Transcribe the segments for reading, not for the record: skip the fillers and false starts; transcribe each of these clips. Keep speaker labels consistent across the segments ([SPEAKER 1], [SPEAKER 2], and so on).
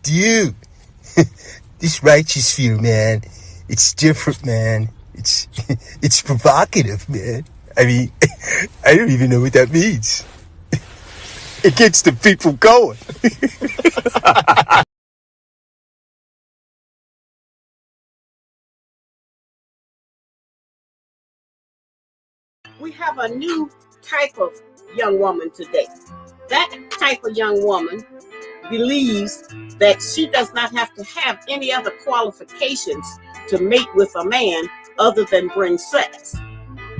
[SPEAKER 1] dude, this righteous view, man, it's different, man. It's it's provocative, man. I mean, I don't even know what that means. It gets the people going.
[SPEAKER 2] We have a new type of young woman today. That type of young woman believes that she does not have to have any other qualifications to mate with a man other than bring sex.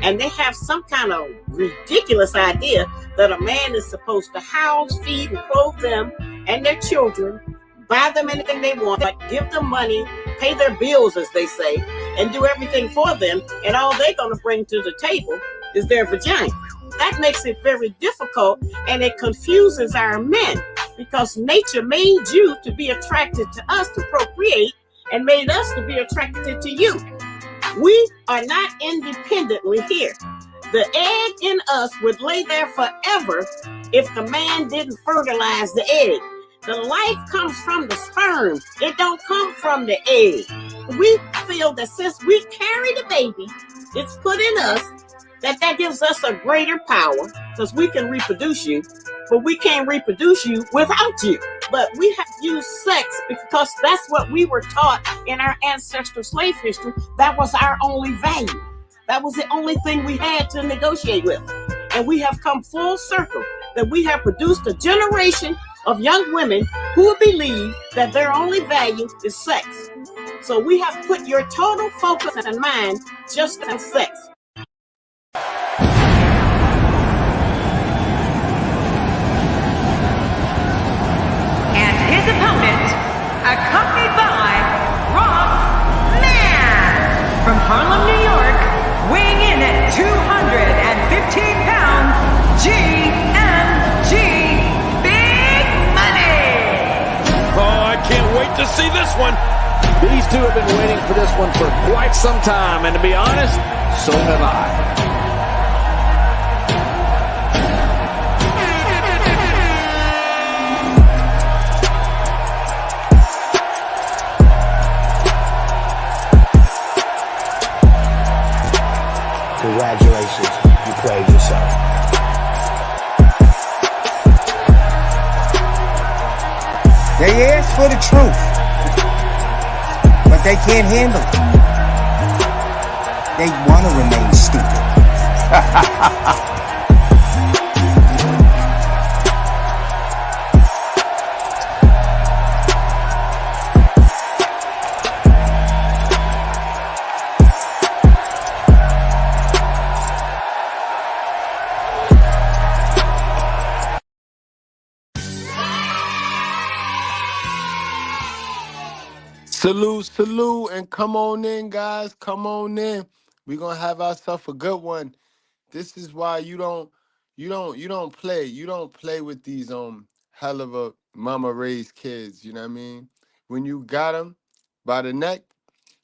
[SPEAKER 2] And they have some kind of ridiculous idea that a man is supposed to house, feed, and clothe them and their children, buy them anything they want, give them money, pay their bills, as they say, and do everything for them. And all they're going to bring to the table is their vagina. That makes it very difficult, and it confuses our men, because nature made you to be attracted to us to procreate and made us to be attracted to you. We are not independently here. The egg in us would lay there forever if the man didn't fertilize the egg. The life comes from the sperm. It don't come from the egg. We feel that since we carry the baby, it's put in us, that gives us a greater power, because we can reproduce you, but we can't reproduce you without you. But we have used sex because that's what we were taught in our ancestral slave history. That was our only value. That was the only thing we had to negotiate with. And we have come full circle, that we have produced a generation of young women who believe that their only value is sex. So we have put your total focus and mind just on sex.
[SPEAKER 3] Accompanied by Rob Man from Harlem, New York, weighing in at 215 pounds, GMG Big Money.
[SPEAKER 4] Oh, I can't wait to see this one.
[SPEAKER 5] These two have been waiting for this one for quite some time, and to be honest, so have I.
[SPEAKER 1] Congratulations, you played yourself. They ask for the truth, but they can't handle it. They want to remain stupid.
[SPEAKER 6] Salute, and come on in, guys. Come on in. We're gonna have ourselves a good one. This is why you don't play. You don't play with these hell of a mama raised kids. You know what I mean? When you got them by the neck,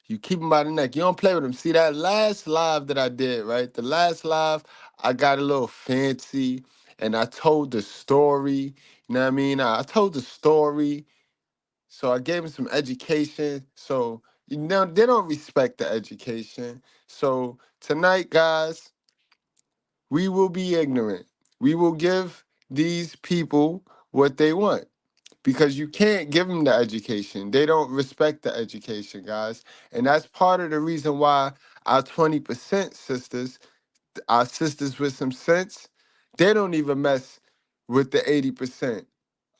[SPEAKER 6] you keep them by the neck. You don't play with them. See that last live that I did, right? The last live, I got a little fancy and I told the story. You know what I mean? I told the story. So I gave them some education. So you know they don't respect the education. So tonight, guys, we will be ignorant. We will give these people what they want because you can't give them the education. They don't respect the education, guys. And that's part of the reason why our 20% sisters, our sisters with some sense, they don't even mess with the 80%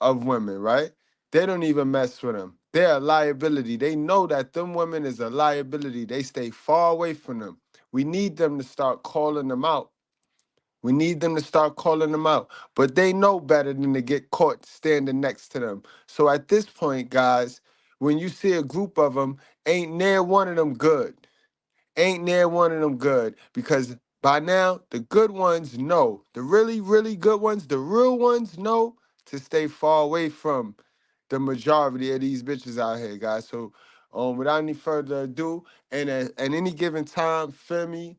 [SPEAKER 6] of women, right? They don't even mess with them. They're a liability. They know that them women is a liability. They stay far away from them. We need them to start calling them out. We need them to start calling them out. But they know better than to get caught standing next to them. So at this point, guys, when you see a group of them, ain't near one of them good. Ain't near one of them good. Because by now, the good ones know. The really, really good ones, the real ones know to stay far away from the majority of these bitches out here, guys. So without any further ado, and at any given time, Femi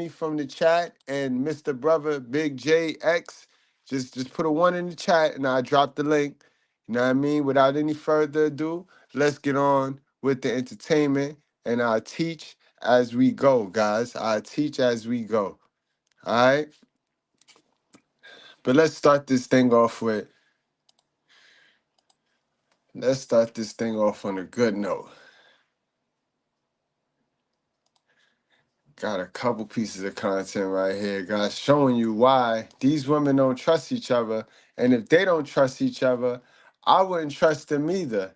[SPEAKER 6] from the chat and Mr. Brother Big JX, just put a 1 in the chat and I drop the link. You know what I mean? Without any further ado, let's get on with the entertainment, and I'll teach as we go, guys. I'll teach as we go. All right? But let's start this thing off on a good note. Got a couple pieces of content right here, guys, showing you why these women don't trust each other. And if they don't trust each other, I wouldn't trust them either.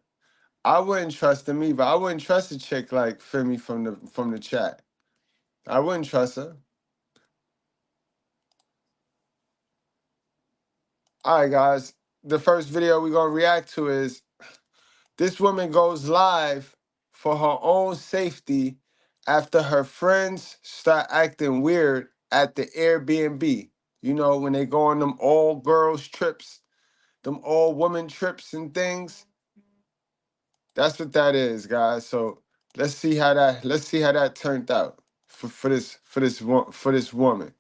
[SPEAKER 6] I wouldn't trust them either. I wouldn't trust a chick like Femi from the chat. I wouldn't trust her. All right, guys. The first video we're gonna react to is this woman goes live for her own safety after her friends start acting weird at the Airbnb. You know, when they go on them all girls trips, them all woman trips and things. That's what that is, guys. So let's see how that turned out for this woman.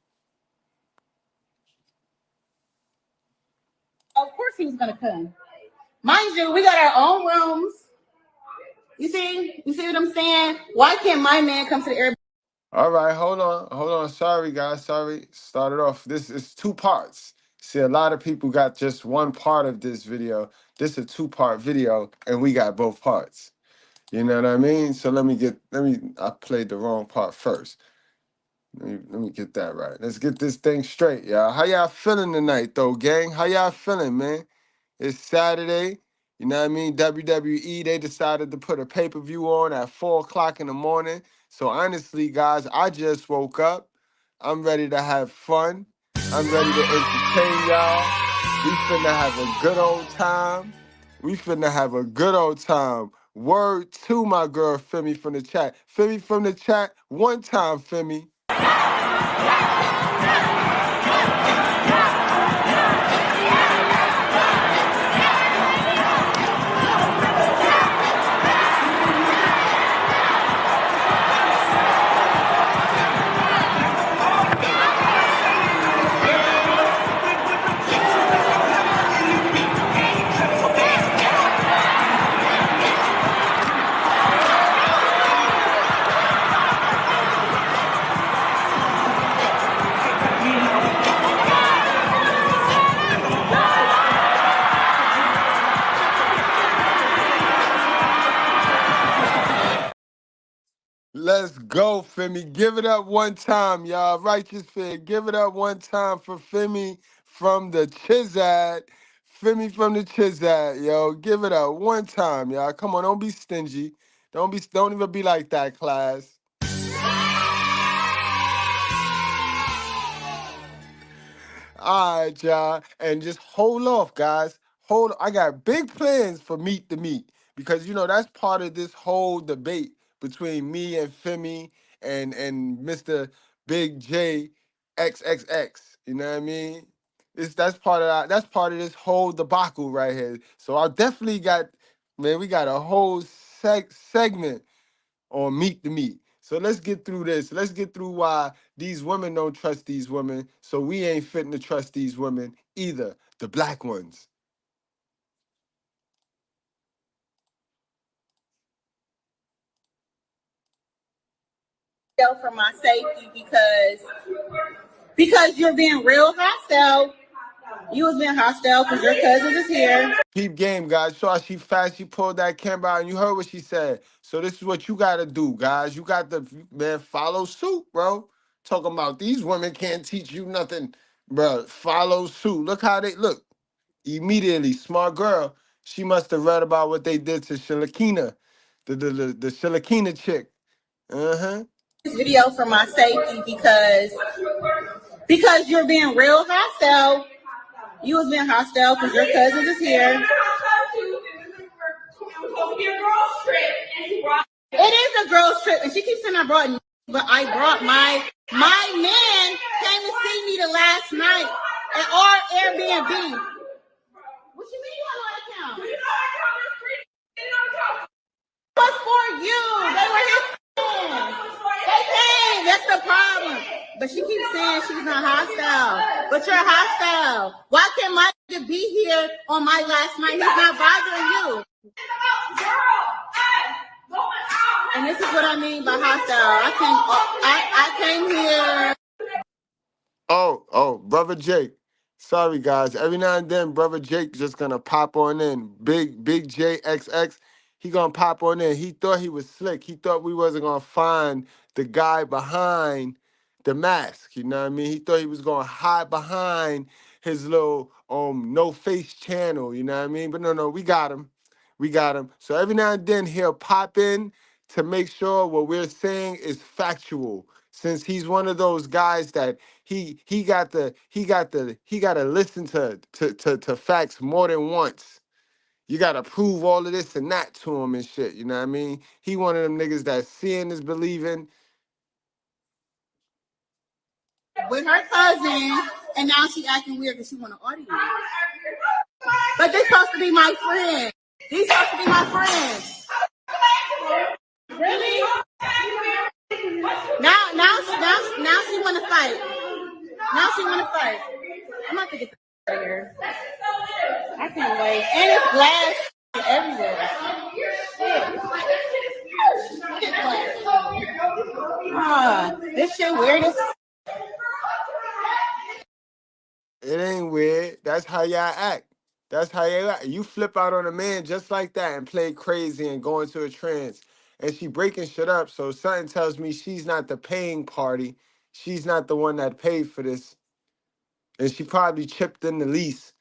[SPEAKER 2] Of course he was gonna come. Mind you, we got our own rooms. You see what I'm saying? Why can't my man come to the Airbnb?
[SPEAKER 6] All right, hold on. Sorry, guys. Sorry. Started off. This is two parts. See, a lot of people got just one part of this video. This is a two-part video, and we got both parts. You know what I mean? So I played the wrong part first. Let me get that right. Let's get this thing straight, y'all. How y'all feeling tonight, though, gang? How y'all feeling, man? It's Saturday. You know what I mean? WWE, they decided to put a pay-per-view on at 4 o'clock in the morning. So honestly, guys, I just woke up. I'm ready to have fun. I'm ready to entertain y'all. We finna have a good old time. Word to my girl, Femi from the chat. Femi from the chat, one time, Femi. Let's go, Femi. Give it up one time, y'all. Righteous Fed. Give it up one time for Femi from the Chizad. Femi from the Chizad, yo. Give it up one time, y'all. Come on, don't be stingy. Don't even be like that, class. All right, y'all. And just hold off, guys. I got big plans for Meet the Meat because, that's part of this whole debate between me and Femi and Mr. Big J XXX. You know what I mean? That's part of this whole debacle right here. So I definitely we got a whole segment on Meet the Meat. So let's get through this. Let's get through why these women don't trust these women. So we ain't fitting to trust these women either, the black ones.
[SPEAKER 2] For my safety because you're being real hostile. You was being hostile because your cousin is here.
[SPEAKER 6] Peep game, guys. Saw she fast. She pulled that camera out, and you heard what she said. So this is what you got to do, guys. You got to, follow suit, bro. Talking about these women can't teach you nothing, bro. Follow suit. Look how they look. Immediately, smart girl. She must have read about what they did to Shilakina, the Shilakina chick.
[SPEAKER 2] This video for my safety because you're being real hostile. You was being hostile because your cousin is here. It is a girls trip, and she keeps saying I brought, but I brought my man came to see me the last night at our Airbnb. What you mean you have an account? It was for you. They were his friends. They came. That's the problem. But she keeps saying she's not hostile, but you're hostile. Why can't my nigga be here on my last night? He's not bothering you. And this is what I mean by hostile. I came here.
[SPEAKER 6] Oh, brother Jake. Sorry guys. Every now and then, brother Jake just gonna pop on in. Big JXX. He gonna pop on in. He thought he was slick. He thought we wasn't gonna find the guy behind the mask. You know what I mean? He thought he was gonna hide behind his little no face channel. You know what I mean? But no, we got him. We got him. So every now and then he'll pop in to make sure what we're saying is factual. Since he's one of those guys that he got to listen to facts more than once. You gotta prove all of this and that to him and shit. You know what I mean? He one of them niggas that seeing is believing.
[SPEAKER 2] With her cousin, and now she acting weird because she want an audience. But they're supposed to be my friends. These supposed to be my friends. Really? Now she want to fight. Now she want to fight. I'm about to get the out of here. I can't wait. And it's glass everywhere. This shit weird as.
[SPEAKER 6] It ain't weird. That's how y'all act. That's how you act. You flip out on a man just like that and play crazy and go into a trance. And she breaking shit up. So something tells me she's not the paying party. She's not the one that paid for this. And she probably chipped in the lease.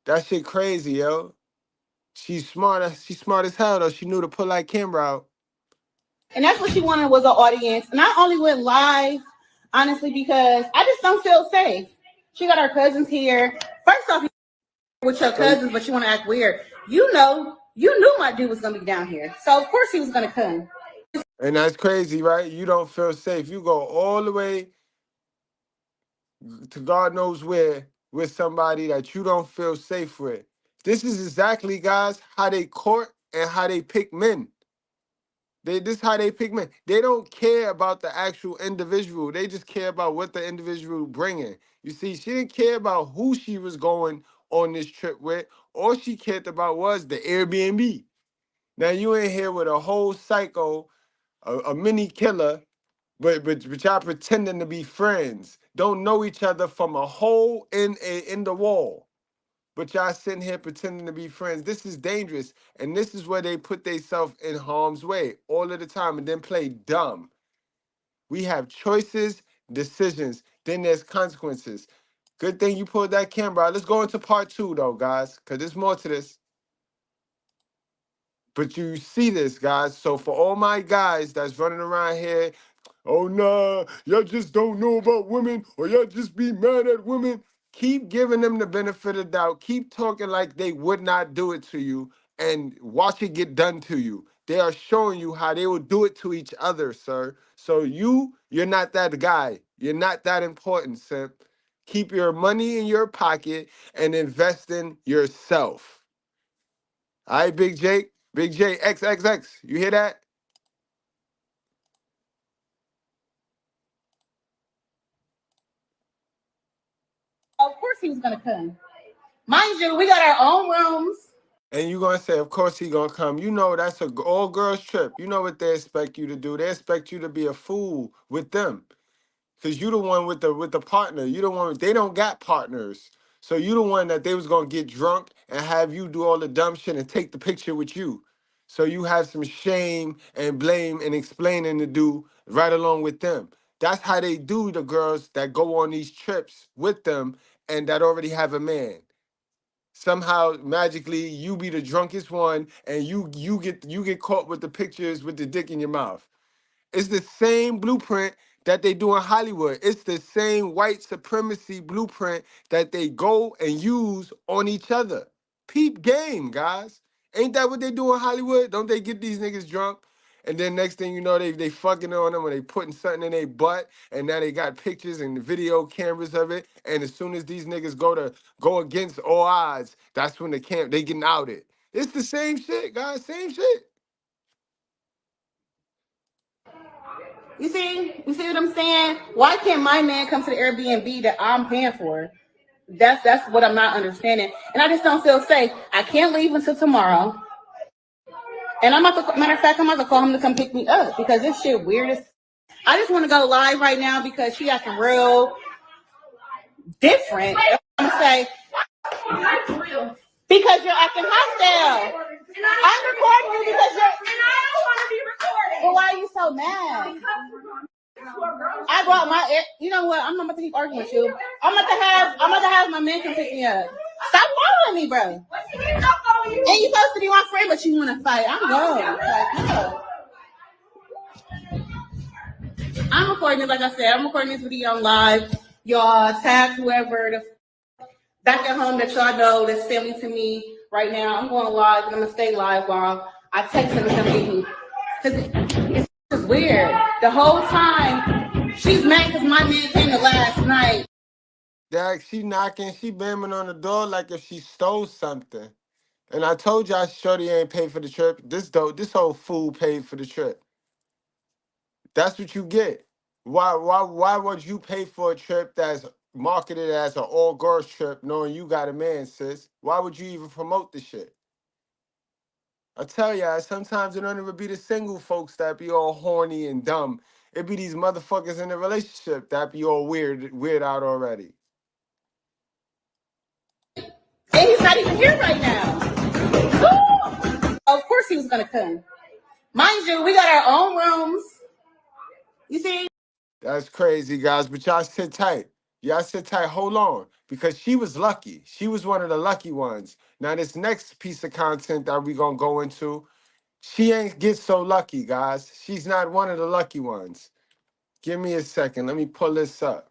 [SPEAKER 6] That shit crazy, yo. She's smart. She's smart as hell though. She knew to pull that camera out.
[SPEAKER 2] And that's what she wanted was an audience. And I only went live, honestly, because I just don't feel safe. She got her cousins here. First off, with your cousins, but you want to act weird. You knew my dude was gonna be down here, so of course he was gonna come.
[SPEAKER 6] And that's crazy, right? You don't feel safe. You go all the way to God knows where with somebody that you don't feel safe with. This is exactly, guys, how they court and how they pick men. This is how they pick men. They don't care about the actual individual. They just care about what the individual bringing. You see, she didn't care about who she was going on this trip with. All she cared about was the Airbnb. Now you in here with a whole psycho, a mini killer, but y'all pretending to be friends. Don't know each other from a hole in the wall. But y'all sitting here pretending to be friends. This is dangerous. And this is where they put themselves in harm's way all of the time and then play dumb. We have choices, decisions, then there's consequences. Good thing you pulled that camera out. Let's go into part 2 though, guys, because there's more to this. But you see this, guys. So for all my guys that's running around here, oh nah, y'all just don't know about women, or y'all just be mad at women. Keep giving them the benefit of the doubt. Keep talking like they would not do it to you, and watch it get done to you. They are showing you how they will do it to each other, sir. So you're not that guy. You're not that important, simp. Keep your money in your pocket and invest in yourself. All right, Big Jake. Big J XXX. You hear that?
[SPEAKER 2] Of course he was gonna come. Mind you, we got our own rooms.
[SPEAKER 6] And you gonna say, of course he gonna come. You know that's a all girls trip. You know what they expect you to do. They expect you to be a fool with them. Cause you the one with the partner. You the one, they don't got partners. So you the one that they was gonna get drunk and have you do all the dumb shit and take the picture with you. So you have some shame and blame and explaining to do right along with them. That's how they do the girls that go on these trips with them and that already have a man. Somehow magically you be the drunkest one and you get caught with the pictures with the dick in your mouth. It's the same blueprint that they do in Hollywood. It's the same white supremacy blueprint that they go and use on each other. Peep game, guys. Ain't that what they do in Hollywood? Don't they get these niggas drunk? And then next thing you know, they fucking on them or they putting something in their butt, and now they got pictures and video cameras of it. And as soon as these niggas go against all odds, that's when they getting outed. It's the same shit, guys. Same shit.
[SPEAKER 7] You see what I'm saying? Why can't my man come to the Airbnb that I'm paying for? That's what I'm not understanding, and I just don't feel safe. I can't leave until tomorrow, and matter of fact, I'm about to call him to come pick me up because this shit weird as. I just want to go live right now because she acting real different. I'm gonna say because you're acting hostile. I'm recording you because you're. And I don't want to be recorded. Well, why are you so mad? I brought my. You know what? I'm not about to keep arguing with you. I'm about to have my man come pick me up. Stop following me, bro. And you supposed to be my friend, but you want to fight. I'm going. Like, no. I'm recording this, like I said. I'm recording this video on live. Y'all tag whoever back at home that y'all know that's family to me right now. I'm going live and I'm gonna stay live while I text him to come get me. Cause it's weird. The whole time she's mad because my man came to last night.
[SPEAKER 6] Dad, she knocking, she banging on the door like if she stole something. And I told y'all Shorty ain't paid for the trip. This whole fool paid for the trip. That's what you get. Why would you pay for a trip that's marketed as an all girls trip knowing you got a man, sis? Why would you even promote the shit? I tell y'all, sometimes it don't even be the single folks that be all horny and dumb. It be these motherfuckers in the relationship that be all weird out already.
[SPEAKER 7] And he's not even here right now. Of course he was gonna come. Mind you, we got our own rooms. You see?
[SPEAKER 6] That's crazy, guys. But y'all sit tight. Y'all sit tight. Hold on. Because she was lucky. She was one of the lucky ones. Now, this next piece of content that we're going to go into, she ain't get so lucky, guys. She's not one of the lucky ones. Give me a second. Let me pull this up.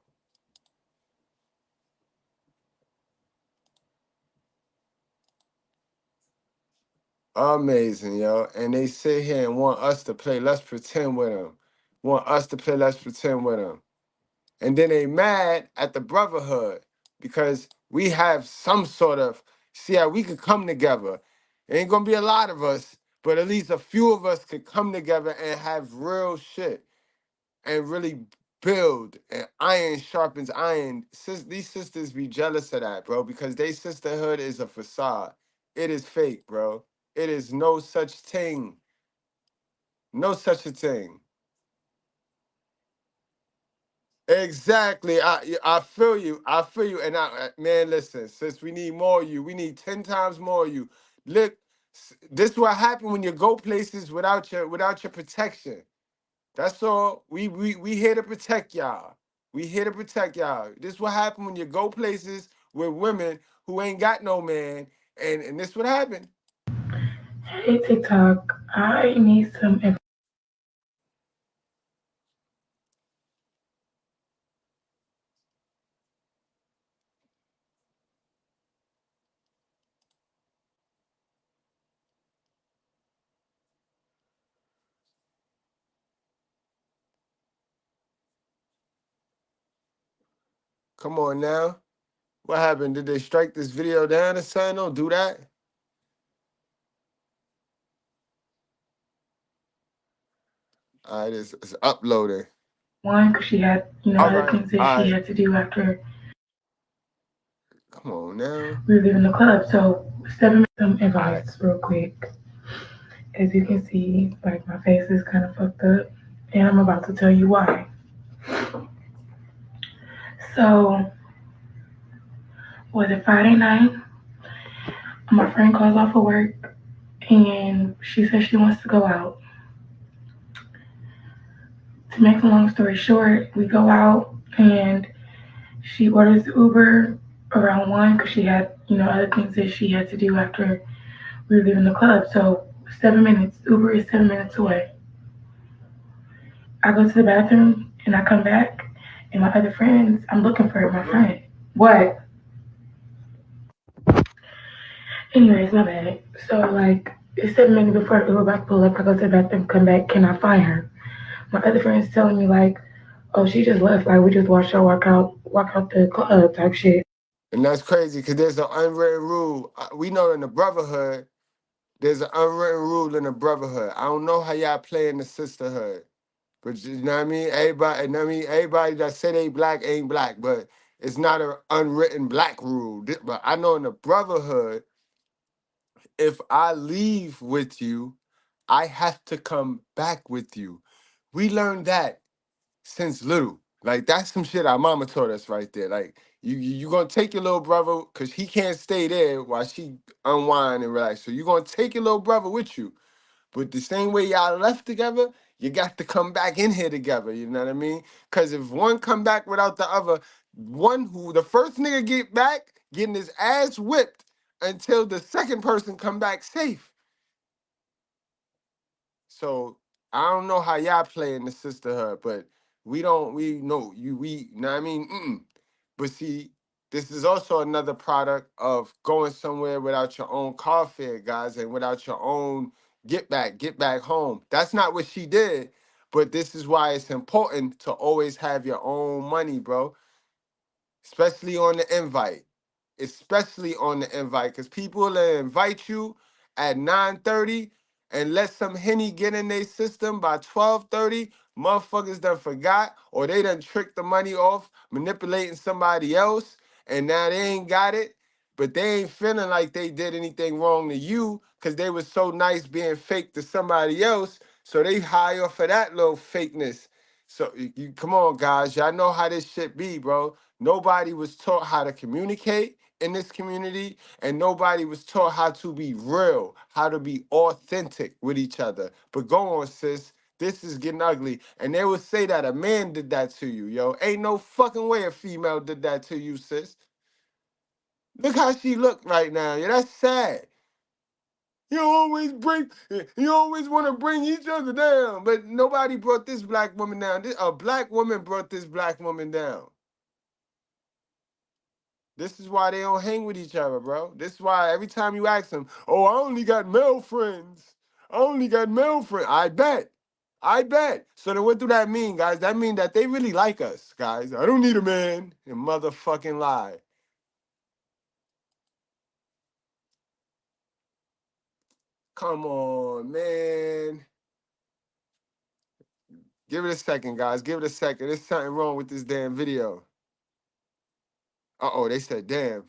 [SPEAKER 6] Amazing, yo. And they sit here and want us to play Let's Pretend with them. Want us to play Let's Pretend with them. And then they mad at the brotherhood because we have some sort of, see how we could come together. It ain't gonna be a lot of us, but at least a few of us could come together and have real shit and really build. And iron sharpens iron. These sisters be jealous of that, bro, because they sisterhood is a facade. It is fake, bro. It is no such thing. No such a thing. Exactly. I feel you. I feel you. And man, listen, sis, we need more of you. We need 10 times more of you. Look, this is what happens when you go places without your protection. That's all. We here to protect y'all. We here to protect y'all. This is what happens when you go places with women who ain't got no man. And this what happened.
[SPEAKER 8] Hey TikTok, I need some information.
[SPEAKER 6] Come on now. What happened? Did they strike this video down or something? Don't do that. All right, it's uploading.
[SPEAKER 8] One, because she had,
[SPEAKER 6] All
[SPEAKER 8] other
[SPEAKER 6] right.
[SPEAKER 8] things that
[SPEAKER 6] All
[SPEAKER 8] she
[SPEAKER 6] right.
[SPEAKER 8] had to do after
[SPEAKER 6] Come on now.
[SPEAKER 8] we were leaving the club. So, 7 minutes of
[SPEAKER 6] All right.
[SPEAKER 8] advice, real quick. As you can see, like my face is kind of fucked up, and I'm about to tell you why. So, was it Friday night? My friend calls off of work, and she says she wants to go out. To make a long story short, we go out, and she orders Uber around 1 because she had, other things that she had to do after we were leaving the club. So 7 minutes. Uber is 7 minutes away. I go to the bathroom and I come back, and my other friends, I'm looking for my friend. What? Anyways, my bad. So like it's 7 minutes before the Uber about to pull up. I go to the bathroom, come back, can I find her? My other friends telling me like, oh, she just left. Like we just watched her walk out the club type shit.
[SPEAKER 6] And that's crazy because there's an unwritten rule. We know in the brotherhood, there's an unwritten rule in the brotherhood. I don't know how y'all play in the sisterhood. But you know what I mean? Everybody that say they black ain't black, but it's not an unwritten black rule. But I know in the brotherhood, if I leave with you, I have to come back with you. We learned that since little. Like that's some shit our mama taught us right there. Like you gonna take your little brother because he can't stay there while she unwind and relax. So you gonna take your little brother with you. But the same way y'all left together, you got to come back in here together. You know what I mean? Because if one come back without the other, the first nigga get back, getting his ass whipped until the second person come back safe. So I don't know how y'all play in the sisterhood, but we know what I mean? But see, this is also another product of going somewhere without your own car fare, guys, and without your own get back home. That's not what she did, but this is why it's important to always have your own money, bro, especially on the invite. Especially on the invite, because people will invite you at 9:30 and let some Henny get in their system by 12:30. Motherfuckers done forgot, or they done tricked the money off, manipulating somebody else, and now they ain't got it, but they ain't feeling like they did anything wrong to you because they was so nice being fake to somebody else, so they high off of that little fakeness. So you come on, guys, y'all know how this shit be, bro. Nobody was taught how to communicate in this community, and nobody was taught how to be real, how to be authentic with each other. But go on, sis. This is getting ugly. And they would say that a man did that to you, yo. Ain't no fucking way a female did that to you, sis. Look how she look right now. Yeah, that's sad. You always want to bring each other down. But nobody brought this black woman down. A black woman brought this black woman down. This is why they don't hang with each other, bro. This is why every time you ask them, oh, I only got male friends. I only got male friends. I bet. So then what do that mean, guys? That mean that they really like us, guys. I don't need a man. You motherfucking lie. Come on, man. Give it a second, guys. Give it a second. There's something wrong with this damn video. Uh-oh, they said, damn.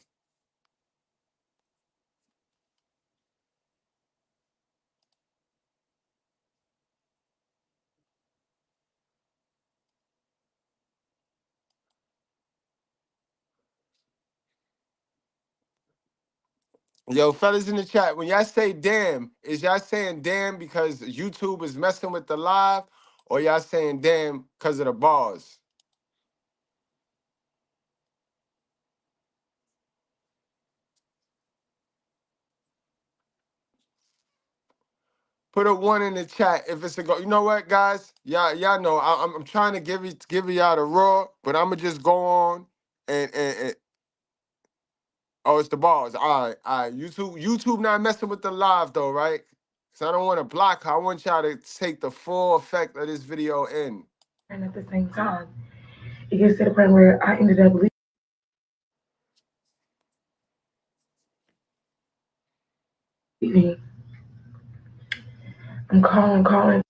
[SPEAKER 6] Yo, fellas in the chat, when y'all say damn, is y'all saying damn because YouTube is messing with the live, or y'all saying damn because of the bars? Put a one in the chat if it's a go. You know what, guys? Y'all know I'm trying to give y'all the raw, but I'm gonna just go on and oh, it's the bars. All right. YouTube not messing with the live though, right? So I don't want to block her. I want y'all to take the full effect of this video in.
[SPEAKER 8] And at the same time, it gets to the point where I ended up leaving. I'm calling.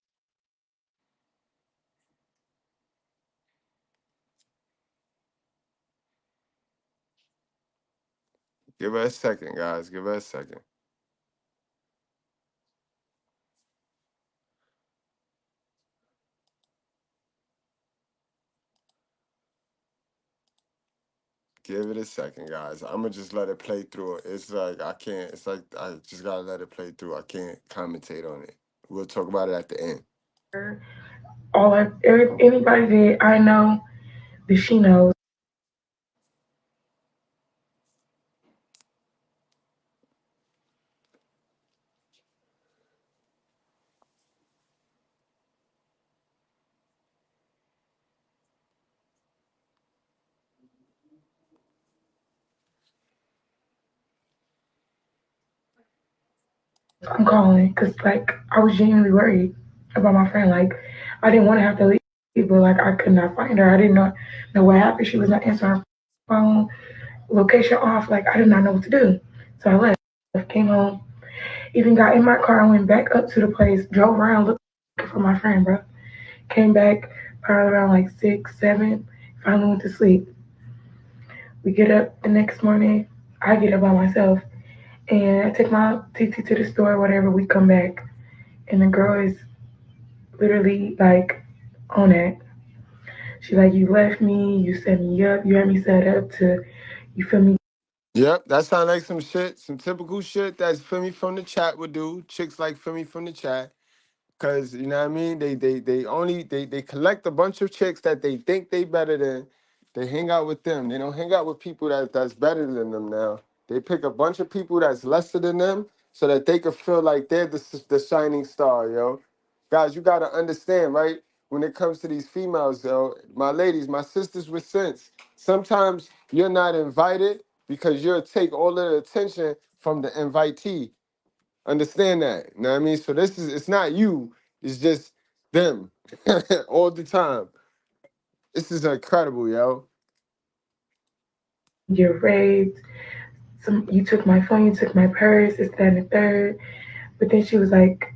[SPEAKER 6] Give her a second, guys. Give her a second. Give it a second, guys. I'm gonna just let it play through. It's like I can't. It's like I just gotta let it play through. I can't commentate on it. We'll talk about it at the end.
[SPEAKER 8] Anybody that I know that she knows. I'm calling because like I was genuinely worried about my friend. Like I didn't want to have to leave, but like I could not find her. I didn't know what happened. She was not answering her phone, location off. Like I did not know what to do. So I left, came home, even got in my car and went back up to the place, drove around looking for my friend, bro. Came back probably around like 6, 7. Finally went to sleep. We get up the next morning. I get up by myself and I take my TT to the store, whatever. We come back and the girl is literally like on it. She like, you left me, you set me up, you had me set up to, you feel me?
[SPEAKER 6] Yep, that sounds like some shit, some typical shit that's Femi from the chat would do. Chicks like Femi from the chat. Cause you know what I mean? They collect a bunch of chicks that they think they better than. They hang out with them. They don't hang out with people that's better than them now. They pick a bunch of people that's lesser than them so that they can feel like they're the shining star, yo. Guys, you gotta understand, right? When it comes to these females, yo, my ladies, my sisters with sense, sometimes you're not invited because you'll take all of the attention from the invitee. Understand that. You know what I mean? So it's not you, it's just them all the time. This is incredible, yo.
[SPEAKER 8] You're raped. You took my phone, you took my purse, it's that and the third. But then she was like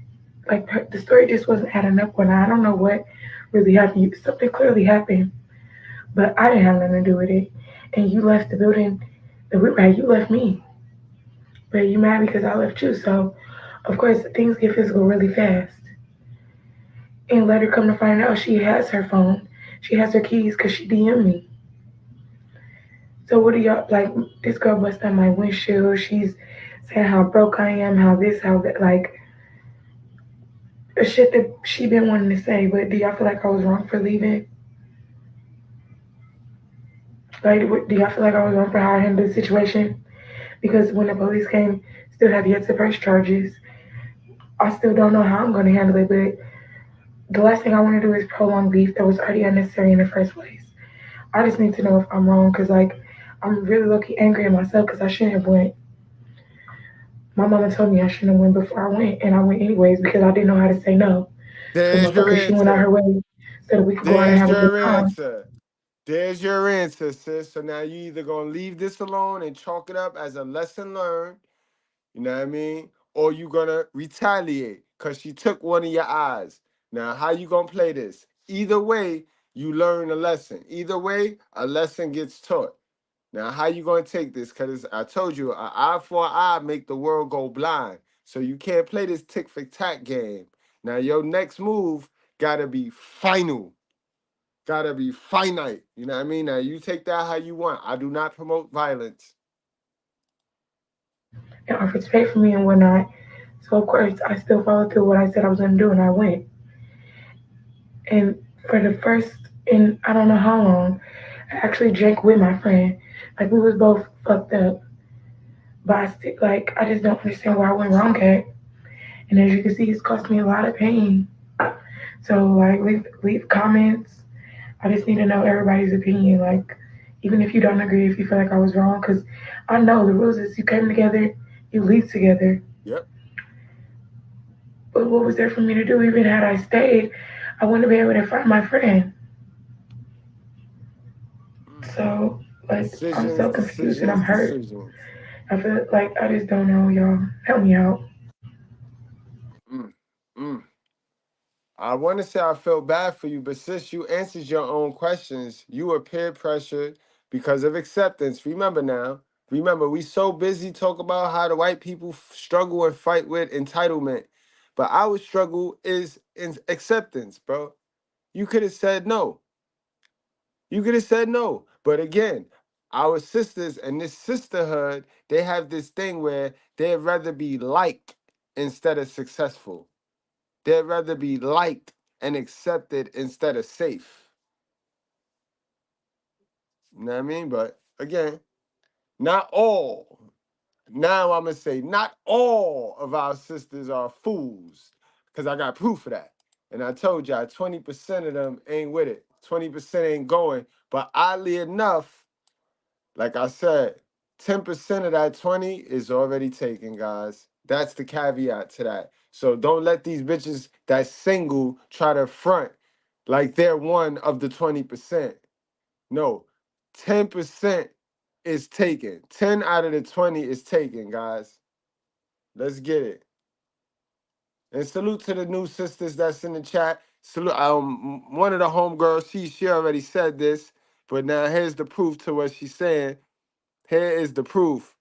[SPEAKER 8] the story just wasn't adding up when I don't know what really happened. Something clearly happened, but I didn't have nothing to do with it. And you left the building. The right, you left me, but you mad because I left you. So, of course, things get physical really fast. And later, come to find out, she has her phone. She has her keys because she DM'd me. So what do y'all like? This girl busted on my windshield. She's saying how broke I am, how this, how that, like shit that she been wanting to say. But do y'all feel like I was wrong for leaving? Like, do y'all feel like I was wrong for how I handled the situation? Because when the police came, still have yet to press charges. I still don't know how I'm going to handle it, but the last thing I want to do is prolong beef that was already unnecessary in the first place. I just need to know if I'm wrong because, like, I'm really lucky angry at myself because I shouldn't have went. My mama told me I shouldn't have went before I went, and I went anyways because I didn't know how to say no. So,
[SPEAKER 6] There's your
[SPEAKER 8] motherfucker, she went out her
[SPEAKER 6] answer.
[SPEAKER 8] way so that we could go out and
[SPEAKER 6] There's
[SPEAKER 8] have a good
[SPEAKER 6] your
[SPEAKER 8] time.
[SPEAKER 6] answer. There's your answer, sis. So now you either gonna leave this alone and chalk it up as a lesson learned, you know what I mean? Or you gonna retaliate because she took one of your eyes. Now, how you gonna play this? Either way, you learn a lesson. Either way, a lesson gets taught. Now, how you gonna take this? Because I told you, an eye for an eye make the world go blind. So you can't play this tick for tack game. Now, your next move gotta be final. Gotta be finite. You know what I mean? Now you take that how you want. I do not promote violence.
[SPEAKER 8] And offered to pay for me and whatnot. So, of course, I still followed through what I said I was going to do, and I went. And for the first, in I don't know how long, I actually drank with my friend. Like, we was both fucked up. But I still, like, I just don't understand where I went wrong at. And as you can see, it's cost me a lot of pain. So, like, leave comments. I just need to know everybody's opinion. Like, even if you don't agree, if you feel like I was wrong, because I know the rules is you came together, you leave together.
[SPEAKER 6] Yep.
[SPEAKER 8] But what was there for me to do? Even had I stayed, I wouldn't be able to find my friend. So, like, I'm
[SPEAKER 6] Decisions,
[SPEAKER 8] so confused and I'm
[SPEAKER 6] decisions,
[SPEAKER 8] hurt.
[SPEAKER 6] decisions.
[SPEAKER 8] I feel like I just don't know, y'all. Help me out.
[SPEAKER 6] Mm, mm. I want to say I feel bad for you, but since you answered your own questions, you were peer pressured because of acceptance. Remember now, remember, we so busy talking about how the white people struggle and fight with entitlement, but our struggle is in acceptance, bro. You could have said no. You could have said no. But again, our sisters and this sisterhood, they have this thing where they'd rather be liked instead of successful. They'd rather be liked and accepted instead of safe. You know what I mean? But again, not all. Now I'm going to say not all of our sisters are fools because I got proof of that. And I told y'all 20% of them ain't with it. 20% ain't going. But oddly enough, like I said, 10% of that 20 is already taken, guys. That's the caveat to that. So don't let these bitches that's single try to front like they're one of the 20%. No, 10% is taken. 10 out of the 20 is taken, guys. Let's get it. And salute to the new sisters that's in the chat. one of the homegirls, she already said this, but now here's the proof to what she's saying. Here is the proof.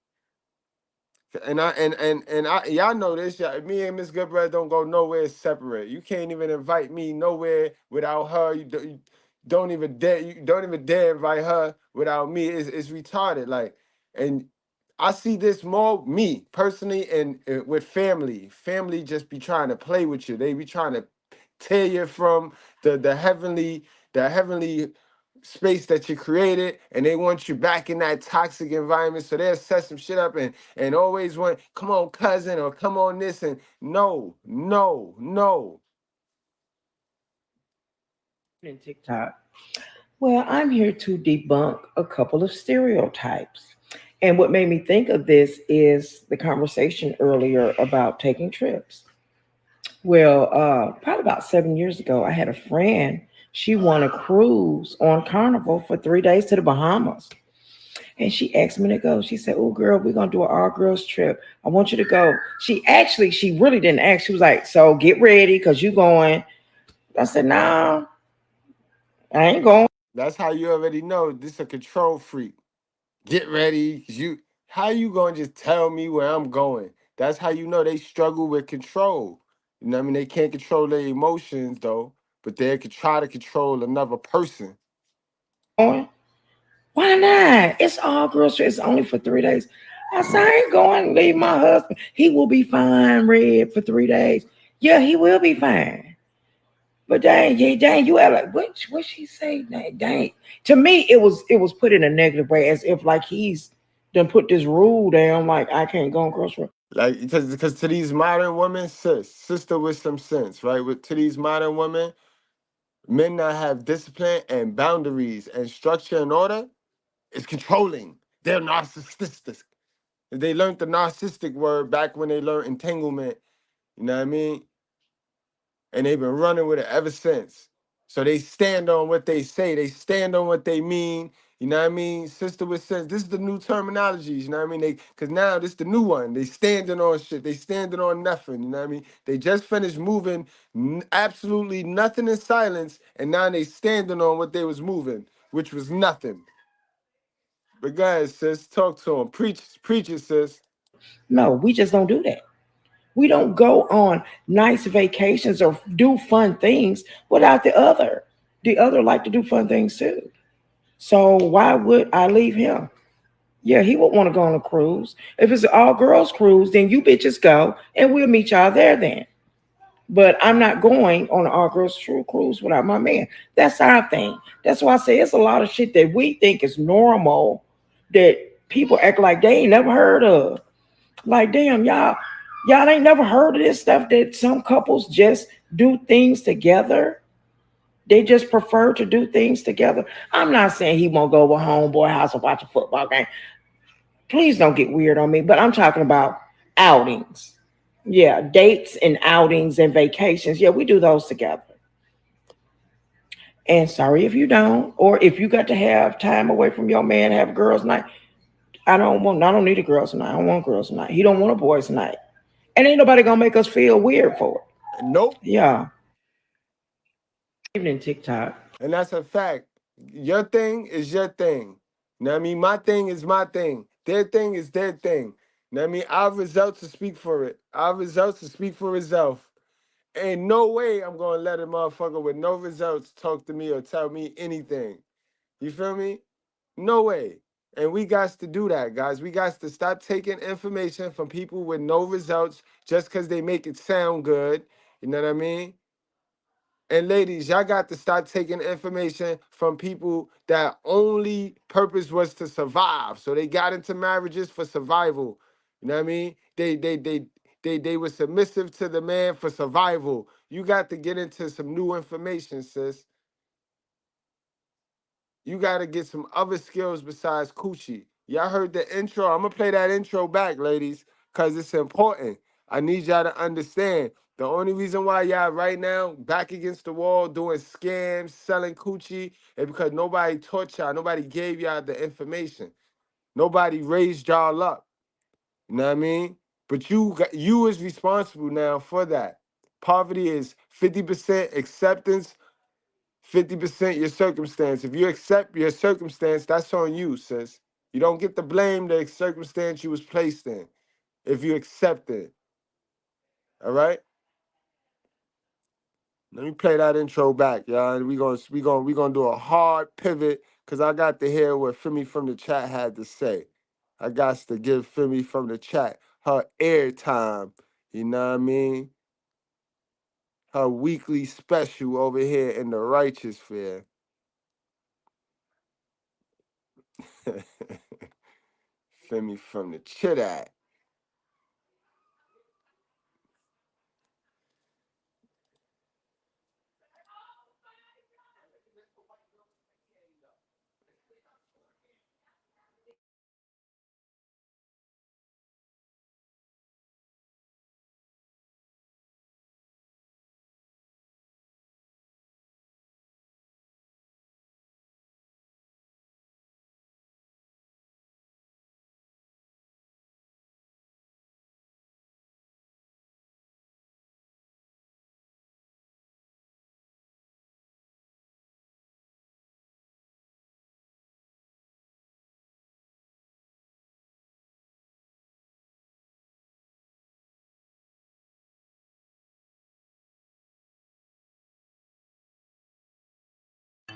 [SPEAKER 6] And y'all know this. Me and Miss Goodbread don't go nowhere separate. You can't even invite me nowhere without her. You don't even dare. You don't even dare invite her without me. It's retarded. Like, and I see this more me personally, and with family. Family just be trying to play with you. They be trying to tear you from the heavenly space that you created, and they want you back in that toxic environment. So they'll set some shit up and always want, come on, cousin, or come on this, and no, no, no.
[SPEAKER 9] In TikTok. Well, I'm here to debunk a couple of stereotypes. And what made me think of this is the conversation earlier about taking trips. Well, probably about 7 years ago, I had a friend. She won a cruise on Carnival for 3 days to the Bahamas. And she asked me to go. She said, "Oh, girl, we're going to do an all girls trip. I want you to go." She really didn't ask. She was like, "So get ready because you going." I said, "No, I ain't going."
[SPEAKER 6] That's how you already know this a control freak. Get ready, 'cause how you gonna just tell me where I'm going? That's how you know they struggle with control. You know what I mean? They can't control their emotions though, but they could try to control another person.
[SPEAKER 9] Why not? It's all girls trip. It's only for 3 days. I said, I ain't going to leave my husband. He will be fine, Red, for 3 days. Yeah, he will be fine. But dang, yeah, dang, you had like what she say? Dang. To me, it was put in a negative way, as if like he's done put this rule down, like I can't go on girls trip.
[SPEAKER 6] Like because to these modern women, sister with some sense, right? To these modern women, men that have discipline and boundaries and structure and order is controlling. They're narcissistic. They learned the narcissistic word back when they learned entanglement. You know what I mean? And they've been running with it ever since. So they stand on what they say. They stand on what they mean. You know what I mean? Sister with sense. This is the new terminologies. You know what I mean? Because now this is the new one. They standing on shit. They standing on nothing. You know what I mean? They just finished moving absolutely nothing in silence, and now they standing on what they was moving, which was nothing. But guys, sis, talk to them. Preach it, sis.
[SPEAKER 9] No, we just don't do that. We don't go on nice vacations or do fun things without the other. The other like to do fun things too. So why would I leave him? Yeah, he would want to go on a cruise. If it's an all girls cruise, then you bitches go and we'll meet y'all there then. But I'm not going on an all girls cruise without my man. That's our thing. That's why I say it's a lot of shit that we think is normal that people act like they ain't never heard of. Like, damn, y'all ain't never heard of this stuff that some couples just do things together. They just prefer to do things together. I'm not saying he won't go over homeboy house and watch a football game. Please don't get weird on me, but I'm talking about outings. Yeah, dates and outings and vacations. Yeah, we do those together. And sorry if you don't, or if you got to have time away from your man, have a girls' night. I don't need a girls' night. I don't want girls' night. He don't want a boys' night. And ain't nobody gonna make us feel weird for it.
[SPEAKER 6] Nope.
[SPEAKER 9] Yeah. Evening TikTok.
[SPEAKER 6] And that's a fact. Your thing is your thing. Know what I mean? My thing is my thing. Their thing is their thing. Know what I mean? Our results to speak for it. Our results to speak for itself. Ain't no way I'm gonna let a motherfucker with no results talk to me or tell me anything. You feel me? No way. And we got to do that, guys. We got to stop taking information from people with no results just because they make it sound good. You know what I mean? And ladies, y'all got to start taking information from people that only purpose was to survive. So they got into marriages for survival. You know what I mean? They were submissive to the man for survival. You got to get into some new information, sis. You got to get some other skills besides coochie. Y'all heard the intro. I'm going to play that intro back, ladies, because it's important. I need y'all to understand. The only reason why y'all right now back against the wall doing scams, selling coochie, is because nobody taught y'all. Nobody gave y'all the information. Nobody raised y'all up. You know what I mean? But you is responsible now for that. Poverty is 50% acceptance, 50% your circumstance. If you accept your circumstance, that's on you, sis. You don't get to blame the circumstance you was placed in if you accept it. All right? Let me play that intro back, y'all. And we gonna do a hard pivot because I got to hear what Femi from the chat had to say. I got to give Femi from the chat her airtime. You know what I mean? Her weekly special over here in the righteous fair. Femi from the chat.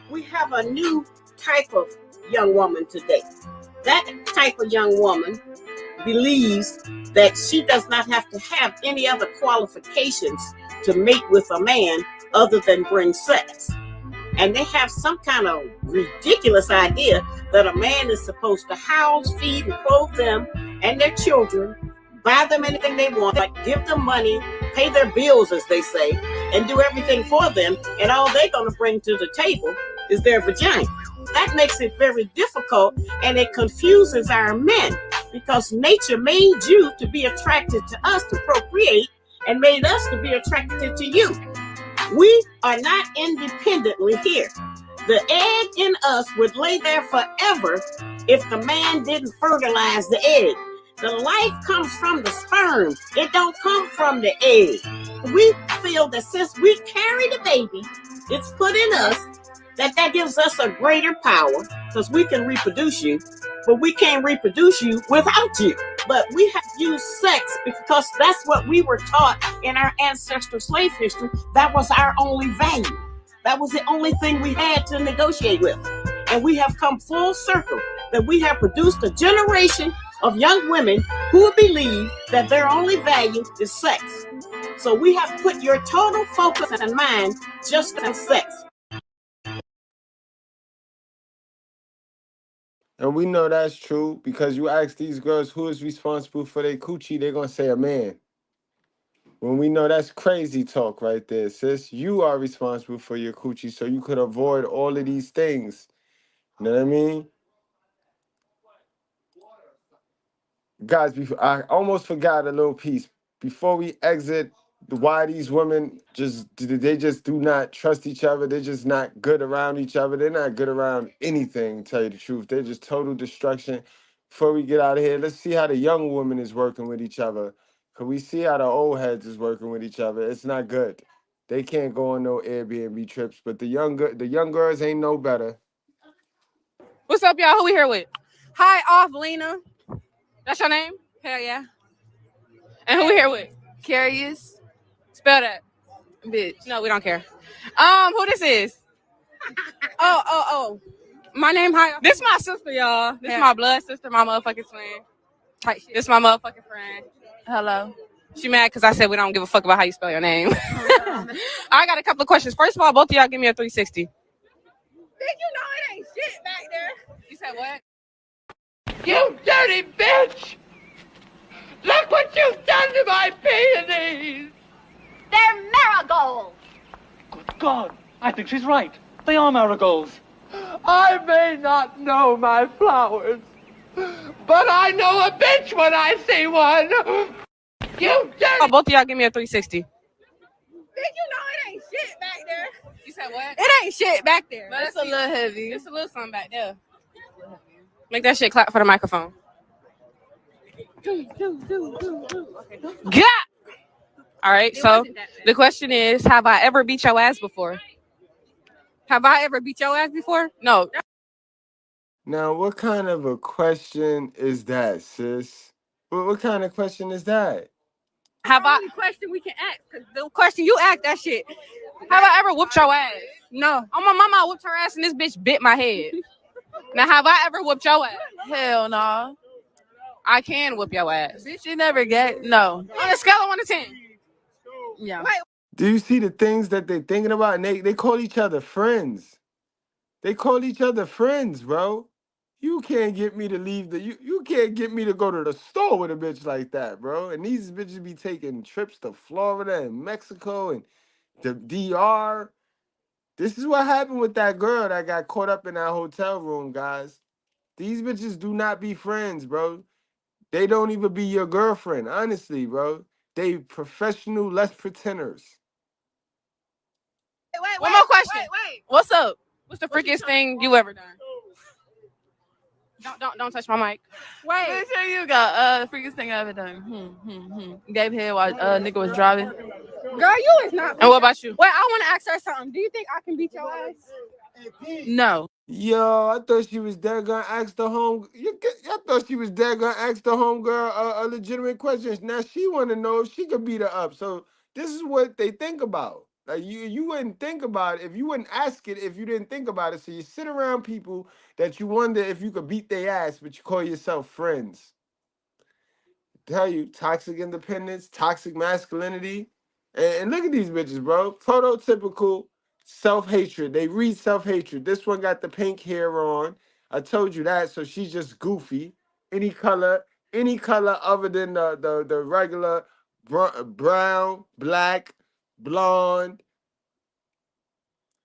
[SPEAKER 2] We have a new type of young woman today. That type of young woman believes that she does not have to have any other qualifications to mate with a man other than bring sex. And they have some kind of ridiculous idea that a man is supposed to house, feed, and clothe them and their children, buy them anything they want, like give them money, pay their bills, as they say, and do everything for them. And all they're going to bring to the table is their vagina. That makes it very difficult, and it confuses our men, because nature made you to be attracted to us to procreate and made us to be attracted to you. We are not independently here. The egg in us would lay there forever if the man didn't fertilize the egg. The life comes from the sperm. It don't come from the egg. We feel that since we carry the baby, it's put in us, that gives us a greater power, because we can reproduce you, but we can't reproduce you without you. But we have used sex because that's what we were taught in our ancestral slave history. That was our only value. That was the only thing we had to negotiate with. And we have come full circle, that we have produced a generation of young women who believe that their only value is sex. So we have put your total focus and mind just on sex.
[SPEAKER 6] And we know that's true because you ask these girls who is responsible for their coochie, they're going to say a man. When we know that's crazy talk right there, sis. You are responsible for your coochie, so you could avoid all of these things. You know what I mean? Guys, I almost forgot a little piece. Before we exit, why these women they just do not trust each other. They're just not good around each other. They're not good around anything, to tell you the truth. They're just total destruction. Before we get out of here, let's see how the young woman is working with each other. Because we see how the old heads is working with each other. It's not good. They can't go on no Airbnb trips, but the young girls ain't no better.
[SPEAKER 10] What's up, y'all? Who we here with? Hi, off Lena. That's your name? Hell yeah. And who we here with? Curious. Spell that. Bitch. No, we don't care. Who this is? Oh. My name, hi. This my sister, y'all. This is my blood sister, my motherfucking twin. This my motherfucking friend. Hello. She mad because I said we don't give a fuck about how you spell your name. I got a couple of questions. First of all, both of y'all give me a 360. Bitch, you know it ain't shit back there. You said what?
[SPEAKER 11] You dirty bitch! Look what you've done to my peonies!
[SPEAKER 12] They're marigolds!
[SPEAKER 11] Good God, I think she's right. They are marigolds. I may not know my flowers, but I know a bitch when I see one! You dirty...
[SPEAKER 10] Oh, both of y'all give me a 360. Bitch, you know it ain't shit back there. You said what? It ain't shit back there. But it's a little heavy. It's a little something back there. Make that shit clap for the microphone. Yeah. All right. So the question is, have I ever beat your ass before? Have I ever beat your ass before? No.
[SPEAKER 6] Now, what kind of a question is that, sis? What kind of question is that?
[SPEAKER 10] Have I? Question we can ask, because the question you asked that shit. Have I ever whooped your ass? No. Oh, my mama whooped her ass and this bitch bit my head. Now, have I ever whooped your ass? Hell no. I can whoop your ass. Bitch, you never get no. On a scale of 1 to 10. Yeah. Wait.
[SPEAKER 6] Do you see the things that they thinking about? And they call each other friends. They call each other friends, bro. You can't get me to leave you can't get me to go to the store with a bitch like that, bro. And these bitches be taking trips to Florida and Mexico and the DR. This is what happened with that girl that got caught up in that hotel room, guys. These bitches do not be friends, bro. They don't even be your girlfriend, honestly, bro. They professional, less pretenders.
[SPEAKER 10] One more question. Wait. What's up? What's the freakiest thing you ever done? Don't touch my mic. Wait. Make sure you got the freakiest thing I ever done. Gave head while nigga was driving. Girl, you is not. And what about you? Wait, I want to ask her something. Do you think I can beat your ass? No.
[SPEAKER 6] Yo, I thought she was dead gonna ask the home. I thought she was dead gonna ask the homegirl a legitimate question. Now she want to know if she could beat her up. So this is what they think about. Like you wouldn't think about it if you wouldn't ask it if you didn't think about it. So you sit around people that you wonder if you could beat their ass, but you call yourself friends. Tell you, toxic independence, toxic masculinity, and look at these bitches, bro. Prototypical self-hatred. They read self-hatred. This one got the pink hair on. I told you that, so she's just goofy. Any color other than the regular brown, black, blonde.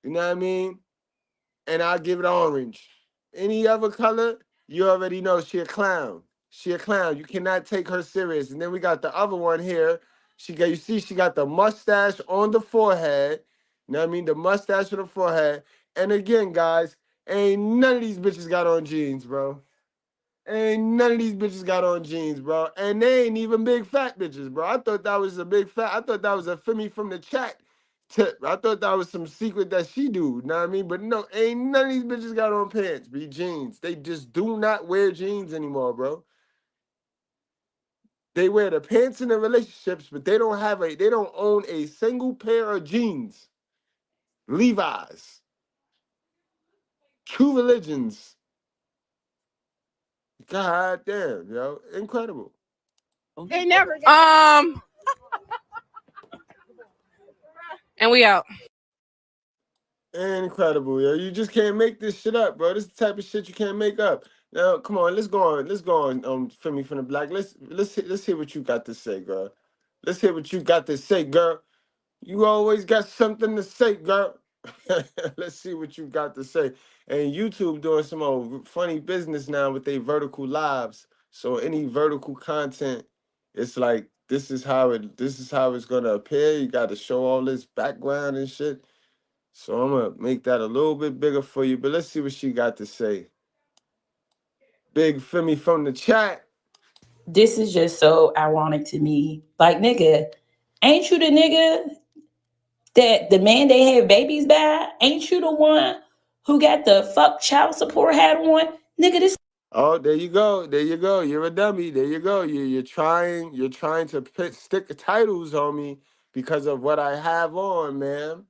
[SPEAKER 6] You know what I mean? And I'll give it orange. Any other color, you already know she a clown. She a clown. You cannot take her serious. And then we got the other one here. She got the mustache on the forehead. You know what I mean? The mustache on the forehead. And again, guys, ain't none of these bitches got on jeans, bro. Ain't none of these bitches got on jeans, bro. And they ain't even big fat bitches, bro. I thought that was a big fat. I thought that was a Femi from the chat tip. I thought that was some secret that she do. Know what I mean? But no, ain't none of these bitches got on pants, be jeans. They just do not wear jeans anymore, bro. They wear the pants in the relationships, but they don't own a single pair of jeans. Levi's. True Religions. God damn, yo. Incredible.
[SPEAKER 10] They never and we out.
[SPEAKER 6] Incredible, yo. You just can't make this shit up, bro. This is the type of shit you can't make up. Now, come on, let's go on. Femi from the Black. Let's hear what you got to say, girl. Let's hear what you got to say, girl. You always got something to say, girl. Let's see what you got to say. And YouTube doing some old funny business now with their vertical lives. So any vertical content, it's like this is how it's gonna appear. You got to show all this background and shit. So I'm gonna make that a little bit bigger for you. But let's see what she got to say. Big Femi from the chat.
[SPEAKER 13] This is just so ironic to me. Like, nigga, ain't you the nigga that the man they had babies by? Ain't you the one who got the fuck child support hat on? Nigga, this.
[SPEAKER 6] Oh, there you go. There you go. You're a dummy. There you go. You're trying to stick titles on me because of what I have on, ma'am.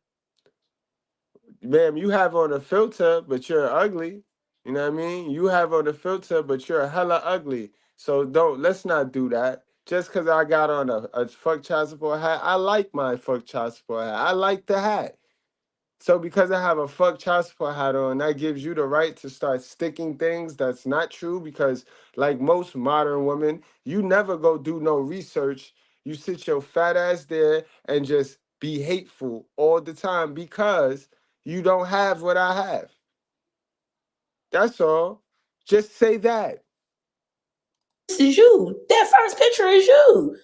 [SPEAKER 6] Ma'am, you have on a filter, but you're ugly. You know what I mean? You have on a filter, but you're hella ugly. So let's not do that. Just because I got on a fuck child support hat, I like my fuck child support hat. I like the hat. So because I have a fuck child support hat on, that gives you the right to start sticking things that's not true because like most modern women, you never go do no research. You sit your fat ass there and just be hateful all the time because you don't have what I have. That's all. Just say that.
[SPEAKER 13] This is you. That first picture is you.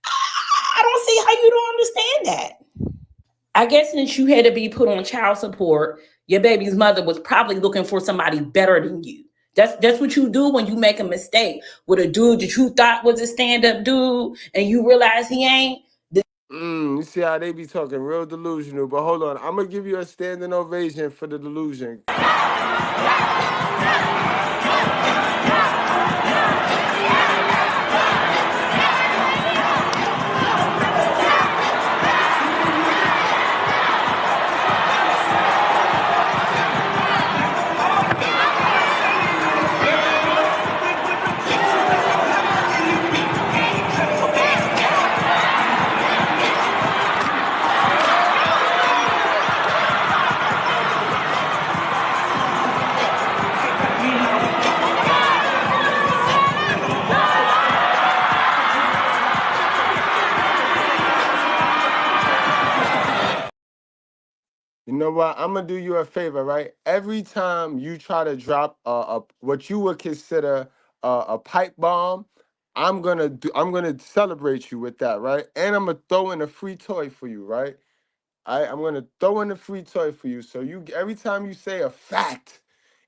[SPEAKER 13] I don't see how you don't understand that. I guess since you had to be put on child support, your baby's mother was probably looking for somebody better than you. That's what you do when you make a mistake with a dude that you thought was a stand-up dude and you realize he ain't.
[SPEAKER 6] You see how they be talking real delusional. But hold on, I'm gonna give you a standing ovation for the delusion. You know what? I'm gonna do you a favor, right? Every time you try to drop what you would consider a pipe bomb, I'm gonna celebrate you with that, right? And I'm gonna throw in a free toy for you, right? I'm gonna throw in a free toy for you. So you every time you say a fact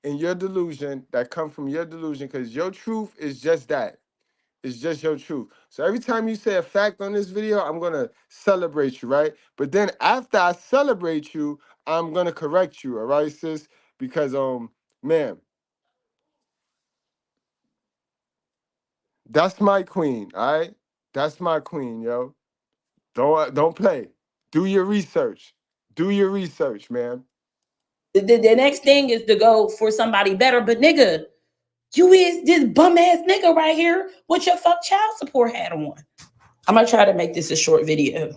[SPEAKER 6] in your delusion that come from your delusion, because your truth is just that. It's just your truth. So every time you say a fact on this video, I'm gonna celebrate you, right? But then after I celebrate you, I'm gonna correct you, all right, sis? Because man, that's my queen, all right? That's my queen, yo. Don't play. Do your research. Do your research, man.
[SPEAKER 13] The next thing is to go for somebody better. But nigga, you is this bum ass nigga right here with your fuck child support hat on. I'm gonna try to make this a short video.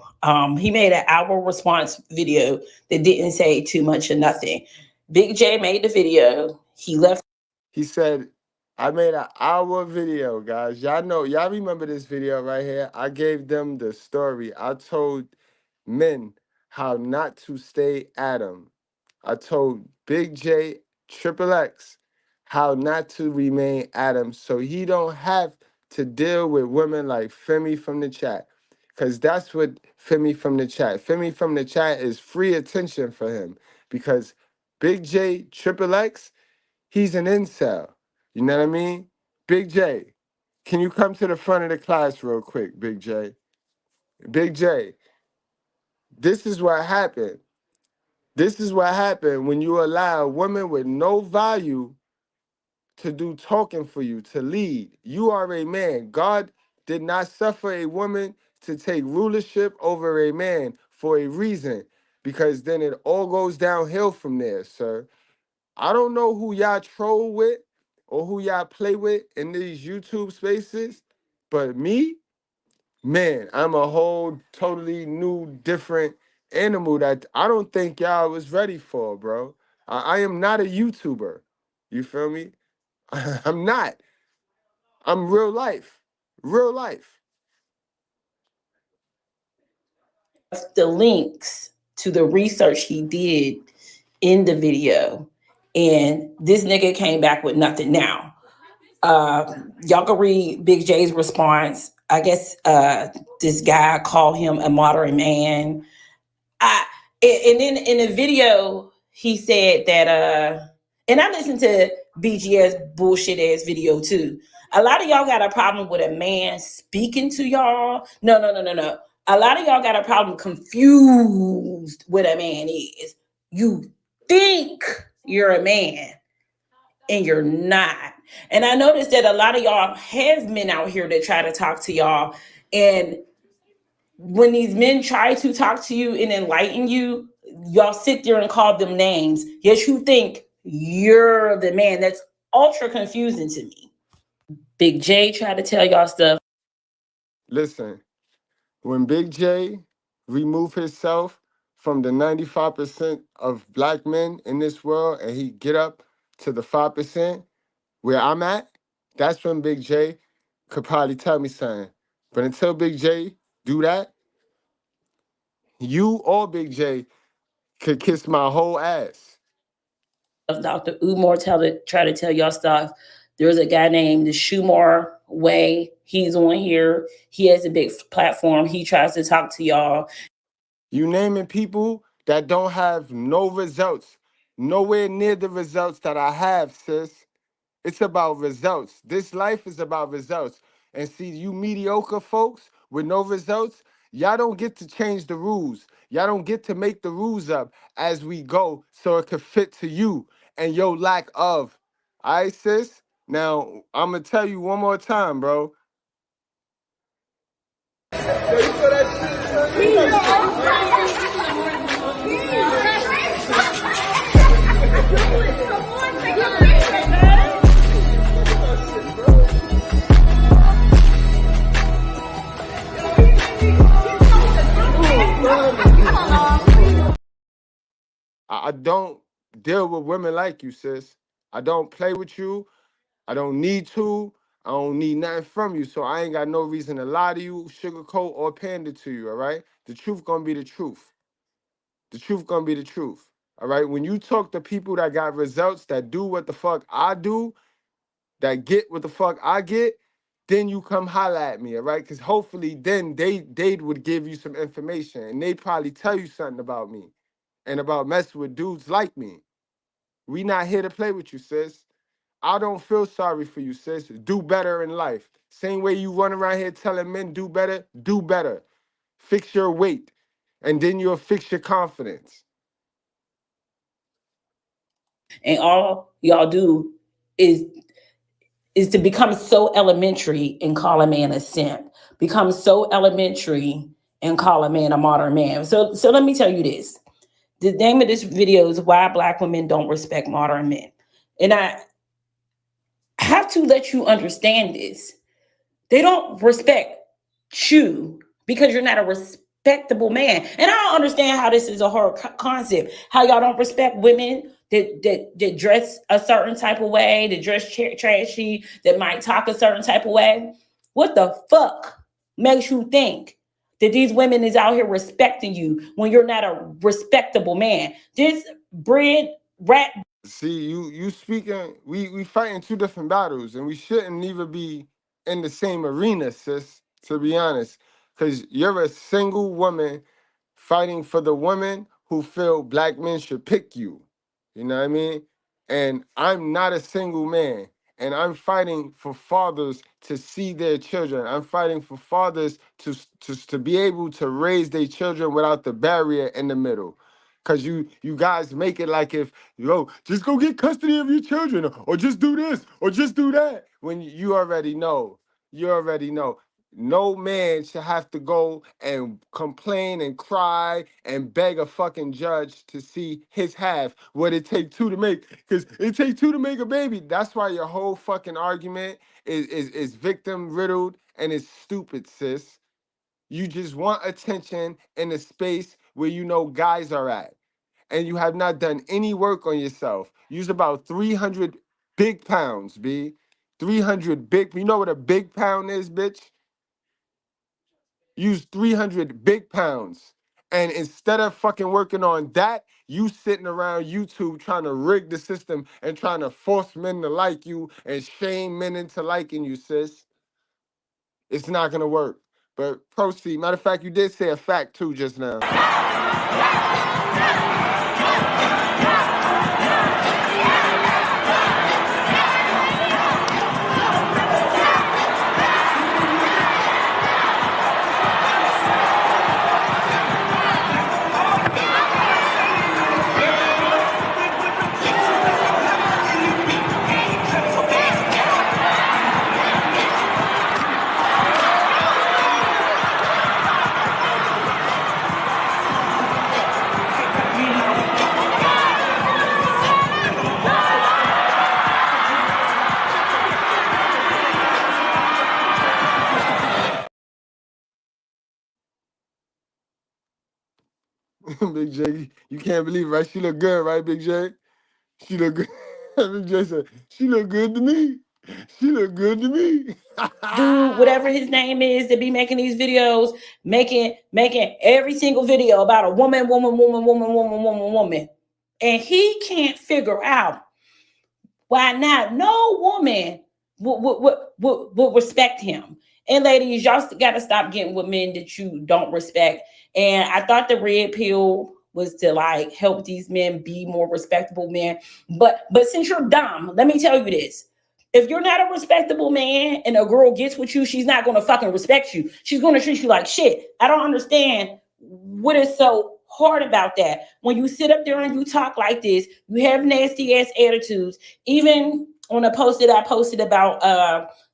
[SPEAKER 13] He made an hour response video that didn't say too much or nothing. Big J made the video. He left.
[SPEAKER 6] He said, I made an hour video, guys. Y'all remember this video right here? I gave them the story. I told men how not to stay Adam. I told Big J Triple X how not to remain Adam so he don't have to deal with women like Femi from the chat. Because that's what Femi from the chat. Femi from the chat is free attention for him. Because Big J Triple X, he's an incel. You know what I mean? Big J, can you come to the front of the class real quick, Big J? Big J, this is what happened. This is what happened when you allow women with no value to do talking for you, to lead. You are a man. God did not suffer a woman to take rulership over a man for a reason, because then it all goes downhill from there, sir. I don't know who y'all troll with or who y'all play with in these YouTube spaces, but me, man, I'm a whole totally new, different animal that I don't think y'all was ready for, bro. I am not a YouTuber. You feel me? I'm not. I'm real life. Real life.
[SPEAKER 13] The links to the research he did in the video, and this nigga came back with nothing. Now, y'all can read Big J's response. I guess this guy called him a modern man. And then in the video, he said that, and I listened to BGS bullshit ass video too. A lot of y'all got a problem with a man speaking to y'all. No. A lot of y'all got a problem confused what a man is. You think you're a man and you're not. And I noticed that a lot of y'all have men out here that try to talk to y'all. And when these men try to talk to you and enlighten you, y'all sit there and call them names. Yet you think you're the man. That's ultra confusing to me. Big J tried to tell y'all stuff.
[SPEAKER 6] Listen, when Big J remove himself from the 95% of black men in this world and he get up to the 5% where I'm at, that's when Big J could probably tell me something. But until Big J do that, you or Big J could kiss my whole ass.
[SPEAKER 13] Dr. Umar try to tell y'all stuff. There's a guy named the Shumar Way. He's on here. He has a big platform. He tries to talk to y'all.
[SPEAKER 6] You naming people that don't have no results, nowhere near the results that I have, sis. It's about results. This life is about results. And see, you mediocre folks with no results, Y'all don't get to change the rules. Y'all don't get to make the rules up as we go so it could fit to you and your lack of. All right, sis? Now, I'm going to tell you one more time, bro. I don't deal with women like you, sis. I don't play with you. I don't need to. I don't need nothing from you. So I ain't got no reason to lie to you, sugarcoat, or pander to you, all right? The truth gonna be the truth. The truth gonna be the truth. All right. When you talk to people that got results, that do what the fuck I do, that get what the fuck I get, then you come holler at me, all right? Because hopefully then they would give you some information and they probably tell you something about me and about messing with dudes like me. We not here to play with you, sis. I don't feel sorry for you, sis. Do better in life. Same way you run around here telling men do better, do better. Fix your weight, and then you'll fix your confidence.
[SPEAKER 13] And all y'all do is to become so elementary and call a man a simp. Become so elementary and call a man a modern man. So let me tell you this. The name of this video is Why Black Women Don't Respect Modern Men. And I have to let you understand this. They don't respect you because you're not a respectable man. And I don't understand how this is a hard concept. How y'all don't respect women that dress a certain type of way, that dress trashy, that might talk a certain type of way. What the fuck makes you think that these women is out here respecting you when you're not a respectable man? This bread rat.
[SPEAKER 6] See, you speaking, we fighting two different battles, and we shouldn't even be in the same arena, sis, to be honest. Because you're a single woman fighting for the women who feel black men should pick you. You know what I mean? And I'm not a single man. And I'm fighting for fathers to see their children. I'm fighting for fathers to be able to raise their children without the barrier in the middle. Cause you guys make it like if, just go get custody of your children, or just do this, or just do that. When you already know. No man should have to go and complain and cry and beg a fucking judge to see his half. What it take two to make, because it take two to make a baby. That's why your whole fucking argument is victim riddled and is stupid, sis. You just want attention in a space where you know guys are at. And you have not done any work on yourself. Use about 300 big pounds, B. 300 big, you know what a big pound is, bitch? Use 300 big pounds. And instead of fucking working on that, you sitting around YouTube trying to rig the system and trying to force men to like you and shame men into liking you, sis. It's not gonna work. But proceed. Matter of fact, you did say a fact too just now. Big J, you can't believe it, right? She look good, right, Big J? She look good. Big J said, she look good to me. She look good to me.
[SPEAKER 13] Dude, whatever his name is, to be making these videos, making every single video about a woman. And he can't figure out why not no woman would respect him. And ladies, y'all got to stop getting with men that you don't respect. And I thought the red pill was to like help these men be more respectable men. But since you're dumb, let me tell you this. If you're not a respectable man and a girl gets with you, she's not going to fucking respect you. She's going to treat you like shit. I don't understand what is so hard about that. When you sit up there and you talk like this, you have nasty ass attitudes. Even on a post that I posted about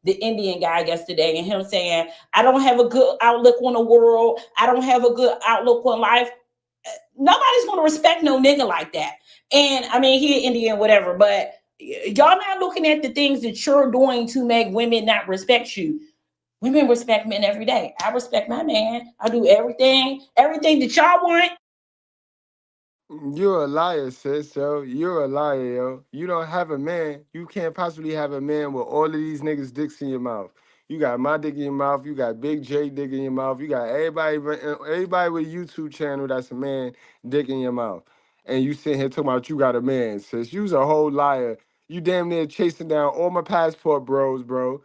[SPEAKER 13] the Indian guy yesterday and him saying, I don't have a good outlook on the world. I don't have a good outlook on life. Nobody's going to respect no nigga like that. And I mean, he Indian, whatever, but y'all not looking at the things that you're doing to make women not respect you. Women respect men every day. I respect my man. I do everything that y'all want.
[SPEAKER 6] You're a liar, sis, yo. You're a liar, yo. You don't have a man. You can't possibly have a man with all of these niggas' dicks in your mouth. You got my dick in your mouth. You got Big J dick in your mouth. You got everybody with a YouTube channel that's a man dick in your mouth. And you sitting here talking about you got a man, sis. You's a whole liar. You damn near chasing down all my passport bros, bro.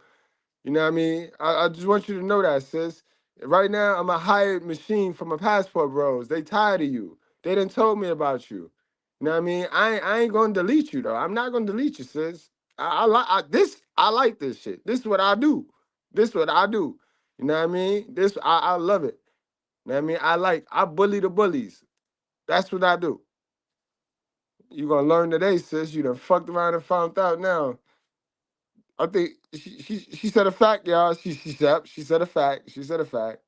[SPEAKER 6] You know what I mean? I just want you to know that, sis. Right now, I'm a hired machine for my passport bros. They tired of you. They done told me about you. You know what I mean? I ain't gonna delete you though. I'm not gonna delete you, sis. I like this shit. This is what I do. This is what I do. You know what I mean? I love it. You know what I mean? I bully the bullies. That's what I do. You gonna learn today, sis. You done fucked around and found out now. I think she said a fact, y'all. She said a fact. She said a fact.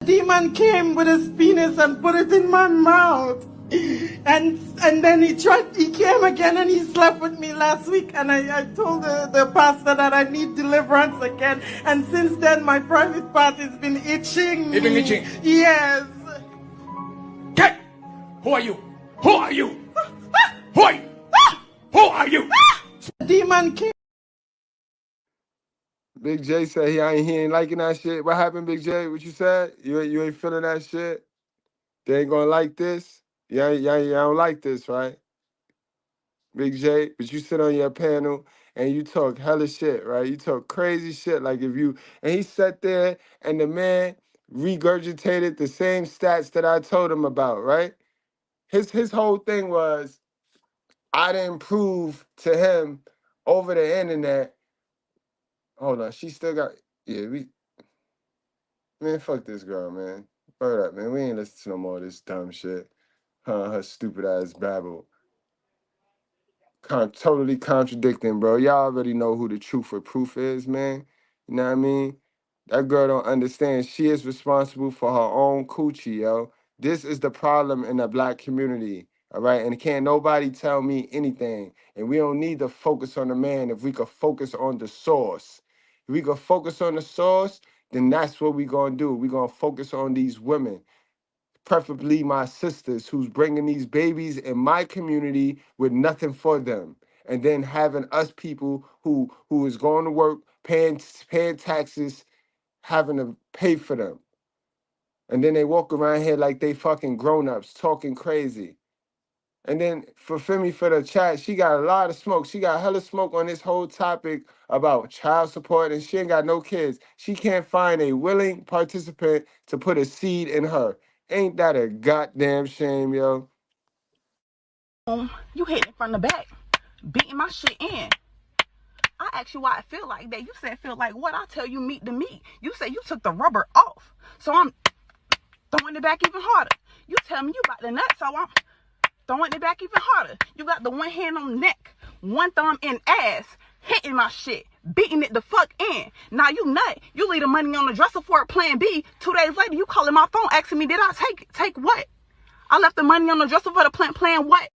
[SPEAKER 14] Demon came with his penis and put it in my mouth. And then he came again and he slept with me last week, and I told the pastor that I need deliverance again. And since then my private part has been itching.
[SPEAKER 15] It's been itching?
[SPEAKER 14] Yes.
[SPEAKER 15] Okay. Who are you? Who are you? Who are you? Who are you?
[SPEAKER 14] Demon came.
[SPEAKER 6] Big J said he ain't liking that shit. What happened, Big J? What you said? You ain't feeling that shit? They ain't gonna like this? You don't like this, right? Big J, but you sit on your panel and you talk hella shit, right? You talk crazy shit. Like and he sat there and the man regurgitated the same stats that I told him about, right? His whole thing was, I didn't prove to him over the internet. Hold on, she still got, man, fuck this girl, man. Word up, man. We ain't listening to no more of this dumb shit. Her stupid ass babble. Totally contradicting, bro. Y'all already know who the truth or proof is, man. You know what I mean? That girl don't understand. She is responsible for her own coochie, yo. This is the problem in the black community, all right? And can't nobody tell me anything. And we don't need to focus on the man if we could focus on the source. If we could focus on the source, then that's what we gonna do. We gonna focus on these women, preferably my sisters, who's bringing these babies in my community with nothing for them, and then having us people who is going to work, paying taxes, having to pay for them, and then they walk around here like they fucking grown-ups talking crazy. And then for Femi for the chat, she got a lot of smoke. She got hella smoke on this whole topic about child support, and she ain't got no kids. She can't find a willing participant to put a seed in her. Ain't that a goddamn shame, yo?
[SPEAKER 16] You hit it from the back, beating my shit in. I asked you why I feel like that. You said feel like what? I tell you meat to meat. You said you took the rubber off. So I'm throwing it back even harder. You tell me you got the nut, so I'm throwing it back even harder. You got the one hand on the neck, one thumb in ass, hitting my shit, beating it the fuck in. Now you nut. You leave the money on the dresser for a plan B. 2 days later, you calling my phone asking me, did I take what? I left the money on the dresser for the plan what?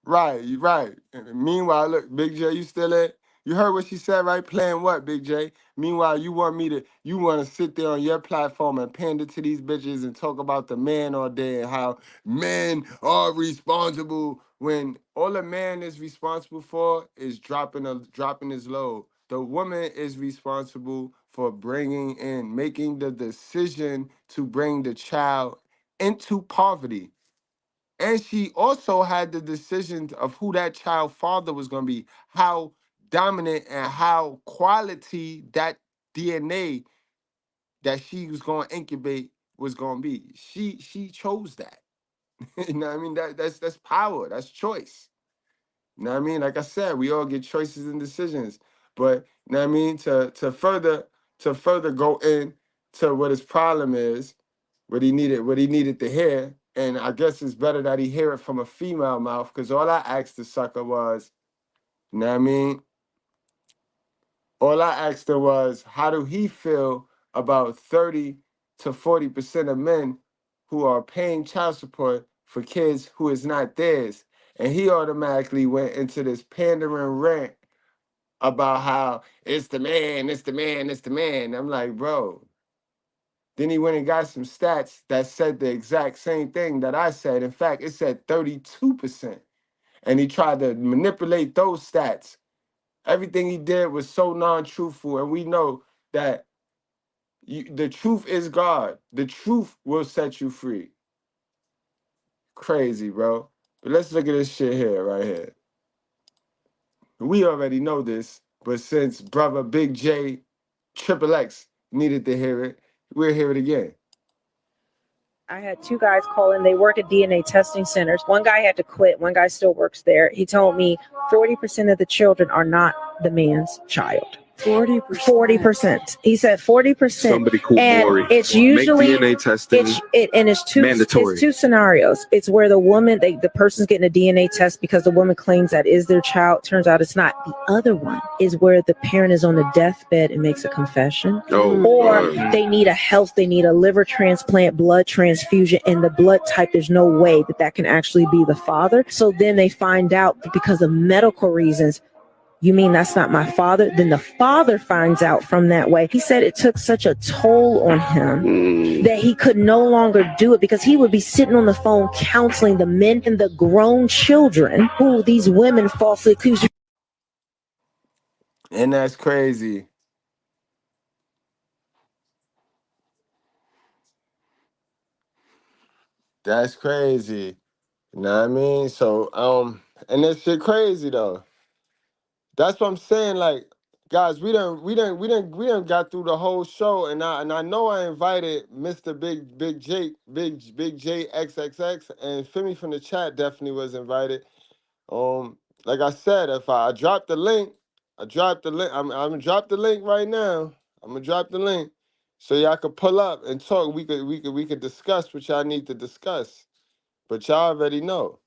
[SPEAKER 6] Right, right. And meanwhile, look, Big J, you still at? You heard what she said, right? Playing what, Big J? Meanwhile, you want to sit there on your platform and pander to these bitches and talk about the man all day and how men are responsible when all a man is responsible for is dropping his load. The woman is responsible for making the decision to bring the child into poverty. And she also had the decision of who that child father was going to be, how dominant and how quality that DNA that she was going to incubate was going to be. She chose that. You know what I mean? That's power. That's choice. You know what I mean? Like I said, we all get choices and decisions. But you know what I mean? To further go in to what his problem is, what he needed to hear. And I guess it's better that he hear it from a female mouth, because all I asked the sucker was, you know what I mean? All I asked her was, how do he feel about 30 to 40% of men who are paying child support for kids who is not theirs? And he automatically went into this pandering rant about how it's the man, it's the man, it's the man. I'm like, bro. Then he went and got some stats that said the exact same thing that I said. In fact, it said 32%. And he tried to manipulate those stats. Everything he did was so non-truthful, and we know that the truth is God. The truth will set you free. Crazy, bro. But let's look at this shit here, right here. We already know this, but since brother Big J, Triple X needed to hear it, we'll hear it again.
[SPEAKER 17] I had two guys call in. They work at DNA testing centers. One guy had to quit. One guy still works there. He told me 40% of the children are not the man's child. 40%. He said 40%.
[SPEAKER 18] Somebody called
[SPEAKER 17] and
[SPEAKER 18] Maury.
[SPEAKER 17] It's usually
[SPEAKER 18] make DNA testing
[SPEAKER 17] it's two
[SPEAKER 18] mandatory.
[SPEAKER 17] It's two scenarios. It's where the woman, the person's getting a DNA test because the woman claims that is their child. Turns out it's not. The other one is where the parent is on the deathbed and makes a confession, or they need a liver transplant, blood transfusion, and the blood type. There's no way that can actually be the father. So then they find out that because of medical reasons. You mean that's not my father? Then the father finds out from that way. He said it took such a toll on him that he could no longer do it, because he would be sitting on the phone counseling the men and the grown children who these women falsely accused.
[SPEAKER 6] And that's crazy. That's crazy. You know what I mean? So, and that shit crazy though. That's what I'm saying. Like, guys, we done got through the whole show, and I know I invited Mr. Big J XXX, and Femi from the chat definitely was invited. Like I said, if I drop the link, I'm gonna drop the link right now. I'm gonna drop the link so y'all could pull up and talk. We could discuss what y'all need to discuss. But y'all already know.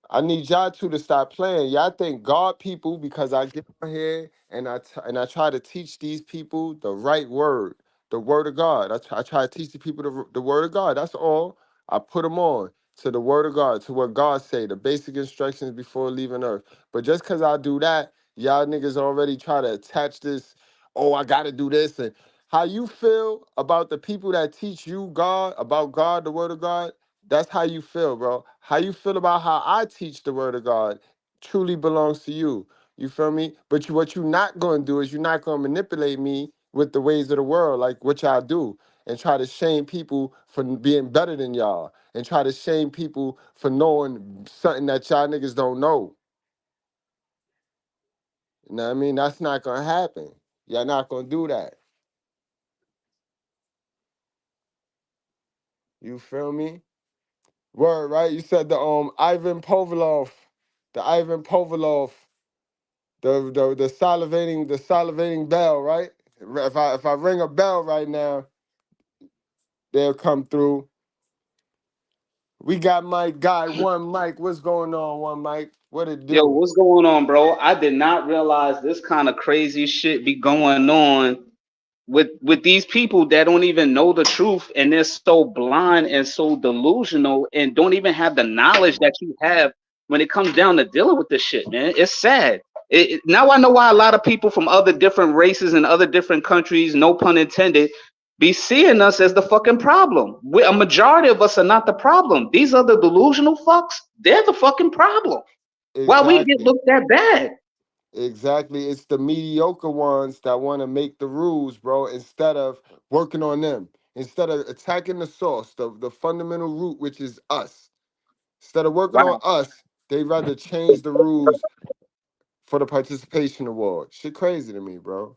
[SPEAKER 6] I need y'all two to stop playing. Y'all think God people because I get on here and I try to teach these people the right word, the word of God. I try to teach the people the word of God. That's all. I put them on to the word of God, to what God say, the basic instructions before leaving earth. But just because I do that, y'all niggas already try to attach this, oh, I got to do this. And how you feel about the people that teach you God, about God, the word of God, that's how you feel, bro. How you feel about how I teach the word of God truly belongs to you. You feel me? But what you're not going to do is you're not going to manipulate me with the ways of the world like what y'all do, and try to shame people for being better than y'all, and try to shame people for knowing something that y'all niggas don't know. You know what I mean? That's not going to happen. Y'all not going to do that. You feel me? Word, right? You said the Ivan Povilov, the salivating bell, right? If I ring a bell right now, they'll come through. We got Mike Guy, one Mike. What's going on, one Mike? What it do?
[SPEAKER 19] Yo, what's going on, bro? I did not realize this kind of crazy shit be going on with these people that don't even know the truth, and they're so blind and so delusional and don't even have the knowledge that you have when it comes down to dealing with this shit, man. It's sad. Now I know why a lot of people from other different races and other different countries, no pun intended, be seeing us as the fucking problem. A majority of us are not the problem. These other delusional fucks, they're the fucking problem.
[SPEAKER 6] Exactly.
[SPEAKER 19] Why we get looked that bad?
[SPEAKER 6] Exactly. It's the mediocre ones that want to make the rules, bro, instead of working on them. Instead of attacking the source, the fundamental root, which is us. Instead of working on us, they rather change the rules for the participation award. Shit crazy to me, bro.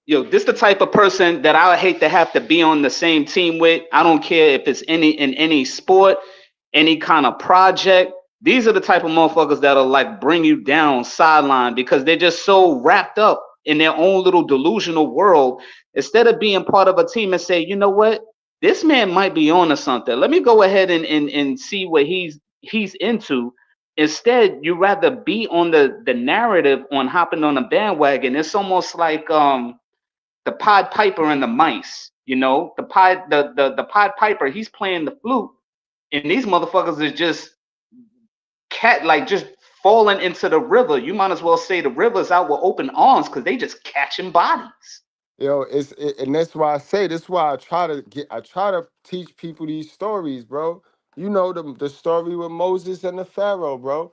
[SPEAKER 19] Yo, this the type of person that I would hate to have to be on the same team with. I don't care if it's in any sport. any kind of project. These are the type of motherfuckers that'll like bring you down sideline because they're just so wrapped up in their own little delusional world. Instead of being part of a team and say, you know what, this man might be on to something. Let me go ahead and see what he's into. Instead, you rather be on the narrative on hopping on a bandwagon. It's almost like the Pied Piper and the mice. You know, the Pied Piper, he's playing the flute, and these motherfuckers is just just falling into the river. You might as well say the river's out with open arms because they just catching bodies.
[SPEAKER 6] Yo, and that's why I say this. Is why I try to teach people these stories, bro. You know the story with Moses and the Pharaoh, bro.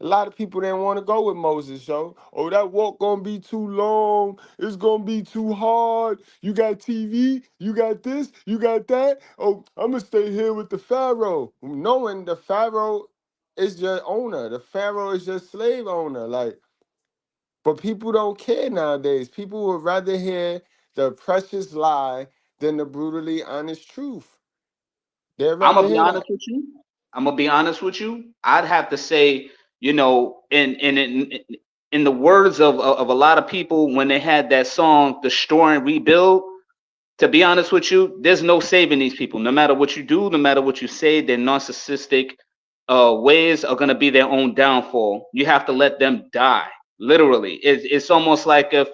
[SPEAKER 6] A lot of people didn't want to go with Moses, yo. Oh, that walk gonna be too long. It's gonna be too hard. You got TV, you got this, you got that. Oh, I'm gonna stay here with the Pharaoh, knowing the Pharaoh is your owner. The Pharaoh is your slave owner, like. But people don't care nowadays. People would rather hear the precious lie than the brutally honest truth. They'd
[SPEAKER 19] I'm
[SPEAKER 6] rather
[SPEAKER 19] gonna be
[SPEAKER 6] hear
[SPEAKER 19] honest
[SPEAKER 6] that.
[SPEAKER 19] with you. I'm gonna be honest with you. I'd have to say, you know, in the words of a lot of people when they had that song "Destroy and Rebuild." To be honest with you, there's no saving these people. No matter what you do, no matter what you say, their narcissistic ways are gonna be their own downfall. You have to let them die. Literally, it's almost like if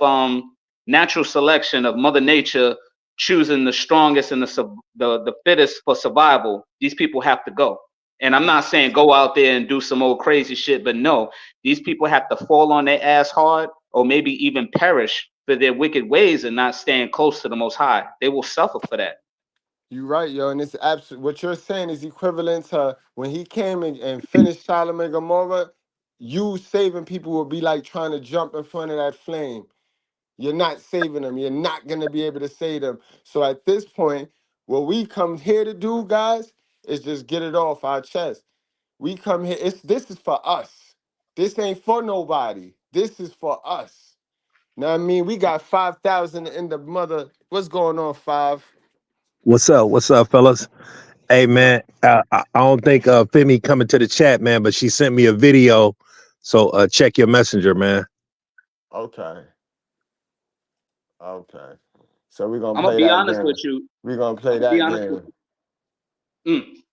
[SPEAKER 19] natural selection of Mother Nature choosing the strongest and the fittest for survival. These people have to go. And I'm not saying go out there and do some old crazy shit, but no, these people have to fall on their ass hard or maybe even perish for their wicked ways and not staying close to the Most High. They will suffer for that.
[SPEAKER 6] You're right, yo, and it's absolute. What you're saying is equivalent to when he came and finished Sodom and Gomorrah. You saving people would be like trying to jump in front of that flame. You're not saving them. You're not gonna be able to save them. So at this point, what we come here to do, guys, is just get it off our chest. We come here. This is for us. This ain't for nobody. This is for us. Now I mean, we got 5,000 in the mother. What's going on, 5?
[SPEAKER 1] What's up? What's up, fellas? Hey, man, I don't think Femi coming to the chat, man, but she sent me a video. So check your messenger, man.
[SPEAKER 6] Okay. Okay. So we're gonna
[SPEAKER 19] I'm gonna
[SPEAKER 6] play
[SPEAKER 19] be
[SPEAKER 6] that
[SPEAKER 19] honest with
[SPEAKER 6] game.
[SPEAKER 19] you.
[SPEAKER 6] We're gonna play
[SPEAKER 19] I'm gonna be
[SPEAKER 6] that
[SPEAKER 19] honest with
[SPEAKER 6] game.
[SPEAKER 19] you.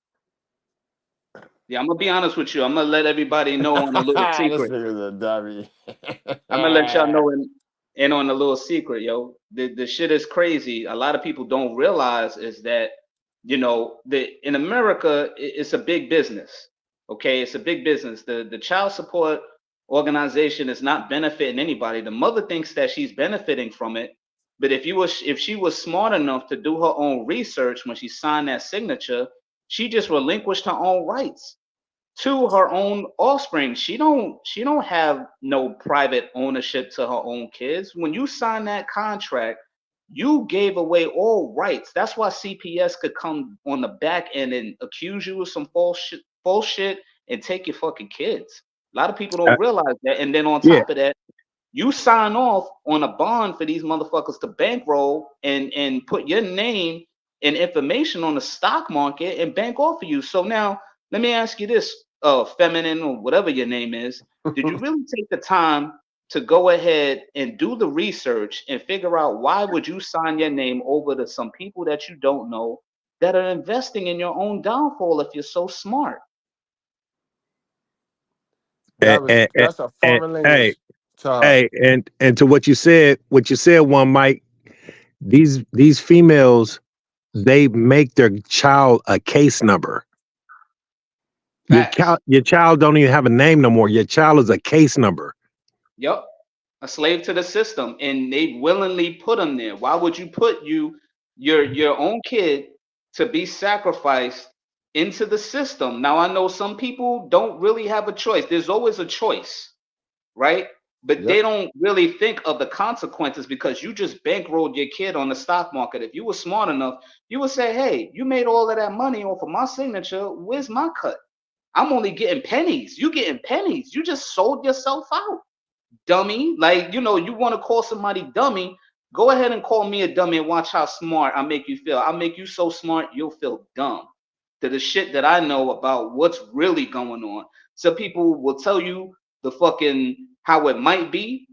[SPEAKER 19] Yeah, I'm gonna be honest with you. I'm gonna let everybody know on a little
[SPEAKER 6] This
[SPEAKER 19] secret.
[SPEAKER 6] nigga's a dummy.
[SPEAKER 19] I'm gonna let y'all know in on a little secret, yo. The shit is crazy. A lot of people don't realize is that, you know, in America it's a big business. Okay, it's a big business. The child support organization is not benefiting anybody. The mother thinks that she's benefiting from it, but if she was smart enough to do her own research when she signed that signature, she just relinquished her own rights to her own offspring. She don't have no private ownership to her own kids. When you sign that contract, you gave away all rights. That's why CPS could come on the back end and accuse you of some false shit and take your fucking kids. A lot of people don't realize that. And then on
[SPEAKER 1] Yeah.
[SPEAKER 19] top of that, you sign off on a bond for these motherfuckers to bankroll and put your name and information on the stock market and bank off of you. So now let me ask you this, feminine or whatever your name is. Did you really take the time to go ahead and do the research and figure out why would you sign your name over to some people that you don't know that are investing in your own downfall if you're so smart?
[SPEAKER 6] That's a form of language to her.
[SPEAKER 1] Hey, and to what you said, one Mike, these females, they make their child a case number. Your child don't even have a name no more. Your child is a case number.
[SPEAKER 19] Yep. A slave to the system, and they willingly put them there. Why would you put your own kid to be sacrificed into the system? Now I know some people don't really have a choice. There's always a choice, right? But they don't really think of the consequences because you just bankrolled your kid on the stock market. If you were smart enough, you would say, hey, you made all of that money off of my signature. Where's my cut? I'm only getting pennies. You getting pennies. You just sold yourself out, dummy. Like, you know, you want to call somebody dummy, go ahead and call me a dummy and watch how smart I make you feel. I'll make you so smart you'll feel dumb. to the shit that I know about what's really going on. Some people will tell you the fucking how it might be.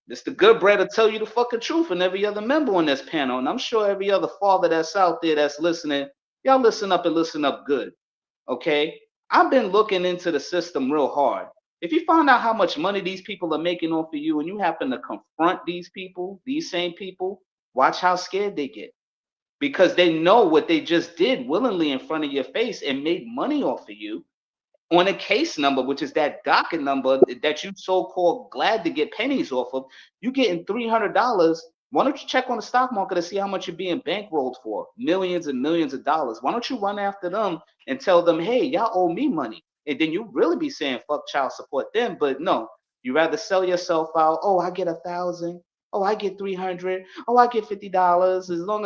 [SPEAKER 19] Mr. Goodbread will tell you the fucking truth, and every other member on this panel. And I'm sure every other father that's out there that's listening, y'all listen up and listen up good. Okay? I've been looking into the system real hard. If you find out how much money these people are making off of you and you happen to confront these people, these same people, watch how scared they get. Because they know what they just did willingly in front of your face and made money off of you on a case number, which is that docket number that you so-called glad to get pennies off of. You getting $300. Why don't you check on the stock market to see how much you're being bankrolled for? Millions and millions of dollars. Why don't you run after them and tell them, hey, y'all owe me money? And then you really be saying fuck child support then. But no, you rather sell yourself out. Oh, I get 1,000. Oh, I get 300. Oh, I get $50. As long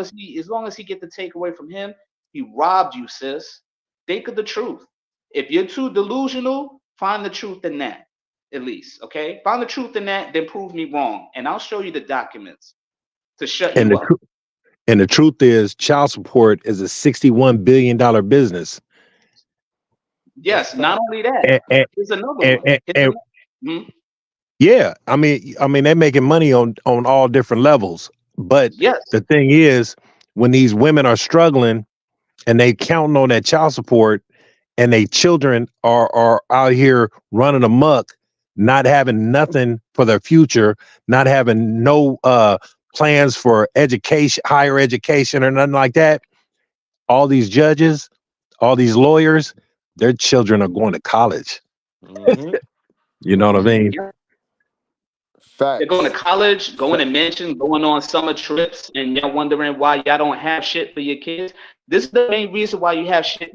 [SPEAKER 19] as he get the takeaway from him, he robbed you, sis. Think of the truth. If you're too delusional, find the truth in that, at least, okay? Find the truth in that, then prove me wrong, and I'll show you the documents to shut you up.
[SPEAKER 18] And the truth is, child support is a $61 billion business.
[SPEAKER 19] Yes, not only that, there's another one.
[SPEAKER 18] Yeah, I mean, they're making money on all different levels. But the thing is, when these women are struggling and they counting on that child support, and they children are out here running amok, not having nothing for their future, not having no plans for education, higher education or nothing like that. All these judges, all these lawyers, their children are going to college.
[SPEAKER 6] Mm-hmm.
[SPEAKER 18] You know what I mean?
[SPEAKER 6] Facts.
[SPEAKER 19] They're going to college, going to mansions, going on summer trips, and y'all wondering why y'all don't have shit for your kids. This is the main reason why you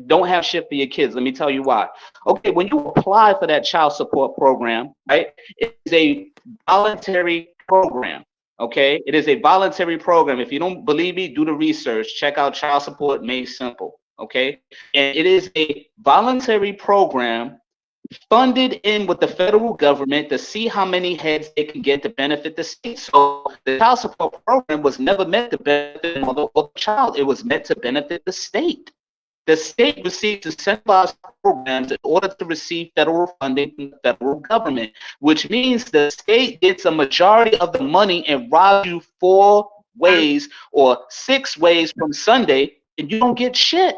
[SPEAKER 19] don't have shit for your kids. Let me tell you why. Okay, when you apply for that child support program, right, it is a voluntary program. Okay, it is a voluntary program. If you don't believe me, do the research. Check out Child Support Made Simple. Okay, and it is a voluntary program funded in with the federal government to see how many heads they can get to benefit the state. So the child support program was never meant to benefit the mother or the child. It was meant to benefit the state. The state receives decentralized programs in order to receive federal funding from the federal government, which means the state gets a majority of the money and robs you 4 ways or 6 ways from Sunday, and you don't get shit.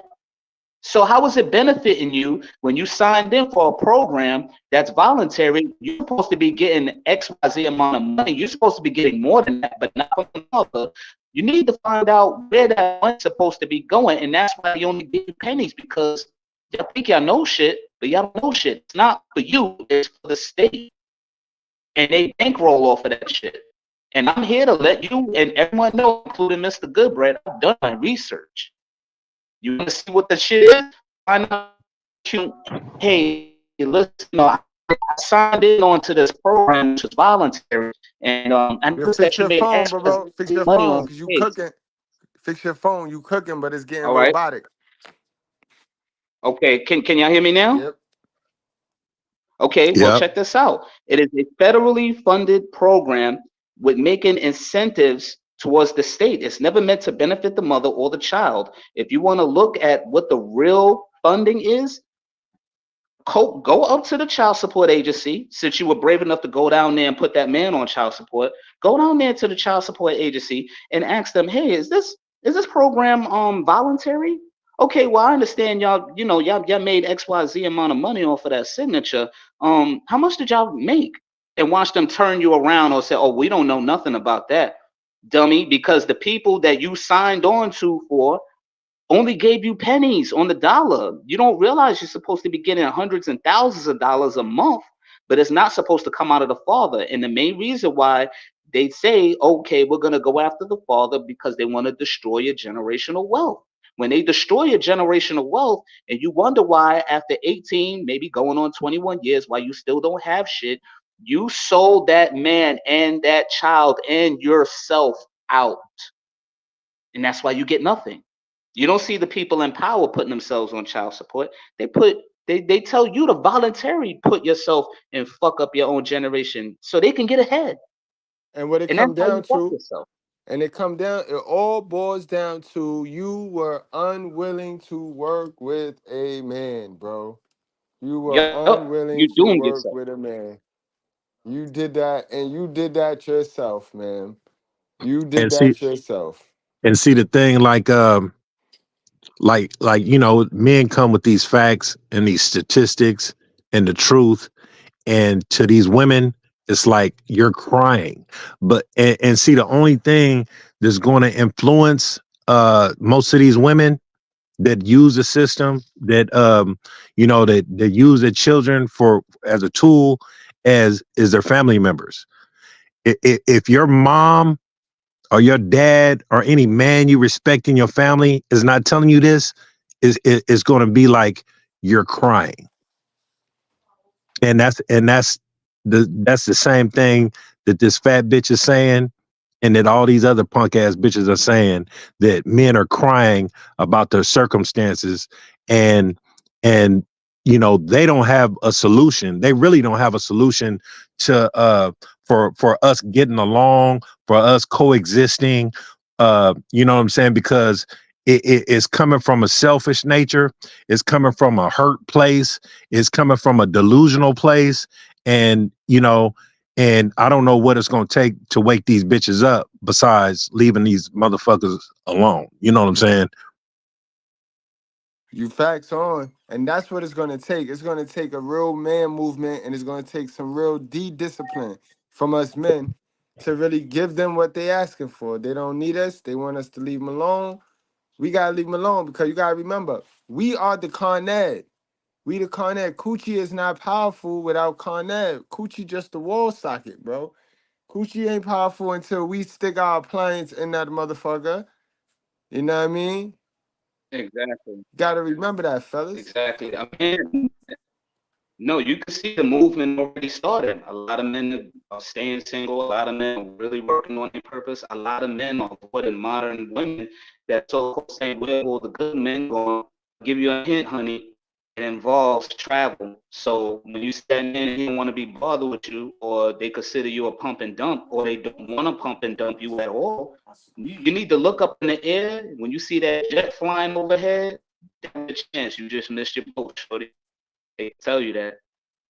[SPEAKER 19] So how is it benefiting you when you signed in for a program that's voluntary? You're supposed to be getting XYZ amount of money. You're supposed to be getting more than that, but not from the mother. You need to find out where that money's supposed to be going, and that's why you only give you pennies, because y'all think y'all know shit, but y'all don't know shit. It's not for you, it's for the state. And they bankroll off of that shit. And I'm here to let you and everyone know, including Mr. Goodbread, I've done my research. You want to see what the shit is? Find out. Hey, listen, I signed in onto this program, which is voluntary, and
[SPEAKER 6] fix your phone, bro. Fix your phone, because you cooking. Fix your phone, you cooking, but it's getting robotic.
[SPEAKER 19] Okay, can y'all hear me now?
[SPEAKER 6] Yep.
[SPEAKER 19] Okay, well, check this out. It is a federally funded program with making incentives towards the state. It's never meant to benefit the mother or the child. If you want to look at what the real funding is, go up to the child support agency. Since you were brave enough to go down there and put that man on child support, go down there to the child support agency and ask them, hey, is this program voluntary? Okay, well, I understand y'all made XYZ amount of money off of that signature. How much did y'all make? And watch them turn you around or say, oh, we don't know nothing about that, dummy, because the people that you signed on to for only gave you pennies on the dollar. You don't realize you're supposed to be getting hundreds and thousands of dollars a month, but it's not supposed to come out of the father. And the main reason why they say, okay, we're going to go after the father, because they want to destroy your generational wealth. When they destroy your generational wealth, and you wonder why after 18, maybe going on 21 years, why you still don't have shit, you sold that man and that child and yourself out. And that's why you get nothing. You don't see the people in power putting themselves on child support. They tell you to voluntarily put yourself and fuck up your own generation so they can get ahead.
[SPEAKER 6] And what it comes down to, And it all boils down to you were unwilling to work with a man, bro. You were
[SPEAKER 19] Yup,
[SPEAKER 6] unwilling
[SPEAKER 19] you
[SPEAKER 6] to
[SPEAKER 19] doomed
[SPEAKER 6] work
[SPEAKER 19] yourself.
[SPEAKER 6] with a man. You did that, and you did that yourself, man. You did
[SPEAKER 18] And see,
[SPEAKER 6] that yourself.
[SPEAKER 18] the thing, like men come with these facts and these statistics and the truth, and to these women, it's like you're crying. But and see, the only thing that's going to influence most of these women that use the system, that that use their children for as a tool, as is their family members. If your mom or your dad or any man you respect in your family is not telling you this, is going to be like you're crying. And that's the same thing that this fat bitch is saying, and that all these other punk ass bitches are saying, that men are crying about their circumstances, and they don't have a solution. They really don't have a solution to for us getting along, for us coexisting. You know what I'm saying? Because it's coming from a selfish nature. It's coming from a hurt place. It's coming from a delusional place. And and I don't know what it's going to take to wake these bitches up besides leaving these motherfuckers alone. You know what I'm saying?
[SPEAKER 6] You facts on. And that's what it's going to take. It's going to take a real man movement, and it's going to take some real discipline from us men to really give them what they asking for. They don't need us. They want us to leave them alone. We got to leave them alone, because you got to remember, we are the Con Ed. We the Con Ed. Coochie is not powerful without Con Ed. Coochie just the wall socket, bro. Coochie ain't powerful until we stick our appliance in that motherfucker. You know what I mean?
[SPEAKER 19] Exactly.
[SPEAKER 6] Gotta remember that, fellas.
[SPEAKER 19] Exactly. I mean, no, you can see the movement already started. A lot of men are staying single. A lot of men are really working on their purpose. A lot of men are avoiding modern women that so-called saying, well, the good men going to give you a hint, honey. It involves travel. So when you stand in and he don't want to be bothered with you, or they consider you a pump and dump, or they don't want to pump and dump you at all, you need to look up in the air. When you see that jet flying overhead, there's a chance you just missed your boat, shorty. They tell you that.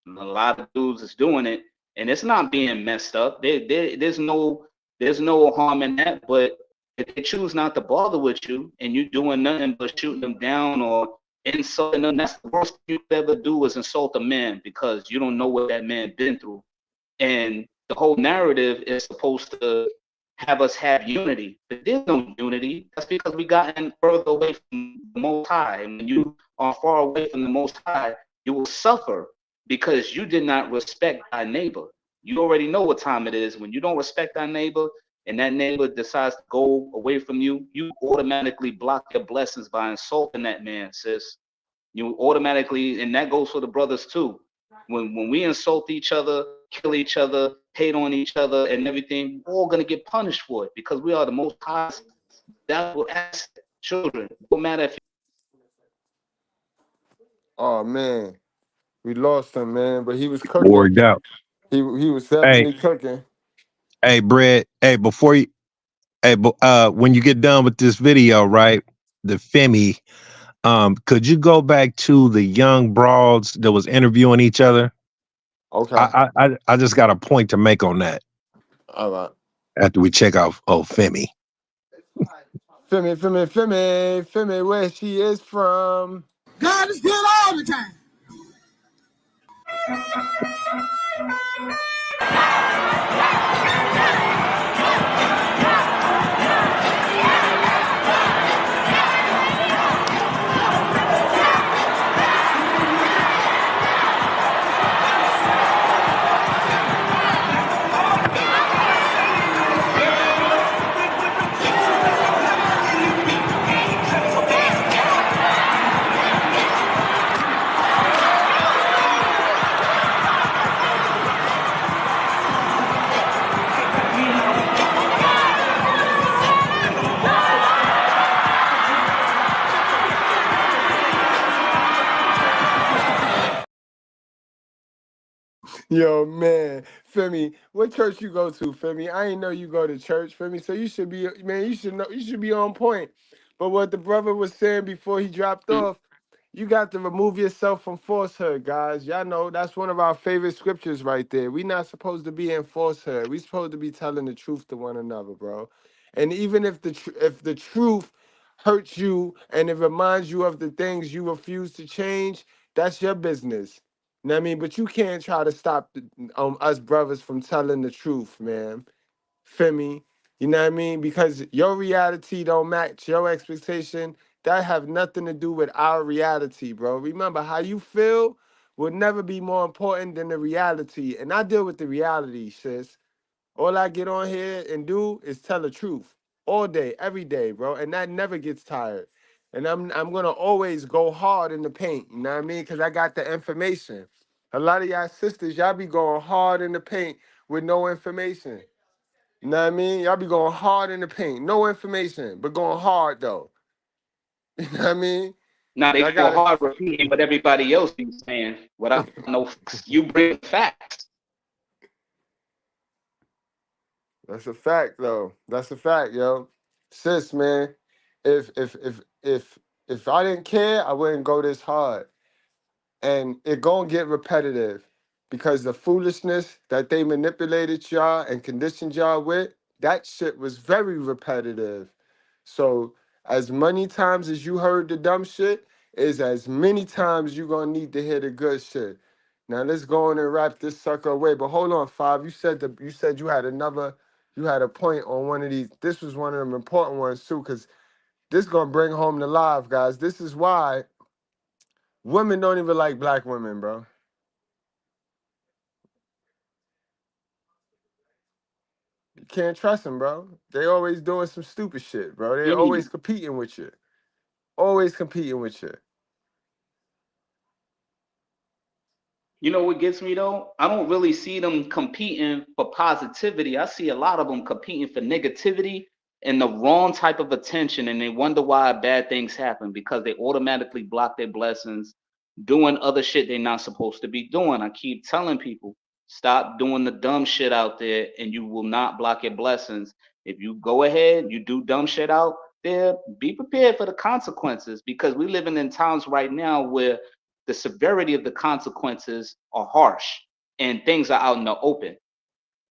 [SPEAKER 19] And a lot of dudes is doing it, and it's not being messed up. There's no harm in that. But if they choose not to bother with you, and you doing nothing but shooting them down or insulting them, that's the worst thing you could ever do, is insult a man, because you don't know what that man been through. And the whole narrative is supposed to have us have unity, but there's no unity. That's because we gotten further away from the Most High. And when you are far away from the Most High, you will suffer, because you did not respect thy neighbor. You already know what time it is. When you don't respect thy neighbor, and that neighbor decides to go away from you, you automatically block your blessings by insulting that man, sis. You automatically, and that goes for the brothers too. When we insult each other, kill each other, hate on each other, and everything, we're all gonna get punished for it, because we are the Most High. That will ask children. No matter if.
[SPEAKER 6] Oh man, we lost him, man. But he was cooking.
[SPEAKER 18] Worked out.
[SPEAKER 6] He was
[SPEAKER 18] Hey,
[SPEAKER 6] definitely cooking.
[SPEAKER 18] hey, Brett. Hey, before you, hey, when you get done with this video, right? The Femi, could you go back to the young broads that was interviewing each other?
[SPEAKER 6] Okay.
[SPEAKER 18] I just got a point to make on that.
[SPEAKER 6] All right.
[SPEAKER 18] After we check out Femi.
[SPEAKER 6] Femi, where she is from.
[SPEAKER 14] God is good all the time.
[SPEAKER 6] Yo, man, Femi, what church you go to, Femi? I ain't know you go to church, Femi. So you should be, man, you should know, you should be on point. But what the brother was saying before he dropped off, you got to remove yourself from falsehood, guys. Y'all know that's one of our favorite scriptures right there. We not supposed to be in falsehood. We supposed to be telling the truth to one another, bro. And even if if the truth hurts you and it reminds you of the things you refuse to change, that's your business. You know what I mean? But you can't try to stop us brothers from telling the truth, man. Femi, you know what I mean? Because your reality don't match your expectation. That have nothing to do with our reality, bro. Remember, how you feel will never be more important than the reality. And I deal with the reality, sis. All I get on here and do is tell the truth all day, every day, bro. And that never gets tired. And I'm gonna always go hard in the paint, you know what I mean? Because I got the information. A lot of y'all sisters, y'all be going hard in the paint with no information. You know what I mean? Y'all be going hard in the paint. No information, but going hard though. You know what I mean?
[SPEAKER 19] Now they
[SPEAKER 6] Y'all
[SPEAKER 19] go
[SPEAKER 6] got it.
[SPEAKER 19] hard repeating what everybody else is saying without no facts. You bring facts.
[SPEAKER 6] That's a fact though. That's a fact, yo. Sis, man. If if if if if I didn't care, I wouldn't go this hard. And it gonna get repetitive because the foolishness that they manipulated y'all and conditioned y'all with, that shit was very repetitive. So as many times as you heard the dumb shit is as many times you gonna need to hear the good shit. Now let's go on and wrap this sucker away. But hold on, Five. You said you had a point on one of these. This was one of them important ones too, because this gonna bring home the live, guys. This is why women don't even like black women, bro. You can't trust them, bro. They always doing some stupid shit, bro. They always competing with you. Always competing with you.
[SPEAKER 19] You know what gets me though? I don't really see them competing for positivity. I see a lot of them competing for negativity and the wrong type of attention, and they wonder why bad things happen because they automatically block their blessings, doing other shit they're not supposed to be doing. I keep telling people, stop doing the dumb shit out there, and you will not block your blessings. If you go ahead, you do dumb shit out there, be prepared for the consequences because we're living in times right now where the severity of the consequences are harsh and things are out in the open.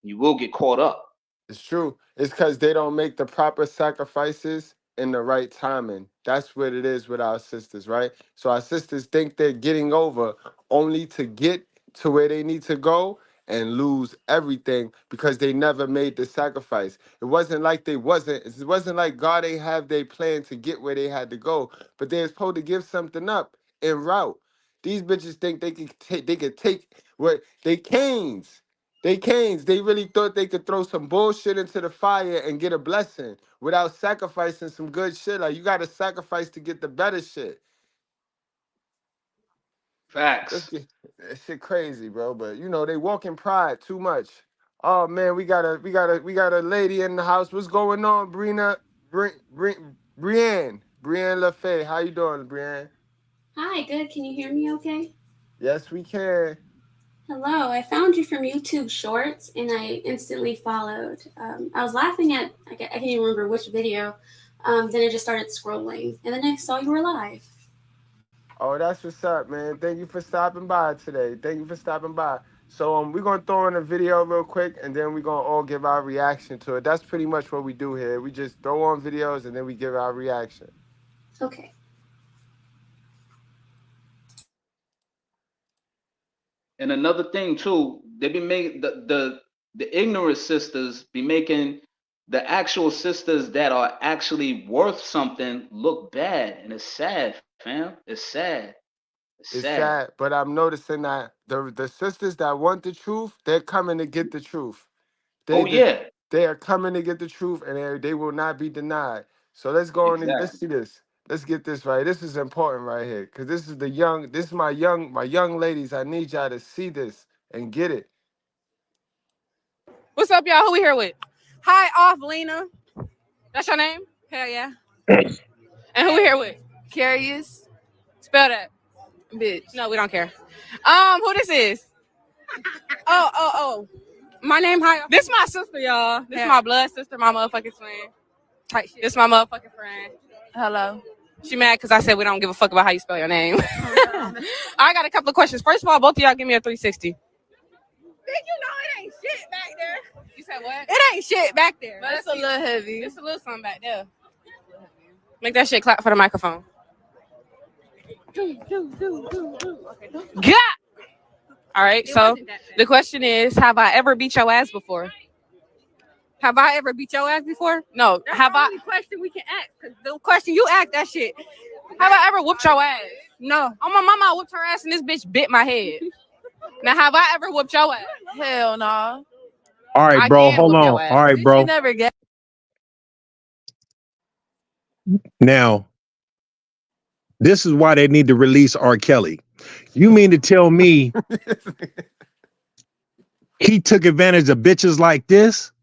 [SPEAKER 19] You will get caught up.
[SPEAKER 6] It's true. It's because they don't make the proper sacrifices in the right timing. That's what it is with our sisters, right? So our sisters think they're getting over only to get to where they need to go and lose everything because they never made the sacrifice. It wasn't like it wasn't like God ain't have their plan to get where they had to go, but they're supposed to give something up en route. These bitches think they could take what they canes. They really thought they could throw some bullshit into the fire and get a blessing without sacrificing some good shit. Like you gotta sacrifice to get the better shit.
[SPEAKER 19] Facts.
[SPEAKER 6] That shit crazy, bro. But you know, they walk in pride too much. Oh man, we got a lady in the house. What's going on, Brienne LaFay? How you doing, Brienne?
[SPEAKER 20] Hi, good. Can you hear me okay?
[SPEAKER 6] Yes, we can.
[SPEAKER 20] Hello, I found you from YouTube Shorts and I instantly followed. I was laughing at, I can't even remember which video. Then I just started scrolling and then I saw you were live.
[SPEAKER 6] Oh, that's what's up, man. Thank you for stopping by today. Thank you for stopping by. So we're gonna throw in a video real quick and then we're gonna all give our reaction to it. That's pretty much what we do here. We just throw on videos and then we give our reaction.
[SPEAKER 20] Okay.
[SPEAKER 19] And another thing too, they be making the ignorant sisters be making the actual sisters that are actually worth something look bad, and it's sad, fam. It's sad.
[SPEAKER 6] It's sad, but I'm noticing that the sisters that want the truth, they're coming to get the truth.
[SPEAKER 19] Oh yeah.
[SPEAKER 6] They are coming to get the truth, and they will not be denied. So let's go on and let's see this. Let's get this right. This is important right here, because this is my young ladies. I need y'all to see this and get it.
[SPEAKER 10] What's up, y'all? Who we here with? Hi, off Lena. That's your name? Hell yeah. And who we here with? Curious. Spell that. Bitch. No, we don't care. Who this is? Oh. My name, hi. This my sister, y'all. This my blood sister, my motherfucking twin. This my motherfucking friend. Hello. She mad because I said we don't give a fuck about how you spell your name. I got a couple of questions. First of all, both of y'all give me a 360. Think you know it ain't shit back there. You said what? It ain't shit back there. But it's a little heavy. It's a little something back there. Make that shit clap for the microphone. Got. All right, so the question is, have I ever beat your ass before? Have I ever beat your ass before? No. That's the only question we can ask. Cause the question you asked that shit. Have I ever whooped your ass? No. On my mama, I whooped her ass and this bitch bit my head. Now, have I ever whooped your ass? Hell no.
[SPEAKER 18] All right, bro. Hold on. All right, bro.
[SPEAKER 10] You never get.
[SPEAKER 18] Now, this is why they need to release R. Kelly. You mean to tell me he took advantage of bitches like this?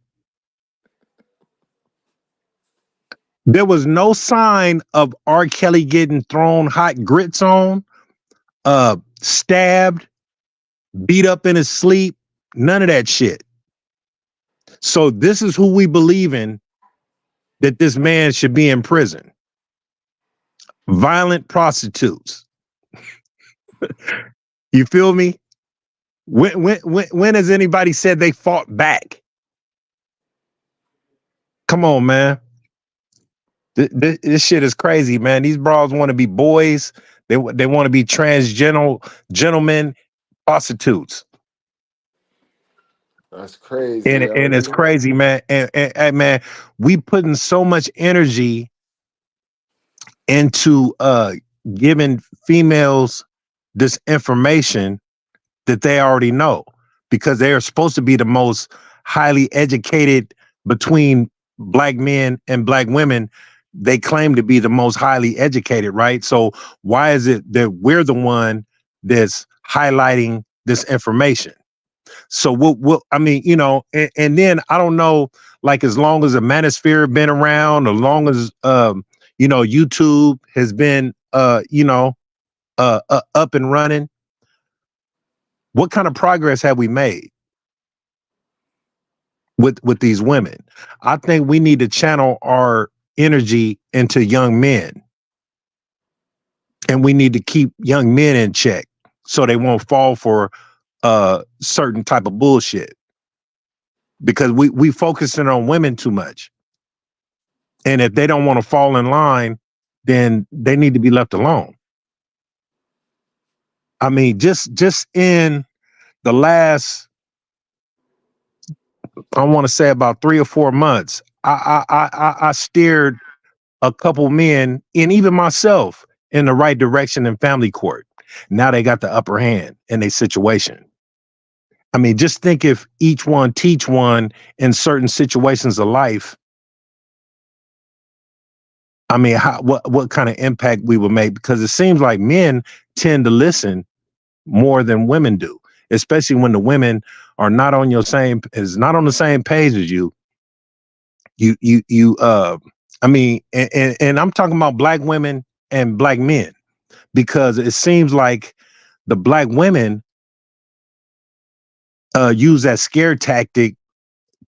[SPEAKER 18] There was no sign of R. Kelly getting thrown hot grits on, stabbed, beat up in his sleep, none of that shit. So this is who we believe in, that this man should be in prison. Violent prostitutes. You feel me? When has anybody said they fought back? Come on, man. This shit is crazy, man. These bras want to be boys. They want to be transgender gentlemen, prostitutes.
[SPEAKER 6] That's crazy.
[SPEAKER 18] And it's crazy, man. And man, we putting so much energy into giving females this information that they already know, because they are supposed to be the most highly educated between black men and black women. They claim to be the most highly educated, right? So why is it that we're the one that's highlighting this information? So we'll I mean, you know, and then I don't know, like, as long as the manosphere been around, as long as you know, YouTube has been up and running, what kind of progress have we made with these women? I think we need to channel our energy into young men, and we need to keep young men in check so they won't fall for certain type of bullshit, because we focusing on women too much, and if they don't want to fall in line, then they need to be left alone. I mean, just in the last, I want to say about 3 or 4 months, I steered a couple men, and even myself, in the right direction in family court. Now they got the upper hand in a situation. I mean, just think if each one teach one in certain situations of life. I mean, what kind of impact we would make? Because it seems like men tend to listen more than women do, especially when the women are not on the same page as you. I mean, and I'm talking about black women and black men, because it seems like the black women use that scare tactic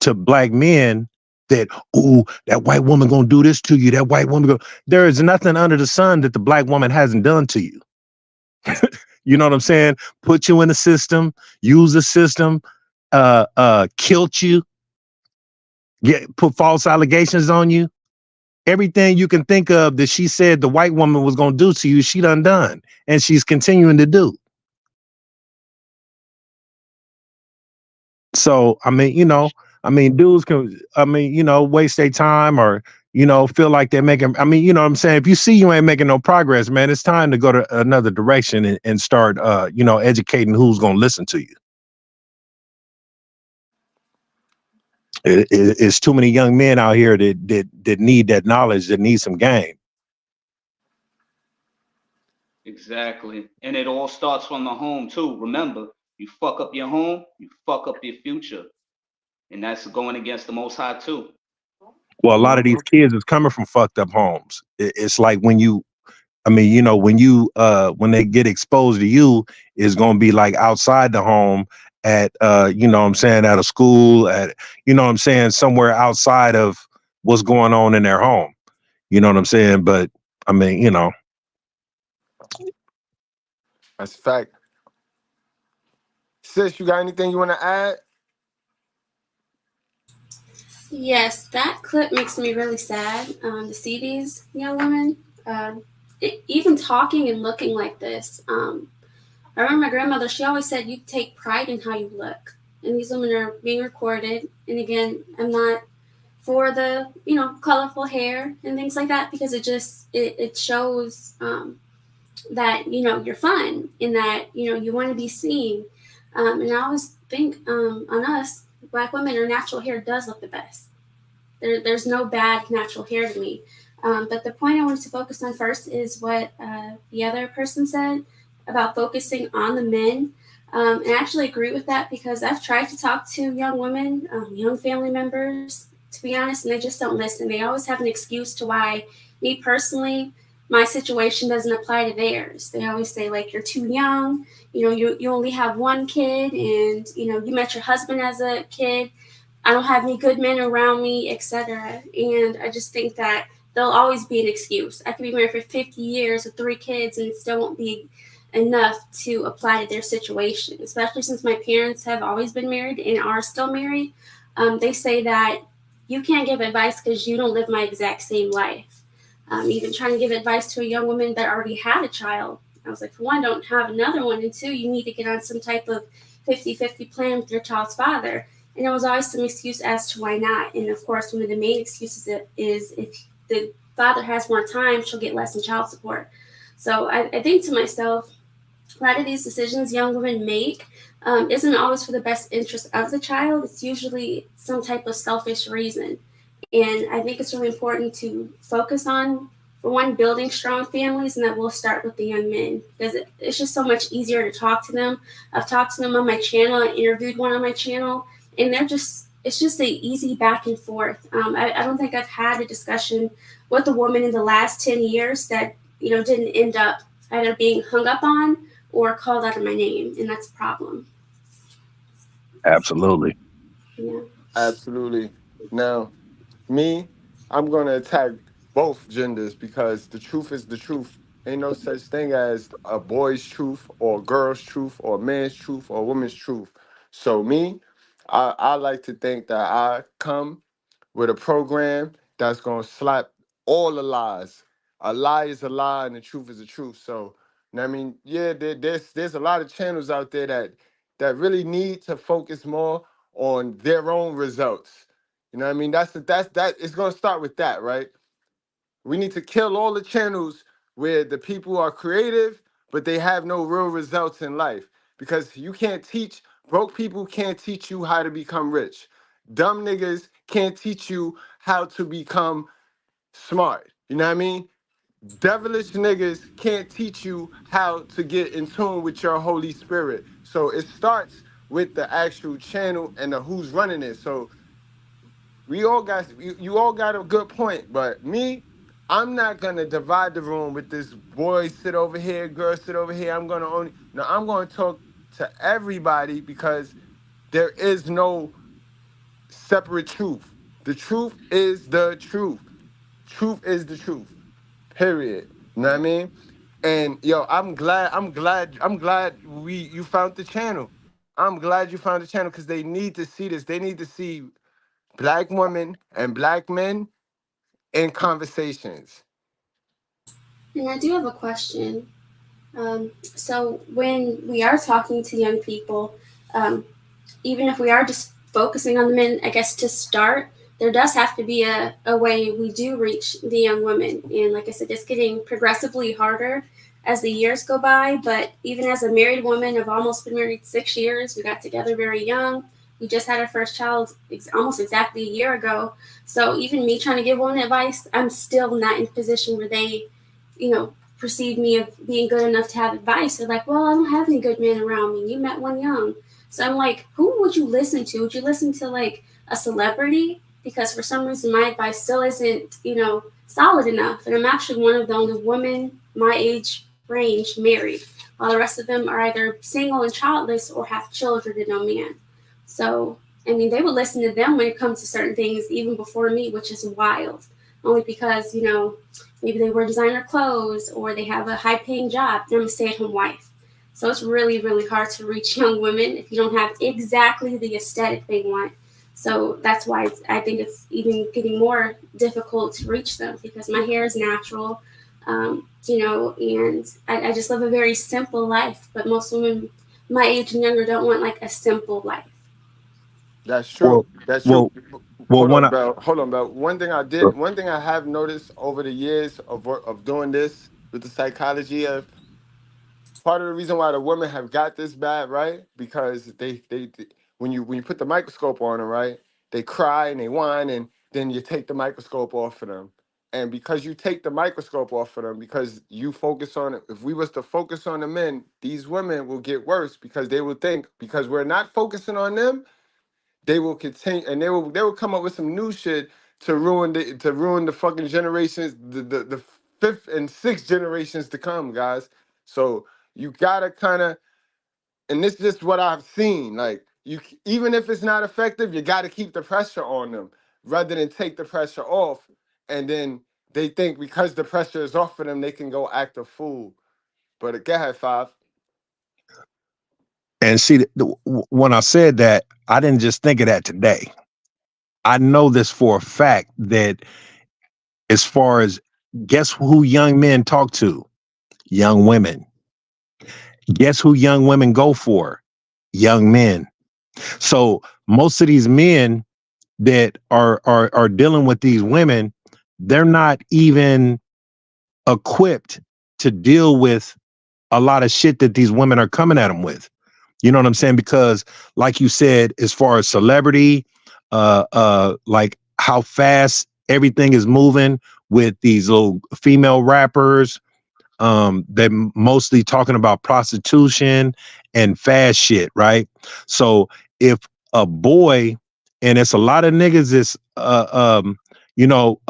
[SPEAKER 18] to black men, that, oh, that white woman gonna do this to you. That white woman there is nothing under the sun that the black woman hasn't done to you. You know what I'm saying? Put you in the system, use the system, killed you, put false allegations on you. Everything you can think of that she said the white woman was gonna do to you, she done, and she's continuing to do. So, I mean, dudes can, waste their time, or, feel like they're making, you know what I'm saying? If you see you ain't making no progress, man, it's time to go to another direction and start, educating who's going to listen to you. It's too many young men out here that need that knowledge, that need some game.
[SPEAKER 19] Exactly. And it all starts from the home too. Remember, you fuck up your home, you fuck up your future. And that's going against the Most High too.
[SPEAKER 18] Well, a lot of these kids is coming from fucked up homes. It's like when they get exposed to you, it's going to be like outside the home at you know what I'm saying, at a school, at, you know what I'm saying, somewhere outside of what's going on in their home. You know what I'm saying? But I mean, you know.
[SPEAKER 6] That's a fact. Sis, you got anything you want to add?
[SPEAKER 20] Yes, that clip makes me really sad to see these young women even talking and looking like this. I remember my grandmother, she always said, you take pride in how you look. And these women are being recorded. And again, I'm not for the, colorful hair and things like that, because it shows that, you're fun and that, you want to be seen. And I always think on us, Black women, our natural hair does look the best. There's no bad natural hair to me. But the point I wanted to focus on first is what the other person said about focusing on the men. And I actually agree with that, because I've tried to talk to young women, young family members, to be honest, and they just don't listen. They always have an excuse to why, me personally, my situation doesn't apply to theirs. They always say, like, you're too young, you only have one kid, and, you met your husband as a kid. I don't have any good men around me, etc. And I just think that there'll always be an excuse. I could be married for 50 years with 3 kids and it still won't be enough to apply to their situation, especially since my parents have always been married and are still married. They say that you can't give advice because you don't live my exact same life. Even trying to give advice to a young woman that already had a child, I was like, for one, don't have another one, and 2, you need to get on some type of 50-50 plan with your child's father. And there was always some excuse as to why not. And of course, one of the main excuses is if the father has more time, she'll get less in child support. So I think to myself, a lot of these decisions young women make isn't always for the best interest of the child. It's usually some type of selfish reason. And I think it's really important to focus on, for one, building strong families, and that will start with the young men, because it's just so much easier to talk to them. I've talked to them on my channel. I interviewed one on my channel, and it's just an easy back and forth. I don't think I've had a discussion with a woman in the last 10 years that, didn't end up either being hung up on or called out of my name, and that's a problem.
[SPEAKER 18] Absolutely.
[SPEAKER 20] Yeah.
[SPEAKER 6] Absolutely. Now, me, I'm going to attack both genders, because the truth is the truth. Ain't no such thing as a boy's truth or a girl's truth or a man's truth or a woman's truth. So me, I like to think that I come with a program that's going to slap all the lies. A lie is a lie and the truth is the truth. So, I mean, yeah, there's a lot of channels out there that really need to focus more on their own results. You know what I mean? That it's going to start with that, right? We need to kill all the channels where the people are creative, but they have no real results in life. Because broke people can't teach you how to become rich. Dumb niggas can't teach you how to become smart. You know what I mean? Devilish niggas can't teach you how to get in tune with your Holy Spirit. So it starts with the actual channel and the who's running it. So you all got a good point, but me, I'm not gonna divide the room with this boy sit over here, girl sit over here. I'm gonna talk to everybody, because there is no separate truth. The truth is the truth. Truth is the truth. Period. You know what I mean? And yo, I'm glad you found the channel. I'm glad you found the channel, because they need to see this. They need to see Black women and Black men in conversations.
[SPEAKER 20] And I do have a question. So when we are talking to young people, even if we are just focusing on the men, I guess to start, there does have to be a way we do reach the young women. And like I said, it's getting progressively harder as the years go by. But even as a married woman, I've almost been married 6 years. We got together very young. We just had our first child almost exactly a year ago. So even me trying to give women advice, I'm still not in a position where they, perceive me of being good enough to have advice. They're like, well, I don't have any good men around me. You met one young. So I'm like, who would you listen to? Would you listen to like a celebrity? Because for some reason my advice still isn't, solid enough. And I'm actually one of the only women my age range married, while the rest of them are either single and childless or have children and no man. So, I mean, they would listen to them when it comes to certain things even before me, which is wild. Only because, you know, maybe they wear designer clothes or they have a high paying job. They're a stay at home wife. So it's really, really hard to reach young women if you don't have exactly the aesthetic they want. So that's why I think it's even getting more difficult to reach them, because my hair is natural, you know, and I just live a very simple life. But most women my age and younger don't want like a simple life.
[SPEAKER 6] That's
[SPEAKER 18] Well,
[SPEAKER 6] true. That's
[SPEAKER 18] well,
[SPEAKER 6] true.
[SPEAKER 18] well.
[SPEAKER 6] Hold
[SPEAKER 18] When
[SPEAKER 6] on,
[SPEAKER 18] I
[SPEAKER 6] Bell. Hold on, Bell. One thing I have noticed over the years of doing this with the psychology of part of the reason why the women have got this bad, right? Because when you put the microscope on them, right? They cry and they whine, and then you take the microscope off of them. And because you take the microscope off of them, because you focus on it, if we was to focus on the men, these women will get worse because they will think because we're not focusing on them, they will continue and they will come up with some new shit to ruin the fucking generations, the fifth and sixth generations to come, guys. So you gotta kind of, and this is just what I've seen. Like even if it's not effective, you gotta keep the pressure on them rather than take the pressure off, and then they think because the pressure is off for them, they can go act a fool. But go ahead, Five.
[SPEAKER 18] and see when I said that, I didn't just think of that today. I know this for a fact that as far as guess who young men talk to? Young women. Guess who young women go for? Young men. So most of these men that are dealing with these women, they're not even equipped to deal with a lot of shit that these women are coming at them with. You know what I'm saying? Because like you said, as far as celebrity, like how fast everything is moving with these little female rappers, they're mostly talking about prostitution and fast shit, right? So if a boy, and it's a lot of niggas is you know,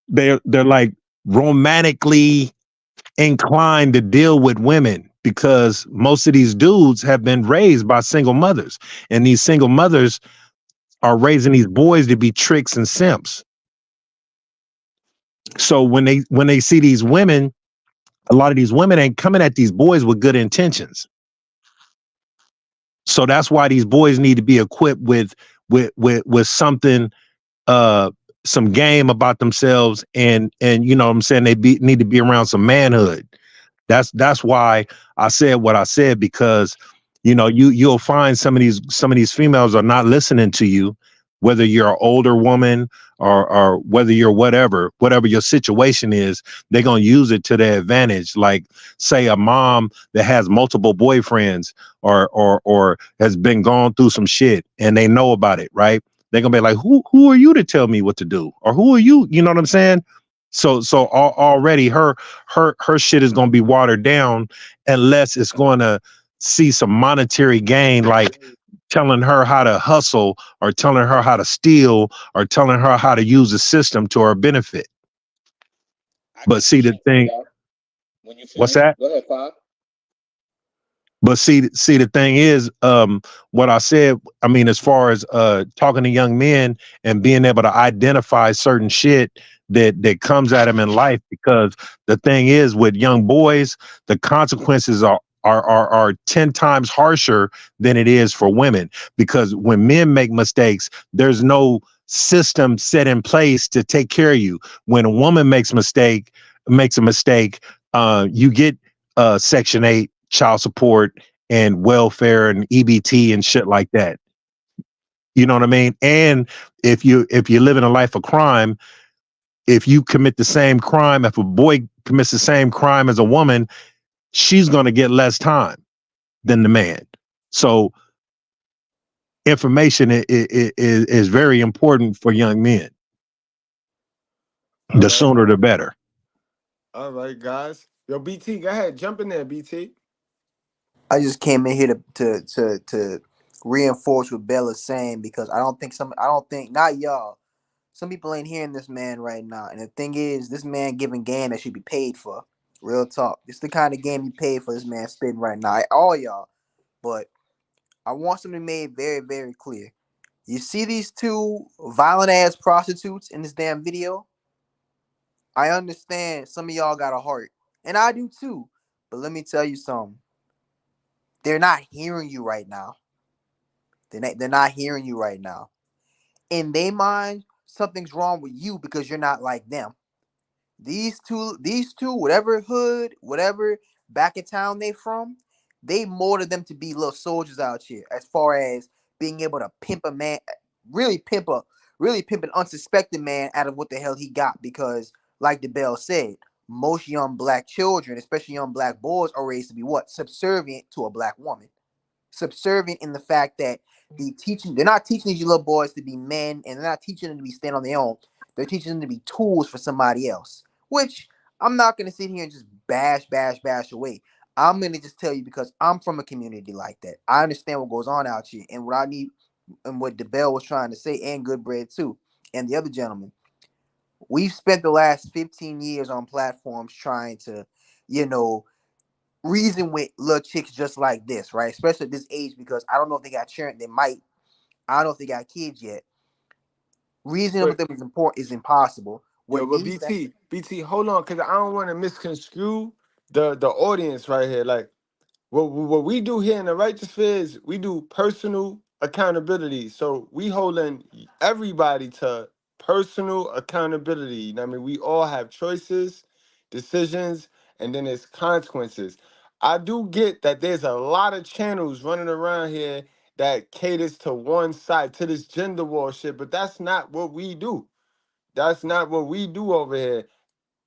[SPEAKER 18] they're like romantically inclined to deal with women because most of these dudes have been raised by single mothers, and these single mothers are raising these boys to be tricks and simps. So when they see these women, a lot of these women ain't coming at these boys with good intentions. So that's why these boys need to be equipped with something, some game about themselves, and you know what I'm saying, need to be around some manhood. That's why I said what I said, because you know you'll find some of these females are not listening to you, whether you're an older woman or whether you're whatever your situation is. They're gonna use it to their advantage. Like say a mom that has multiple boyfriends or has been gone through some shit and they know about it, right? They're gonna be like, who are you to tell me what to do, or who are you? You know what I'm saying? So already her shit is going to be watered down unless it's going to see some monetary gain, like telling her how to hustle or telling her how to steal or telling her how to use the system to her benefit. But see the thing, what's that?
[SPEAKER 19] Go ahead, Five.
[SPEAKER 18] But see the thing is, what I said, I mean, as far as talking to young men and being able to identify certain shit that comes at them in life, because the thing is with young boys, the consequences are 10 times harsher than it is for women, because when men make mistakes, there's no system set in place to take care of you. When a woman makes a mistake, you get Section 8 child support and welfare and EBT and shit like that. You know what I mean? And if you live in a life of crime, if you commit the same crime, if a boy commits the same crime as a woman, she's going to get less time than the man. So information is very important for young men. The sooner the better.
[SPEAKER 6] All right, guys. Yo, BT, go ahead. Jump in there, BT.
[SPEAKER 21] I just came in here to reinforce what Bella's saying, because I don't think not y'all. Some people ain't hearing this man right now. And the thing is, this man giving game that should be paid for. Real talk. It's the kind of game you pay for this man spitting right now. All y'all. But I want something made very, very clear. You see these two violent ass prostitutes in this damn video? I understand some of y'all got a heart. And I do too. But let me tell you something. They're not hearing you right now. They're not hearing you right now. In their mind, something's wrong with you because you're not like them. These two, whatever hood, whatever back in town they from, they molded them to be little soldiers out here. As far as being able to pimp a man, really pimp an unsuspecting man out of what the hell he got. Because, like the bell said, most young black children, especially young black boys, are raised to be what? Subservient to a black woman. Subservient in the fact that they're not teaching these little boys to be men, and they're not teaching them to be stand on their own. They're teaching them to be tools for somebody else. Which I'm not gonna sit here and just bash away. I'm gonna just tell you because I'm from a community like that. I understand what goes on out here, and what I need, and what DeBell was trying to say, and Goodbread too, and the other gentleman. We've spent the last 15 years on platforms trying to, reason with little chicks just like this, right? Especially at this age, because I don't know if they got children. They might. I don't know if they got kids yet. Reasoning with them is impossible.
[SPEAKER 6] Yo, but BT, hold on, cause I don't want to misconstrue the audience right here. Like, what we do here in the Righteous Sphere is we do personal accountability. So we holding everybody to personal accountability. You know what I mean? We all have choices, decisions, and then there's consequences. I do get that there's a lot of channels running around here that caters to one side, to this gender war shit, but that's not what we do. That's not what we do over here.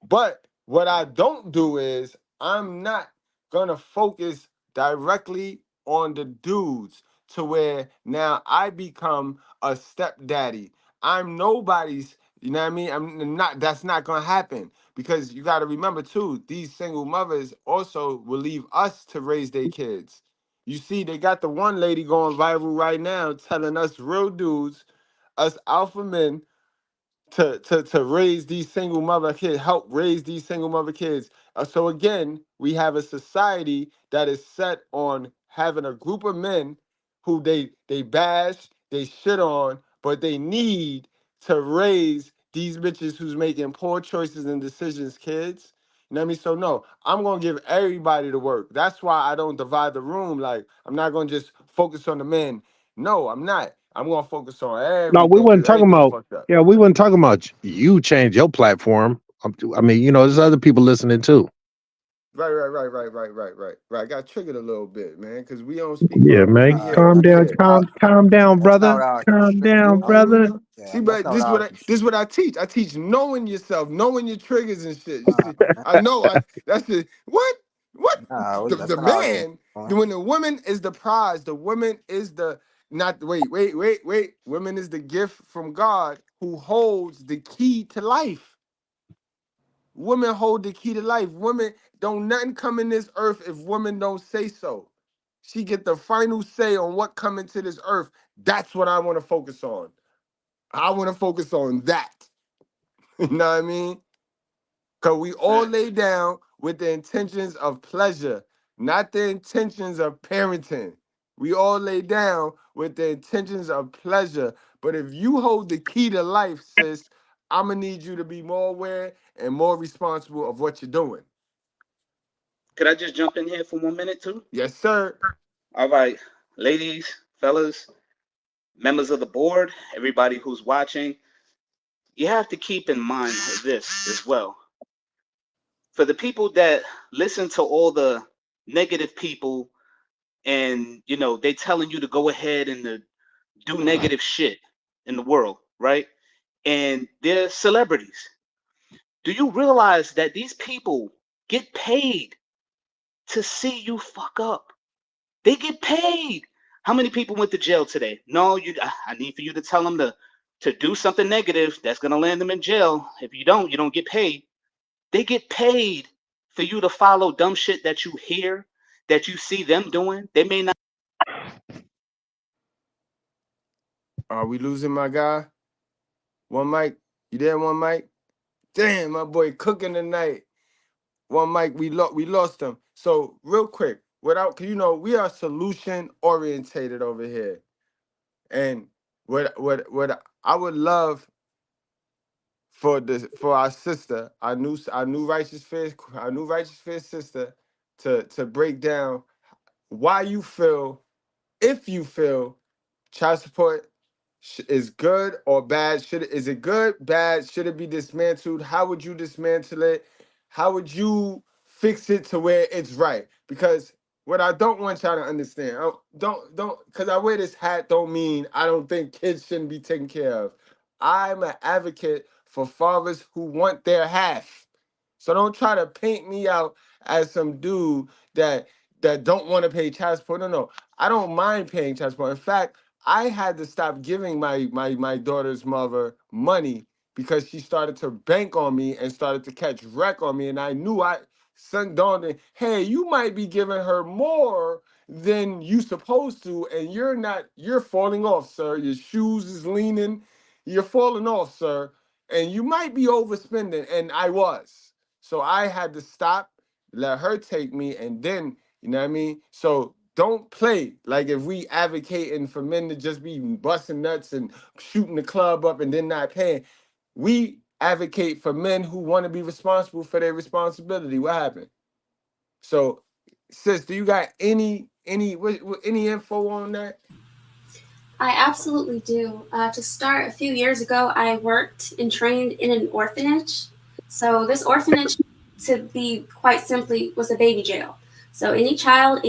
[SPEAKER 6] But what I don't do is I'm not gonna focus directly on the dudes to where now I become a stepdaddy. I'm nobody's, you know what I mean? I'm not, that's not gonna happen because you gotta remember too, these single mothers also will leave us to raise their kids. You see, they got the one lady going viral right now telling us real dudes, us alpha men, to raise these single mother kids, help raise these single mother kids. So again, we have a society that is set on having a group of men who they bash, they shit on, but they need to raise these bitches who's making poor choices and decisions, kids. You know what I mean? So no, I'm gonna give everybody the work. That's why I don't divide the room. Like I'm not gonna just focus on the men. No, I'm not. I'm gonna focus on
[SPEAKER 18] No, we
[SPEAKER 6] everything
[SPEAKER 18] wasn't
[SPEAKER 6] because
[SPEAKER 18] talking
[SPEAKER 6] everything
[SPEAKER 18] about.
[SPEAKER 6] fucked up.
[SPEAKER 18] Yeah, we wasn't talking about you change your platform. I mean, there's other people listening too.
[SPEAKER 6] Right. I got triggered a little bit, man, because we don't speak
[SPEAKER 18] Yeah,
[SPEAKER 6] for
[SPEAKER 18] man.
[SPEAKER 6] we here.
[SPEAKER 18] Calm
[SPEAKER 6] We
[SPEAKER 18] down.
[SPEAKER 6] here.
[SPEAKER 18] Calm down,
[SPEAKER 21] That's not
[SPEAKER 18] brother.
[SPEAKER 21] what I was
[SPEAKER 18] Calm
[SPEAKER 21] triggered
[SPEAKER 18] down,
[SPEAKER 21] about.
[SPEAKER 18] brother.
[SPEAKER 21] Yeah,
[SPEAKER 6] See,
[SPEAKER 21] that's
[SPEAKER 6] but
[SPEAKER 21] not what I was.
[SPEAKER 6] this what I teach. I teach knowing yourself, knowing your triggers and shit. You see, I know that's it. What
[SPEAKER 21] That's
[SPEAKER 6] the
[SPEAKER 21] not how I was
[SPEAKER 6] man when the woman is the prize, the woman is the not wait. Women is the gift from God who holds the key to life. Women hold the key to life. Women don't nothing come in this earth if women don't say so. She get the final say on what come into this earth. That's what I want to focus on. I want to focus on that. You know what I mean? Because we all lay down with the intentions of pleasure, not the intentions of parenting. We all lay down with the intentions of pleasure. But if you hold the key to life, sis, I'm going to need you to be more aware and more responsible of what you're doing.
[SPEAKER 19] Could I just jump in here for 1 minute too?
[SPEAKER 6] Yes, sir.
[SPEAKER 19] All right, ladies, fellas, members of the board, everybody who's watching, you have to keep in mind this as well. For the people that listen to all the negative people and, they telling you to go ahead and to do negative shit in the world, right? And they're celebrities. Do you realize that these people get paid to see you fuck up? They get paid. How many people went to jail today? No, I need for you to tell them to do something negative that's gonna land them in jail. If you don't get paid. They get paid for you to follow dumb shit that you hear, that you see them doing. They may not.
[SPEAKER 6] Are we losing my guy? One mic? You there, one mic? Damn, my boy cooking tonight. Mike, we lost him. So real quick, without, you know, we are solution orientated over here, and what I would love for our sister, our new righteous fair sister, to break down why you feel, if you feel child support is good or bad. Is it good, bad? Should it be dismantled? How would you dismantle it? How would you fix it to where it's right? Because what I don't want y'all to understand, don't because I wear this hat don't mean I don't think kids shouldn't be taken care of. I'm an advocate for fathers who want their half. So don't try to paint me out as some dude that don't want to pay child support. No, I don't mind paying child support. In fact, I had to stop giving my daughter's mother money because she started to bank on me and started to catch wreck on me. And I knew son dawned, hey, you might be giving her more than you supposed to, and you're falling off, sir. Your shoes is leaning, you're falling off, sir. And you might be overspending. And I was. So I had to stop, let her take me, and then, you know what I mean? So don't play like if we advocating for men to just be busting nuts and shooting the club up and then not paying. We advocate for men who want to be responsible for their responsibility. What happened? So, sis, do you got any info on that?
[SPEAKER 20] I absolutely do. To start, a few years ago, I worked and trained in an orphanage. So this orphanage, to be quite simply, was a baby jail. So any child,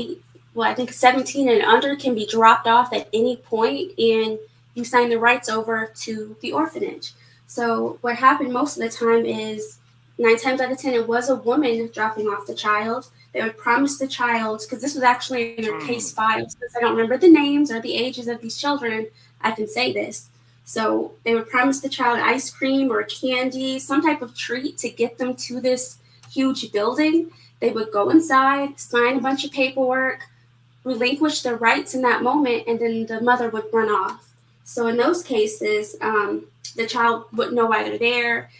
[SPEAKER 20] I think 17 and under, can be dropped off at any point, and you sign the rights over to the orphanage. So what happened most of the time is 9 times out of 10, it was a woman dropping off the child. They would promise the child, because this was actually in their case file, since I don't remember the names or the ages of these children, I can say this. So they would promise the child ice cream or candy, some type of treat to get them to this huge building. They would go inside, sign a bunch of paperwork, relinquish their rights in that moment, and then the mother would run off. So in those cases, the child wouldn't know why they're there.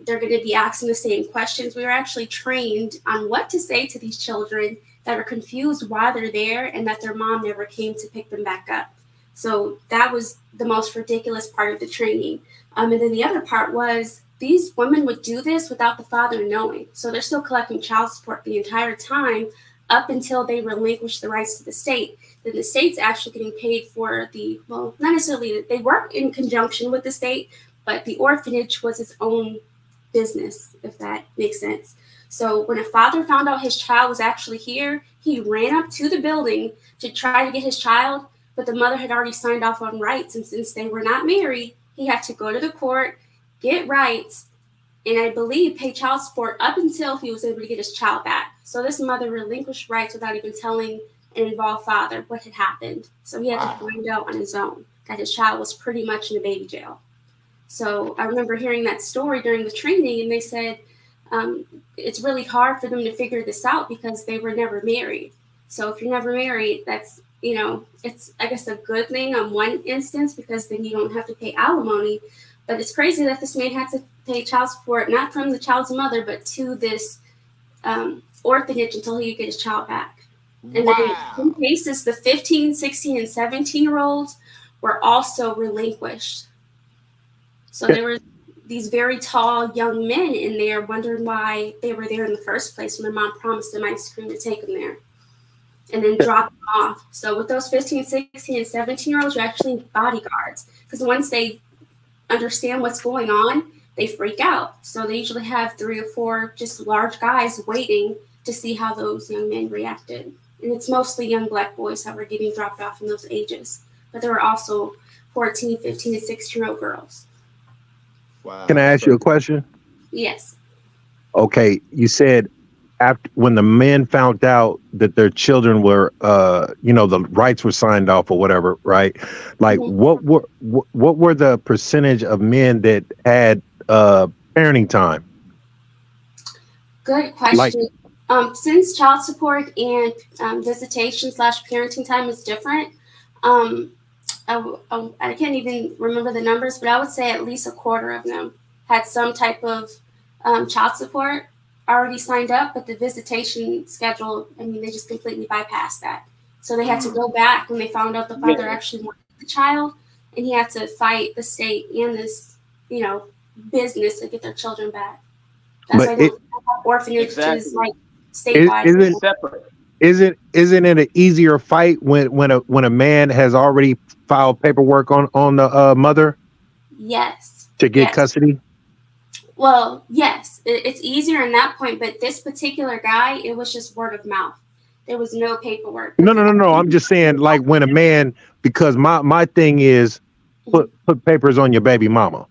[SPEAKER 20] They're going to be asking the same questions. We were actually trained on what to say to these children that are confused why they're there and that their mom never came to pick them back up. So that was the most ridiculous part of the training. And then the other part was these women would do this without the father knowing. So they're still collecting child support the entire time up until they relinquish the rights to the state. Then the state's actually getting paid for not necessarily, they work in conjunction with the state, but the orphanage was its own business, if that makes sense. So when a father found out his child was actually here, he ran up to the building to try to get his child, but the mother had already signed off on rights. And since they were not married, he had to go to the court, get rights, and I believe pay child support up until he was able to get his child back. So this mother relinquished rights without even telling an involved father what had happened. So he had to find out on his own that his child was pretty much in a baby jail. So I remember hearing that story during the training, and they said it's really hard for them to figure this out because they were never married. So if you're never married, that's, it's, I guess, a good thing on one instance because then you don't have to pay alimony. But it's crazy that this man had to pay child support, not from the child's mother, but to this orphanage until he could get his child back. And then in some cases, the 15, 16, and 17-year-olds were also relinquished. So there were these very tall young men in there wondering why they were there in the first place when their mom promised them ice cream to take them there and then drop them off. So with those 15, 16, and 17-year-olds, you're actually bodyguards because once they understand what's going on, they freak out. So they usually have 3 or 4 just large guys waiting to see how those young men reacted. And it's mostly young Black boys that were getting dropped off in those ages. But there were also 14, 15, and 16-year-old girls.
[SPEAKER 18] Wow. Can I ask you a question?
[SPEAKER 20] Yes.
[SPEAKER 18] Okay, you said when the men found out that their children were, the rights were signed off or whatever, right? Like, what were the percentage of men that had parenting time?
[SPEAKER 20] Good question. Since child support and visitation/parenting time is different, I can't even remember the numbers, but I would say at least a quarter of them had some type of child support. already signed up, but the visitation schedule, I mean, they just completely bypassed that. So they had to go back when they found out the father actually wanted the child, and he had to fight the state and this, business to get their children back. That's why they don't have orphanages like statewide.
[SPEAKER 18] Isn't it an easier fight when a man has already filed paperwork on the mother?
[SPEAKER 20] Yes.
[SPEAKER 18] To get custody?
[SPEAKER 20] Well, yes, it's easier in that point, but this particular guy, it was just word of mouth. There was no paperwork.
[SPEAKER 18] No. I'm just saying, like, when a man, because my thing is put papers on your baby mama.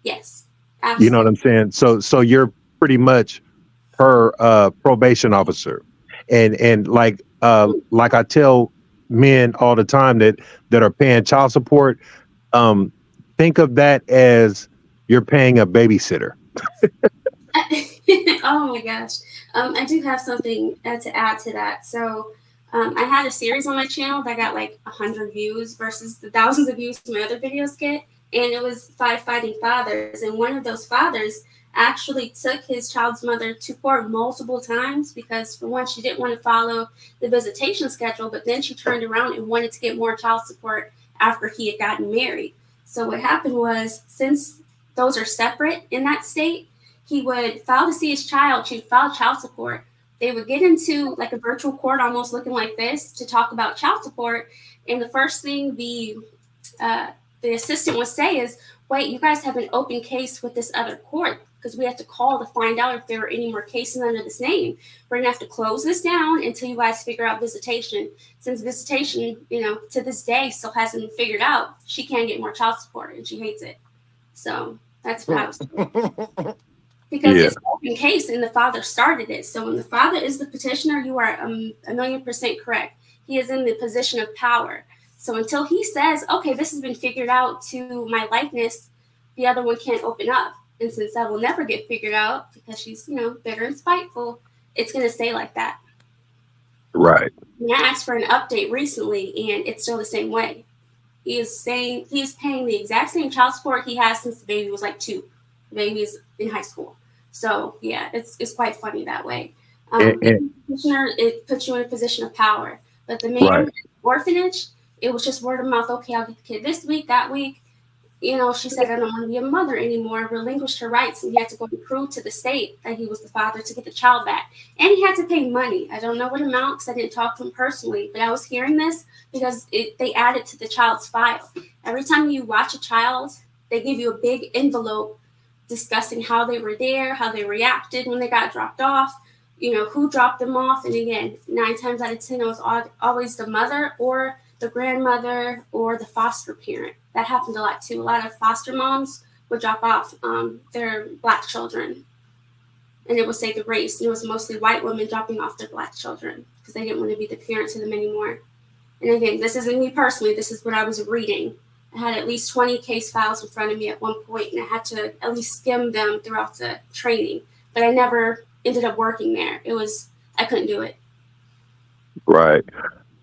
[SPEAKER 20] Yes, absolutely.
[SPEAKER 18] You know what I'm saying? So you're pretty much her probation officer, and like I tell men all the time that are paying child support, think of that as you're paying a babysitter.
[SPEAKER 20] Oh my gosh. I do have something to add to that. So I had a series on my channel that got like 100 views versus the thousands of views my other videos get. And it was 5 fighting fathers. And one of those fathers actually took his child's mother to court multiple times because, for one, she didn't want to follow the visitation schedule, but then she turned around and wanted to get more child support after he had gotten married. So what happened was, since those are separate in that state, he would file to see his child, she'd file child support. They would get into like a virtual court almost looking like this to talk about child support. And the first thing the assistant would say is, wait, you guys have an open case with this other court because we have to call to find out if there are any more cases under this name. We're going to have to close this down until you guys figure out visitation. Since visitation, to this day still hasn't been figured out, she can't get more child support and she hates it. So that's what I was doing. Because it's an open case and the father started it. So when the father is the petitioner, you are 1,000,000% correct. He is in the position of power. So until he says, okay, this has been figured out to my likeness, the other one can't open up. And since that will never get figured out because she's, bitter and spiteful, it's going to stay like that.
[SPEAKER 18] Right.
[SPEAKER 20] And I asked for an update recently and it's still the same way. He is saying he's paying the exact same child support he has since the baby was like 2. The baby is in high school. So yeah, it's quite funny that way. Petitioner, it puts you in a position of power. But the main orphanage, it was just word of mouth. Okay, I'll get the kid this week, that week. She said, I don't want to be a mother anymore, relinquished her rights, and he had to go and prove to the state that he was the father to get the child back. And he had to pay money. I don't know what amount because I didn't talk to him personally, but I was hearing this because they added to the child's file. Every time you watch a child, they give you a big envelope discussing how they were there, how they reacted when they got dropped off, who dropped them off. And again, 9 times out of 10, it was always the mother or the grandmother or the foster parent. That happened a lot too. A lot of foster moms would drop off their Black children. And it would say the race. And it was mostly white women dropping off their Black children because they didn't want to be the parent to them anymore. And again, this isn't me personally. This is what I was reading. I had at least 20 case files in front of me at one point, and I had to at least skim them throughout the training. But I never ended up working there. I couldn't do it.
[SPEAKER 18] Right.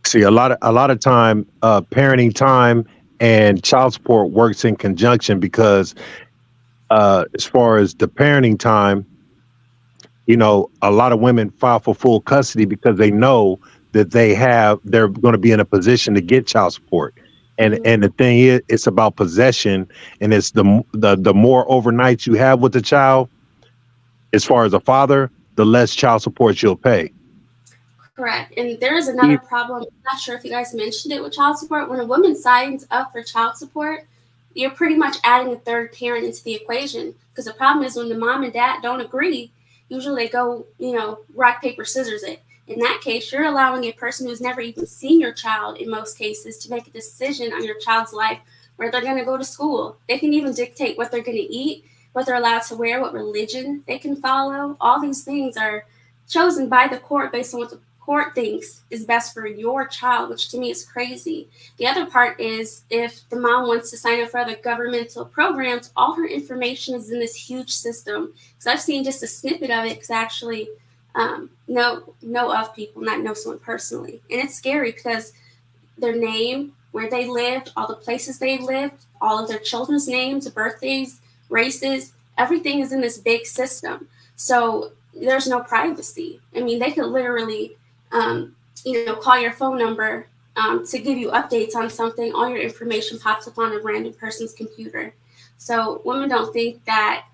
[SPEAKER 18] See, a lot of time, parenting time and child support works in conjunction because as far as the parenting time, a lot of women file for full custody because they know that they're going to be in a position to get child support. And the thing is, it's about possession, and it's the more overnights you have with the child, as far as a father, the less child support you'll pay.
[SPEAKER 20] Correct. And there is another problem. I'm not sure if you guys mentioned it with child support. When a woman signs up for child support, you're pretty much adding a third parent into the equation. Because the problem is when the mom and dad don't agree, usually they go, rock, paper, scissors it. In that case, you're allowing a person who's never even seen your child in most cases to make a decision on your child's life, where they're going to go to school. They can even dictate what they're going to eat, what they're allowed to wear, what religion they can follow. All these things are chosen by the court based on what the court thinks is best for your child, which to me is crazy. The other part is if the mom wants to sign up for other governmental programs, all her information is in this huge system. Because I've seen just a snippet of it because I actually know of people, not know someone personally. And it's scary because their name, where they lived, all the places they lived, all of their children's names, birthdays, races, everything is in this big system. So there's no privacy. I mean, they could literally, call your phone number to give you updates on something. All your information pops up on a random person's computer. So women don't think that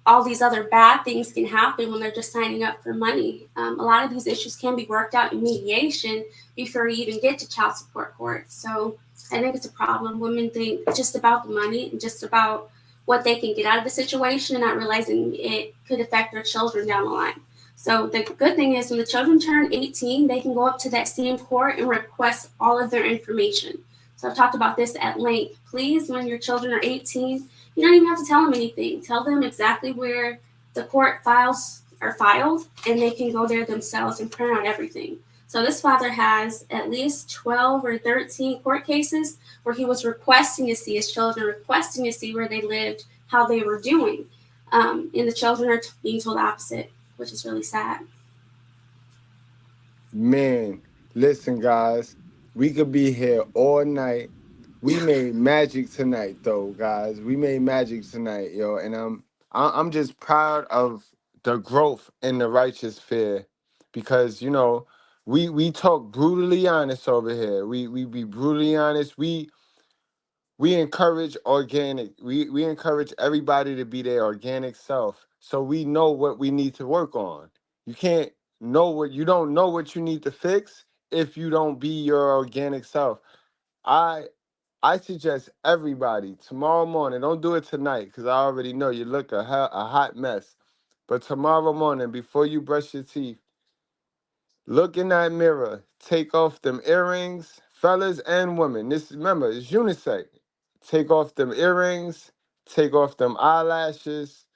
[SPEAKER 20] all these other bad things can happen when they're just signing up for money. A lot of these issues can be worked out in mediation before you even get to child support court. So I think it's a problem. Women think just about the money and just about what they can get out of the situation and not realizing it could affect their children down the line. So the good thing is when the children turn 18, they can go up to that same court and request all of their information. So I've talked about this at length. Please, when your children are 18, you don't even have to tell them anything. Tell them exactly where the court files are filed, and they can go there themselves and print out everything. So this father has at least 12 or 13 court cases where he was requesting to see his children, requesting to see where they lived, how they were doing. And the children are being told the opposite, which is really sad.
[SPEAKER 6] Man, listen, guys, we could be here all night. We made magic tonight, though, guys. We made magic tonight, yo, and I'm just proud of the growth in the righteous fear, because we talk brutally honest over here. We be brutally honest. We encourage organic. We encourage everybody to be their organic self, so we know what we need to work on. You can't you don't know what you need to fix if you don't be your organic self. I I suggest everybody tomorrow morning. Don't do it tonight because I already know you look a hot mess. But tomorrow morning, before you brush your teeth, look in that mirror. Take off them earrings, fellas and women. Remember, it's unisex. Take off them earrings, take off them eyelashes,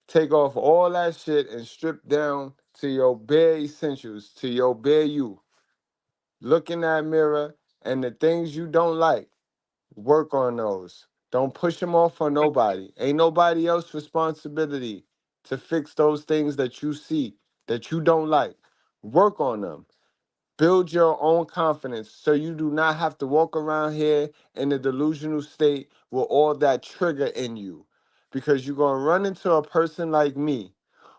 [SPEAKER 6] take off all that shit and strip down to your bare essentials, to your bare you. Look in that mirror and the things you don't like, work on those. Don't push them off on nobody. Ain't nobody else's responsibility to fix those things that you see that you don't like. Work on them. Build your own confidence so you do not have to walk around here in a delusional state with all that trigger in you. Because you're going to run into a person like me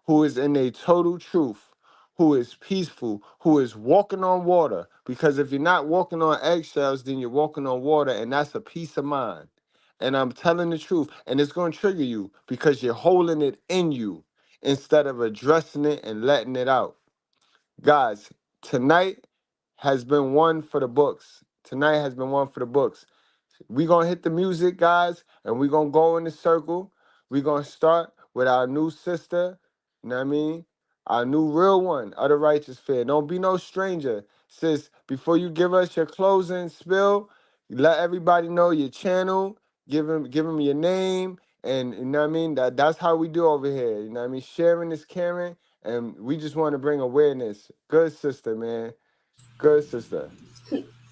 [SPEAKER 6] who is in a total truth, who is peaceful, who is walking on water. Because if you're not walking on eggshells, then you're walking on water, and that's a peace of mind. And I'm telling the truth, and it's going to trigger you because you're holding it in you instead of addressing it and letting it out. Guys, tonight has been one for the books. Tonight has been one for the books. We're going to hit the music, guys, and we're going to go in the circle. We're going to start with our new sister, you know what I mean? Our new real one of the righteous fear. Don't be no stranger. Sis, before you give us your closing spill, let everybody know your channel, give them your name, and you know what I mean? That's how we do over here. You know what I mean? Sharing is caring, and we just want to bring awareness. Good sister, man. Good sister.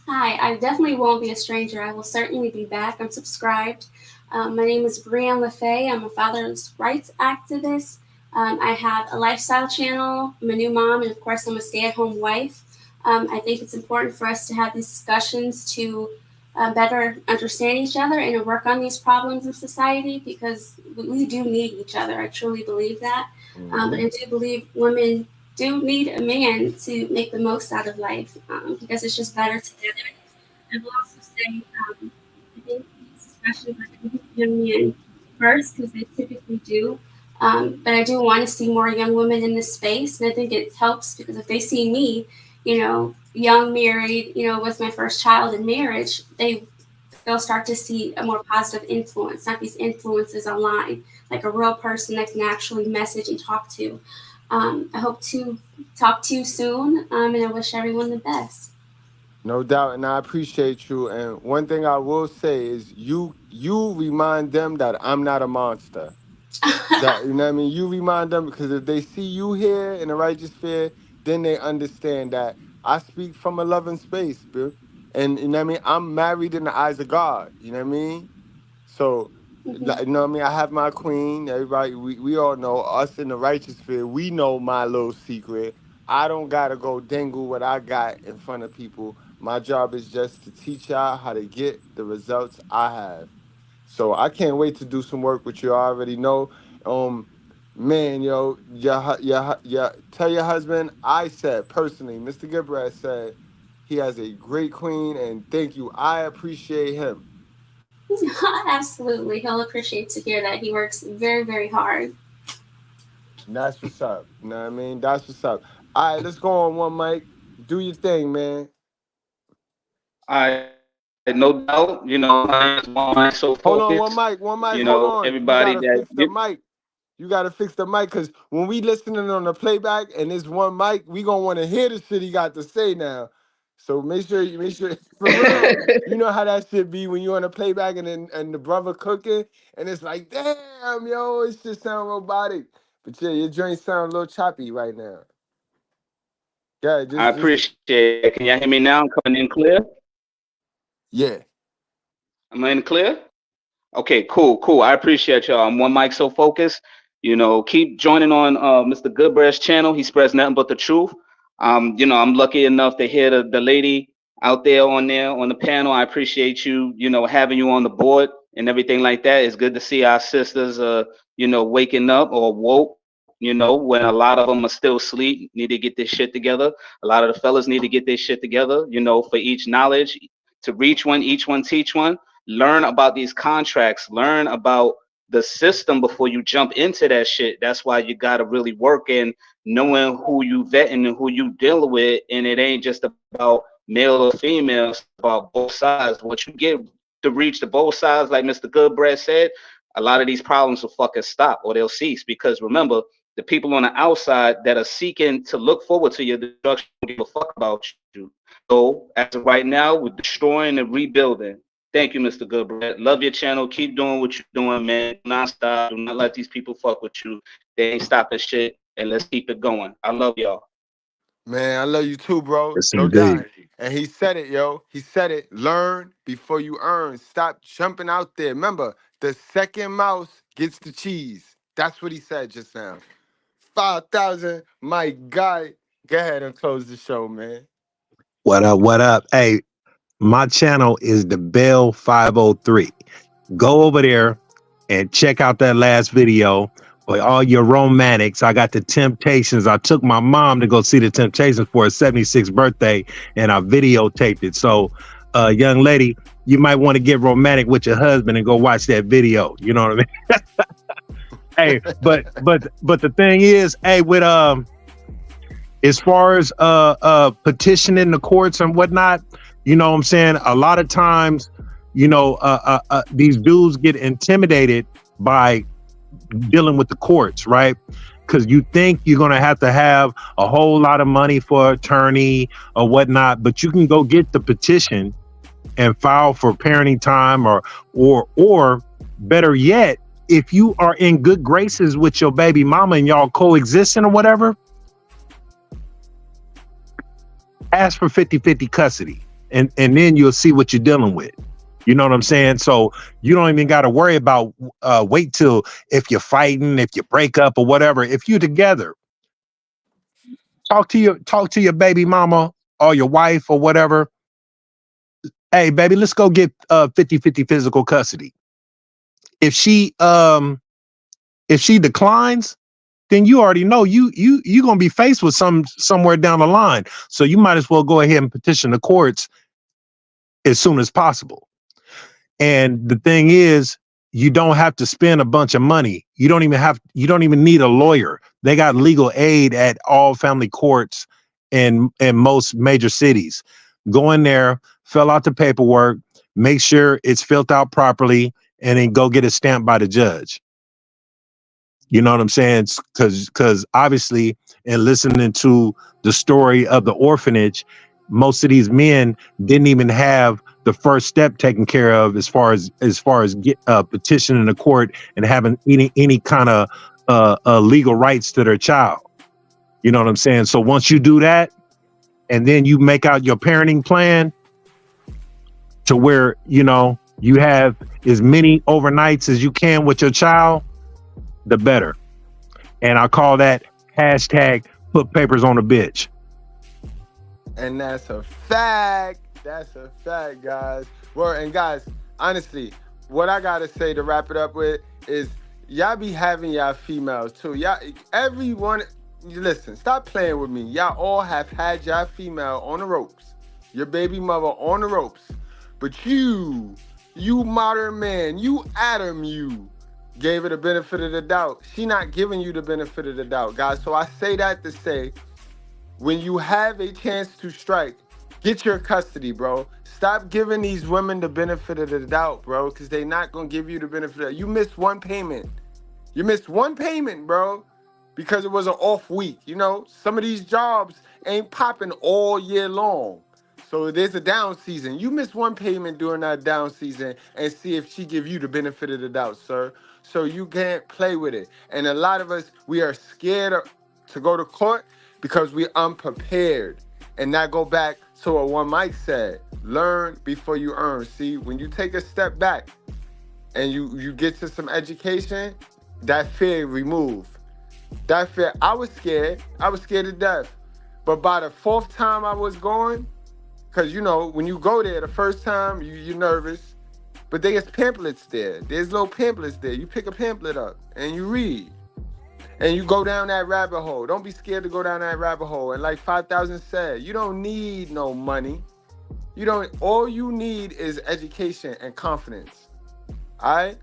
[SPEAKER 20] Hi, I definitely won't be a stranger. I will certainly be back. I'm subscribed. My name is Brianne LaFay. I'm a father's rights activist. I have a lifestyle channel. I'm a new mom, and of course, I'm a stay-at-home wife. I think it's important for us to have these discussions to better understand each other and to work on these problems in society, because we do need each other. I truly believe that. But I do believe women do need a man to make the most out of life, because it's just better together. I will also say, I think these discussions are going to hit young men first, because they typically do. But I do want to see more young women in this space, and I think it helps because if they see me, young, married, with my first child in marriage, they'll start to see a more positive influence, not these influences online, like a real person that can actually message and talk to. I hope to talk to you soon, and I wish everyone the best.
[SPEAKER 6] No doubt, and I appreciate you. And one thing I will say is you remind them that I'm not a monster. That you know what I mean? You remind them, because if they see you here in the righteous fear, then they understand that I speak from a loving space, bro. And you know what I mean? I'm married in the eyes of God. You know what I mean? So, you know what I mean? I have my queen. Everybody, we all know us in the righteous fear. We know my little secret. I don't gotta go dangle what I got in front of people. My job is just to teach y'all how to get the results I have. So I can't wait to do some work with you. I already know. Man, yo, tell your husband I said personally, Mr. Goodbread said he has a great queen, and thank you. I appreciate him.
[SPEAKER 20] Absolutely. He'll appreciate to hear that. He works very, very hard.
[SPEAKER 6] That's what's up. You know what I mean? That's what's up. All right, let's go on one mic. Do your thing, man.
[SPEAKER 19] I no doubt, I am one so
[SPEAKER 6] Hold on,
[SPEAKER 19] focused.
[SPEAKER 6] one mic, hold on. You
[SPEAKER 19] Everybody
[SPEAKER 6] gotta
[SPEAKER 19] that
[SPEAKER 6] fix the mic. You gotta fix the mic, because when we listening on the playback and it's one mic, we gonna want to hear the shit he got to say now. So make sure for real. You know how that shit be when you on the playback and the brother cooking and it's like, damn, yo, it just sound robotic. But yeah, your joint sound a little choppy right now. Yeah,
[SPEAKER 19] I
[SPEAKER 6] just
[SPEAKER 19] appreciate it. Can y'all hear me now? I'm coming in clear.
[SPEAKER 6] yeah.
[SPEAKER 19] Am I in clear? Okay, cool. I appreciate y'all. I'm one mic so focused. Keep joining on Mr. Goodbread's channel. He spreads nothing but the truth. I'm lucky enough to hear the lady out there on the panel. I appreciate you, having you on the board and everything like that. It's good to see our sisters waking up or woke, when a lot of them are still asleep, need to get this shit together. A lot of the fellas need to get this shit together, for each knowledge to reach one, each one teach one. Learn about these contracts, learn about the system before you jump into that shit. That's why you got to really work in knowing who you vetting and who you dealing with. And it ain't just about male or female, it's about both sides. What you get to reach the both sides, like Mr. Goodbread said, a lot of these problems will fucking stop or they'll cease. Because remember, the people on the outside that are seeking to look forward to your destruction don't give a fuck about you. So as of right now, we're destroying and rebuilding. Thank you, Mr. Goodbread. Love your channel. Keep doing what you're doing, man. Do not stop. Do not let these people fuck with you. They ain't stopping shit. And let's keep it going. I love y'all.
[SPEAKER 6] Man, I love you too, bro.
[SPEAKER 18] Yes,
[SPEAKER 6] No
[SPEAKER 18] indeed.
[SPEAKER 6] doubt. And he said it, yo. He said it. Learn before you earn. Stop jumping out there. Remember, the second mouse gets the cheese. That's what he said just now. 5,000. My God. Go ahead and close the show, man.
[SPEAKER 18] What up? What up? Hey, my channel is the Bell 503. Go over there and check out that last video for all your romantics. I got the Temptations. I took my mom to go see the Temptations for her 76th birthday, and I videotaped it. So, young lady, you might want to get romantic with your husband and go watch that video. You know what I mean? Hey, but the thing is, hey, with as far as petitioning the courts and whatnot, you know what I'm saying? A lot of times, these dudes get intimidated by dealing with the courts, right? Because you think you're going to have a whole lot of money for attorney or whatnot, but you can go get the petition and file for parenting time or better yet, if you are in good graces with your baby mama and y'all coexisting or whatever, ask for 50-50 custody and then you'll see what you're dealing with. You know what I'm saying? So you don't even got to worry about wait till if you're fighting, if you break up or whatever. If you're together, talk to your baby mama or your wife or whatever. Hey, baby, let's go get 50-50 physical custody. If she declines, then you already know you're gonna be faced with somewhere down the line. So you might as well go ahead and petition the courts as soon as possible. And the thing is, you don't have to spend a bunch of money. You don't even need a lawyer. They got legal aid at all family courts in most major cities. Go in there, fill out the paperwork, make sure it's filled out properly, and then go get it stamped by the judge. You know what I'm saying? Because obviously, in listening to the story of the orphanage, most of these men didn't even have the first step taken care of as far as get petitioning the court and having any kind of legal rights to their child. You know what I'm saying? So once you do that, and then you make out your parenting plan to where you have as many overnights as you can with your child, the better. And I call that hashtag put papers on a bitch.
[SPEAKER 6] And that's a fact. That's a fact, guys. Well, and guys, honestly, what I gotta say to wrap it up with is y'all be having y'all females too. Y'all, everyone, listen, stop playing with me. Y'all all have had y'all female on the ropes. Your baby mother on the ropes. But you modern man, you Adam, you gave her the benefit of the doubt. She not giving you the benefit of the doubt, guys. So I say that to say, when you have a chance to strike, get your custody, bro. Stop giving these women the benefit of the doubt, bro, because they not going to give you the benefit of the doubt. You missed one payment. You missed one payment, bro, because it was an off week. You know, some of these jobs ain't popping all year long. So there's a down season. You miss one payment during that down season and see if she give you the benefit of the doubt, sir. So you can't play with it. And a lot of us, we are scared to go to court because we're unprepared. And that go back to what one Mike said, learn before you earn. See, when you take a step back and you get to some education, that fear remove. That fear, I was scared to death. But by the fourth time I was going, because, you know, when you go there the first time, you're nervous. But there's pamphlets there. There's little pamphlets there. You pick a pamphlet up and you read. And you go down that rabbit hole. Don't be scared to go down that rabbit hole. And like 5,000 said, you don't need no money. All you need is education and confidence. All right?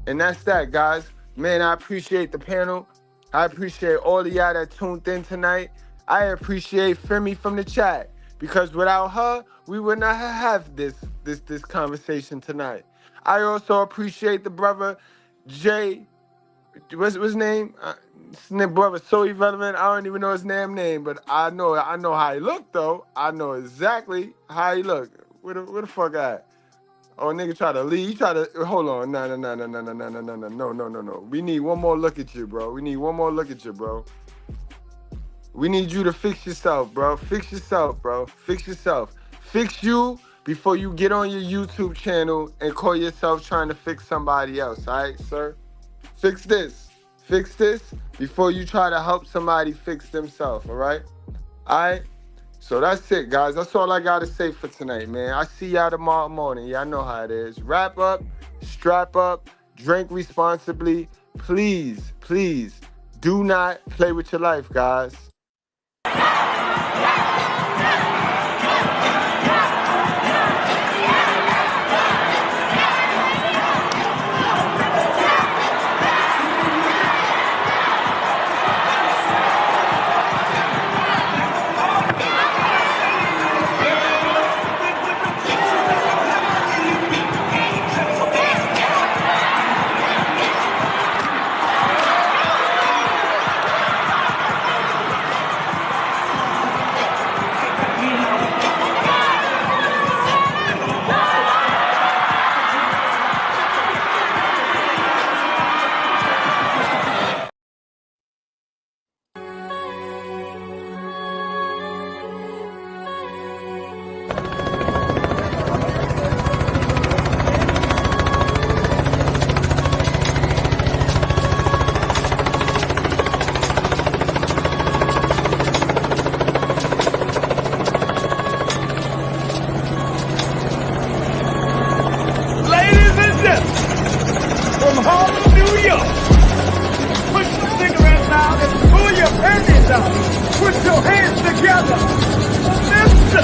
[SPEAKER 6] And that's that, guys. Man, I appreciate the panel. I appreciate all of y'all that tuned in tonight. I appreciate Femi from the chat. Because without her, we would not have this conversation tonight. I also appreciate the brother Jay. What's his name? His brother so irrelevant. I don't even know his name, but I know how he looked though. I know exactly how he looked. Where the fuck at? Oh, nigga try to leave. He try to hold on. No. We need one more look at you, bro. We need you to fix yourself, bro. Fix yourself. Fix you before you get on your YouTube channel and call yourself trying to fix somebody else, all right, sir? Fix this before you try to help somebody fix themselves, all right? All right? So that's it, guys. That's all I got to say for tonight, man. I see y'all tomorrow morning. Y'all know how it is. Wrap up, strap up, drink responsibly. Please, do not play with your life, guys.
[SPEAKER 15] From Harlem, New York. Push the cigarettes out and pull your panties out. Put your hands together. Mr.